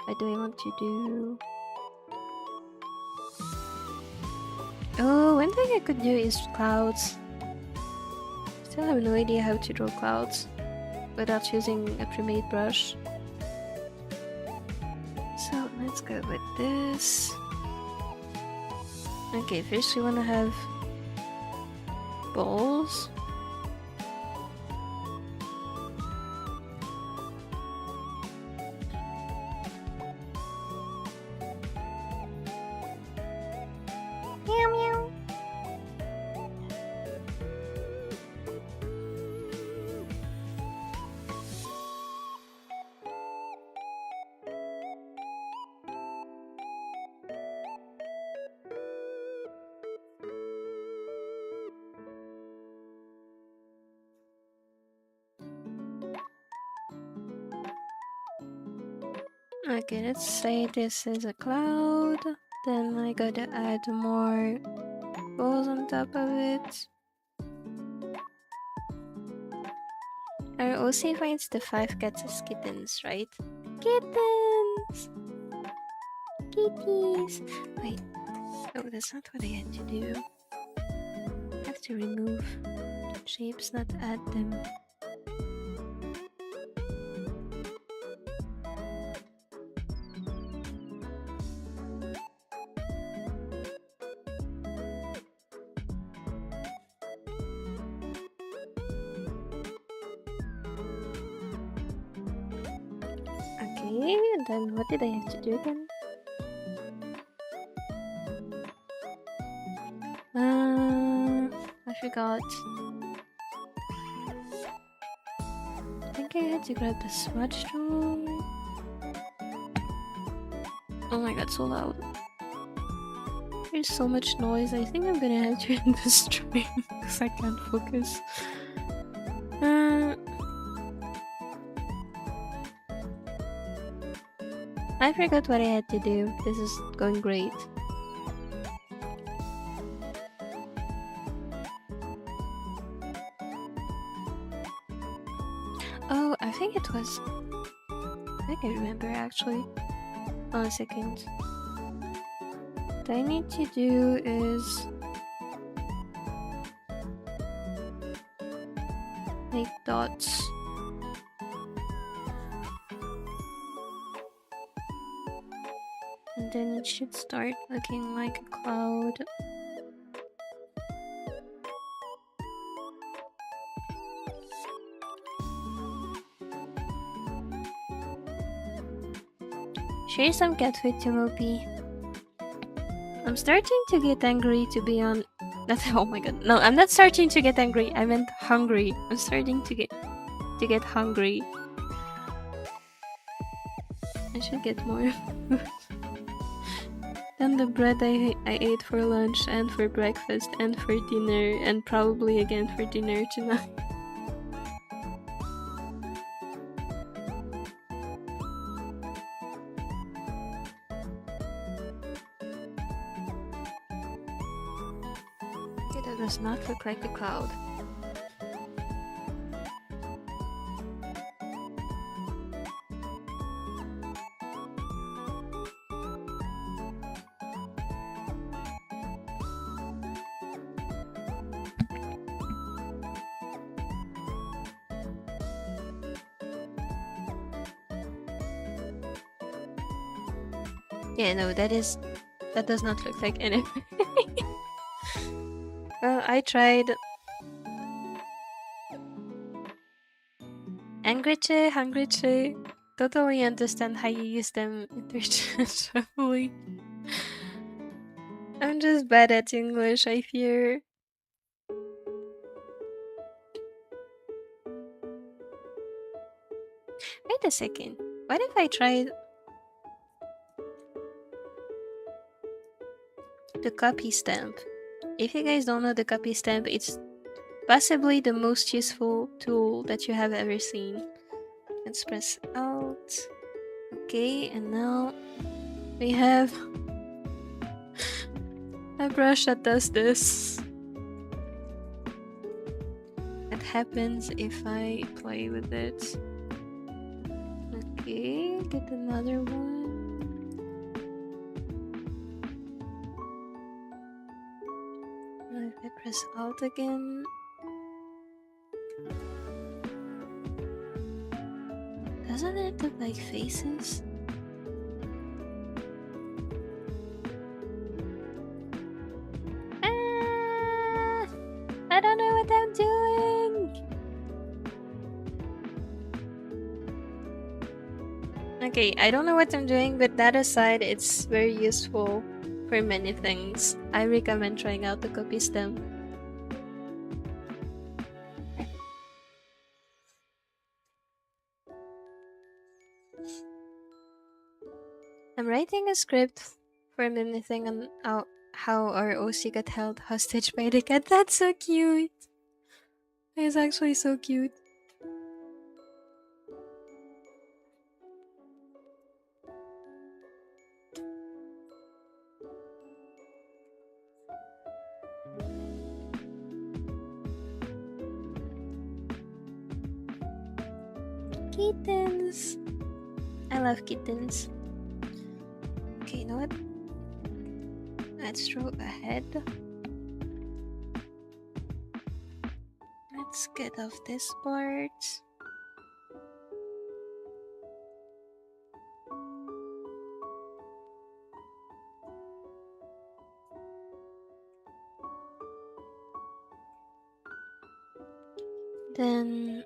What do I want to do? Oh, one thing I could do is clouds. Still have no idea how to draw clouds without using a pre-made brush. So let's go with this. Okay, first we want to have balls. Meow meow. Okay, let's say this is a cloud. Then I gotta add more balls on top of it. Our OC finds the 5 cats as kittens, right? Kittens! Kitties! Wait. Oh, that's not what I had to do. I have to remove shapes, not add them. Okay, and then what did I have to do again? I forgot. I think I had to grab the smudge tool. Oh my god, so loud. There's so much noise. I think I'm gonna have to end the stream because I can't focus. I forgot what I had to do. This is going great. Oh, I think it was... I think I remember actually. Hold on a second. What I need to do is... make dots. And then it should start looking like a cloud. Share some cat food to Mopi. I'm starting to get angry to be on... oh my god. No, I'm not starting to get angry. I meant hungry. I'm starting to get hungry. I should get more food. Then the bread I ate for lunch and for breakfast and for dinner and probably again for dinner tonight. Okay, that does not look like a cloud. Yeah, no, that does not look like anything. Well, I tried. Angriche, hungriche. Totally understand how you use them interchangeably. I'm just bad at English, I fear. Wait a second. What if I tried the copy stamp? If you guys don't know the copy stamp, it's possibly the most useful tool that you have ever seen. Let's press Alt. Okay, and now we have a brush that does this. What happens if I play with it? Okay, get another one. And if I press Alt again. Doesn't it look like faces? I don't know what I'm doing! Okay, I don't know what I'm doing, but that aside, it's very useful for many things. I recommend trying out the copy stamp. I'm writing a script for mimicking on how our OC got held hostage by the cat. That's so cute! It's actually so cute. Kittens! I love kittens. Okay, you know what? Let's draw a head. Let's get off this part. Then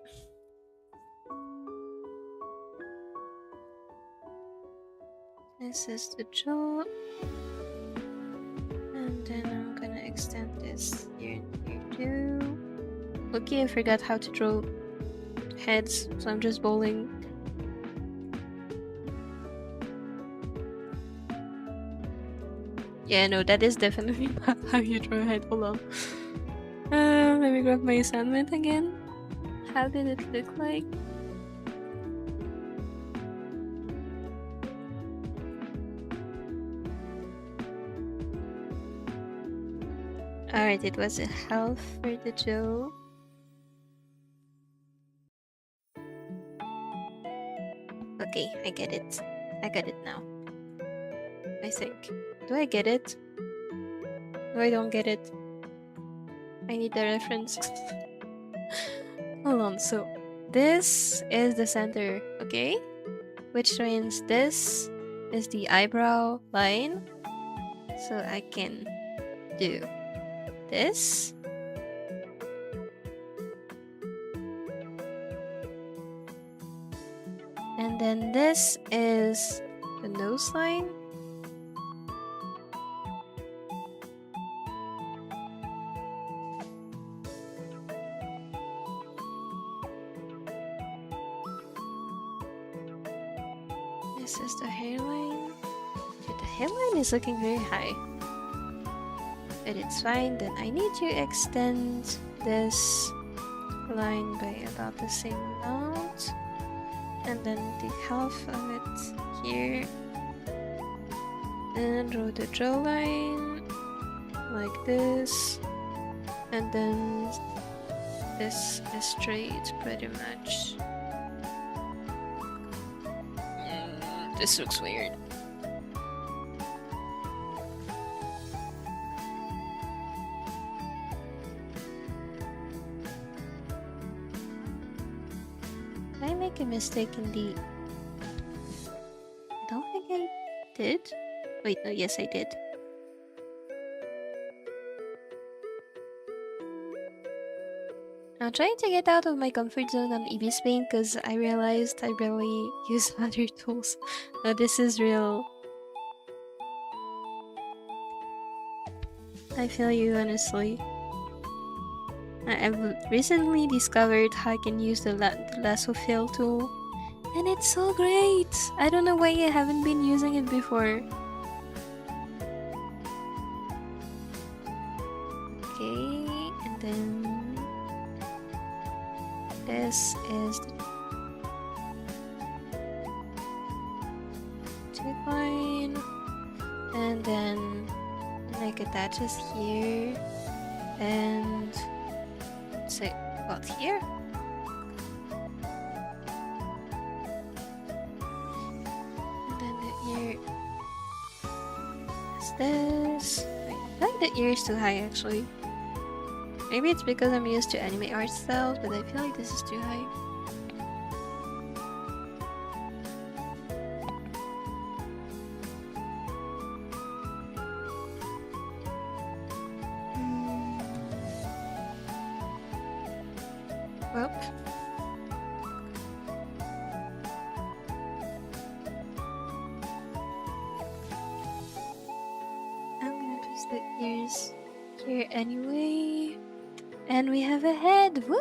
this is the jaw, and then I'm gonna extend this here and here too. Okay, I forgot how to draw heads, so I'm just bowling. Yeah, no, that is definitely not how you draw a head. Hold on. Let me grab my assignment again. How did it look like? Alright, it was a half for the jaw. Okay, I get it. I got it now. I think. Do I get it? No, I don't get it. I need the reference. Hold on, so this is the center, okay? Which means this is the eyebrow line. So I can do this. And then this is the nose line. This is the hairline. Dude, the hairline is looking very high. But it's fine. Then I need to extend this line by about the same amount. And then take half of it here. And draw the jawline like this. And then this is straight pretty much. This looks weird. Did I make a mistake in the... I don't think I did. Wait, no, yes I did. I'm trying to get out of my comfort zone on Ibis Paint because I realized I barely use other tools. No, this is real. I feel you, honestly. I've recently discovered how I can use the lasso fill tool And it's so great! I don't know why I haven't been using it before. Okay, and then this is the coin, and then like attaches here, and so about here. This. I think the ear is too high actually. Maybe it's because I'm used to anime art styles, but I feel like this is too high. Well. The ears here anyway, and we have a head. Woo!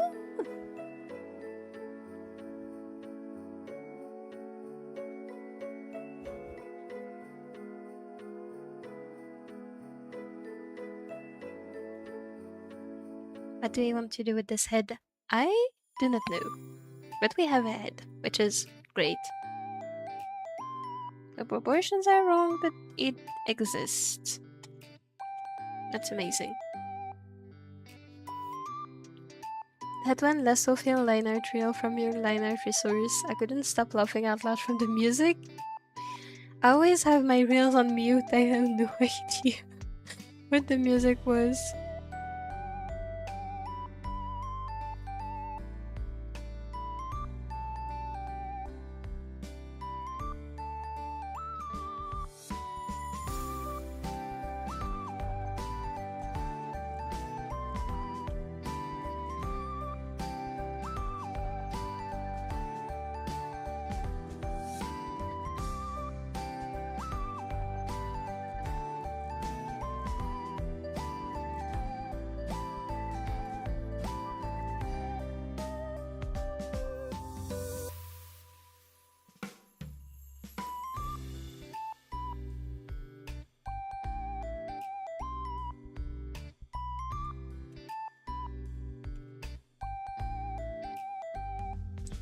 What do we want to do with this head? I do not know, but we have a head, which is great. The proportions are wrong, but it exists. That's amazing. That one less Sophian line art reel from your line art resource. I couldn't stop laughing out loud from the music. I always have my reels on mute. I have no idea what the music was.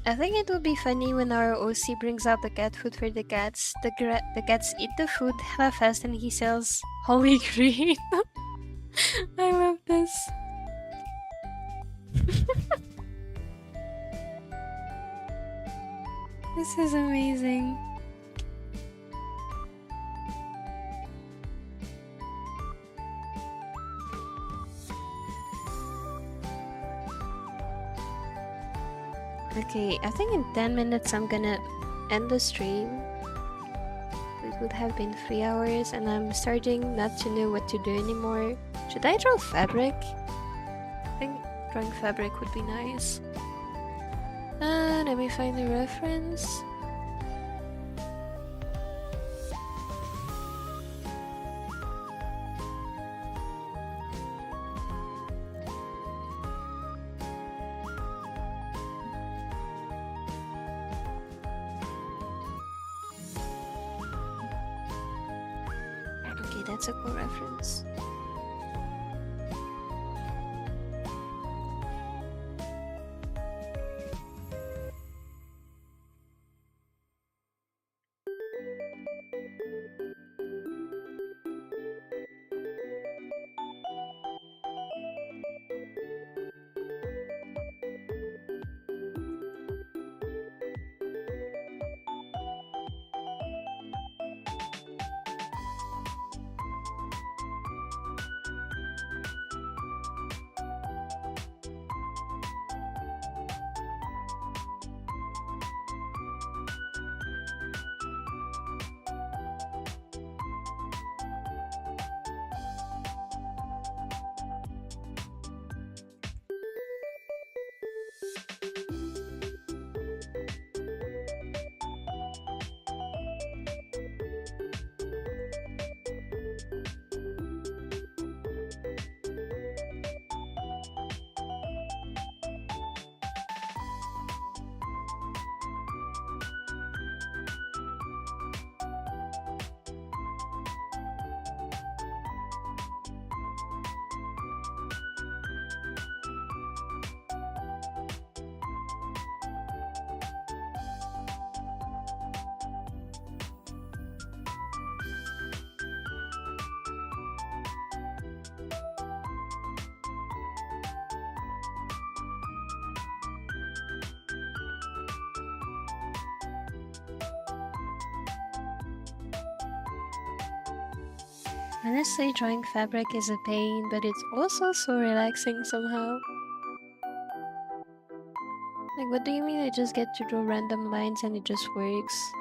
I think it would be funny when our OC brings out the cat food for the cats. The cats eat the food hella fast and he sells holy green. I love this. This is amazing. Okay, I think in 10 minutes I'm gonna end the stream. It would have been 3 hours and I'm starting not to know what to do anymore. Should I draw fabric? I think drawing fabric would be nice. Let me find the reference. That's a cool reference. Honestly, drawing fabric is a pain, but it's also so relaxing somehow. Like, what do you mean I just get to draw random lines and it just works?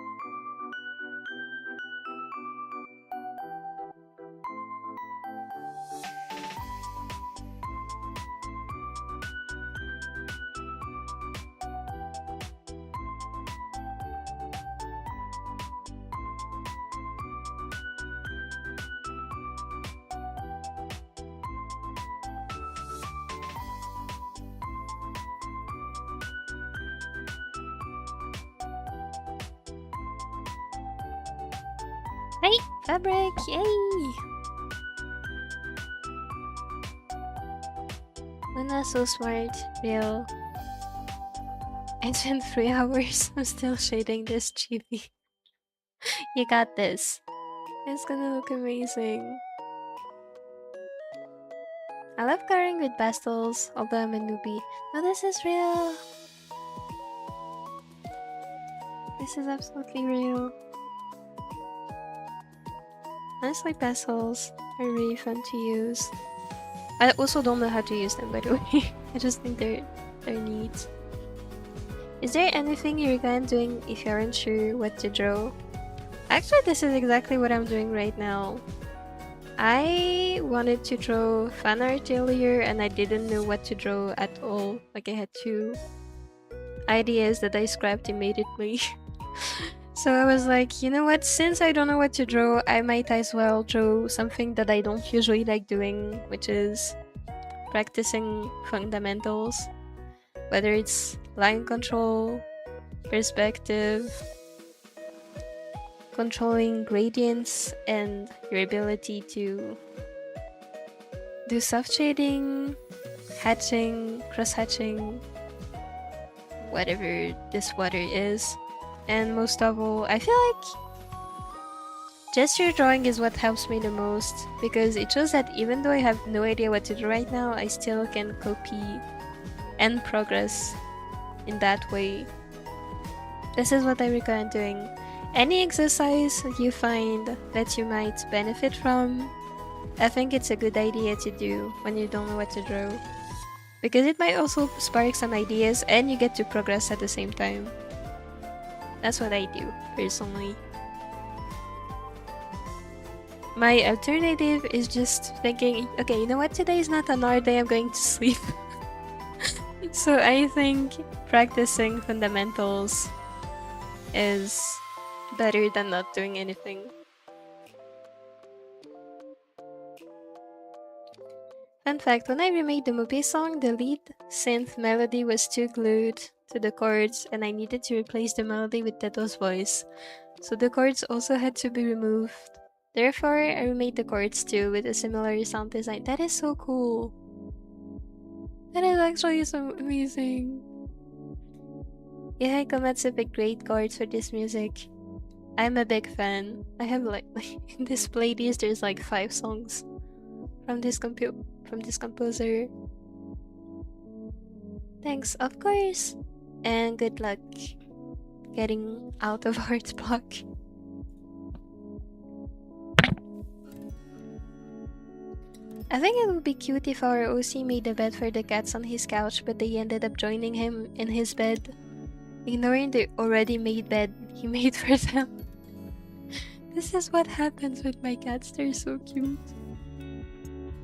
Hey, fabric! Yay! Luna's so smart, real. It's been 3 hours. I'm still shading this chibi. You got this. It's gonna look amazing. I love coloring with pastels, although I'm a newbie. No, this is real. This is absolutely real. Honestly, pastels are really fun to use. I also don't know how to use them, by the way. I just think they're neat. Is there anything you recommend doing if you aren't sure what to draw? Actually, this is exactly what I'm doing right now. I wanted to draw fan art earlier and I didn't know what to draw at all. Like, I had 2 ideas that I scrapped immediately. So I was like, you know what, since I don't know what to draw, I might as well draw something that I don't usually like doing, which is practicing fundamentals. Whether it's line control, perspective, controlling gradients, and your ability to do soft shading, hatching, cross-hatching, whatever this water is. And most of all, I feel like gesture drawing is what helps me the most, because it shows that even though I have no idea what to do right now, I still can copy and progress in that way. This is what I recommend doing. Any exercise you find that you might benefit from, I think it's a good idea to do when you don't know what to draw, because it might also spark some ideas and you get to progress at the same time. That's what I do, personally. My alternative is just thinking, okay, you know what, today is not an art day, I'm going to sleep. So I think practicing fundamentals is better than not doing anything. Fun fact, when I remade the Mopi song, the lead synth melody was too glued to the chords and I needed to replace the melody with Teto's voice. So the chords also had to be removed. Therefore, I remade the chords too with a similar sound design. That is so cool. That is actually so amazing. Yuhei Komatsu picked great chords for this music. I'm a big fan. I have like in this playlist there's like 5 songs from this composer. Thanks, of course. And good luck getting out of art block. I think it would be cute if our OC made a bed for the cats on his couch, but they ended up joining him in his bed, ignoring the already made bed he made for them. This is what happens with my cats, they're so cute.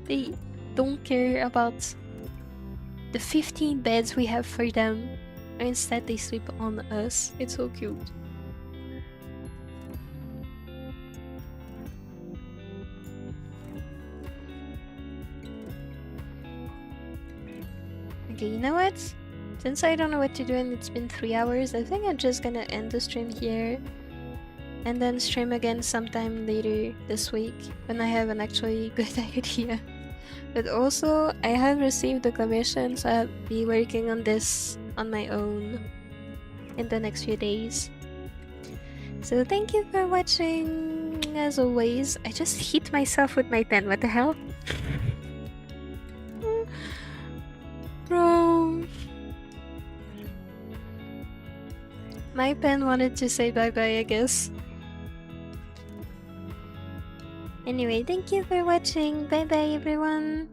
They don't care about the 15 beds we have for them. Instead, they sleep on us. It's so cute. Okay, you know what? Since I don't know what to do and it's been 3 hours, I think I'm just gonna end the stream here. And then stream again sometime later this week when I have an actually good idea. But also, I have received the commission, so I'll be working on this on my own in the next few days. So thank you for watching. As always, I just hit myself with my pen. What the hell? Bro. My pen wanted to say bye-bye, I guess. Anyway, thank you for watching. Bye bye, everyone.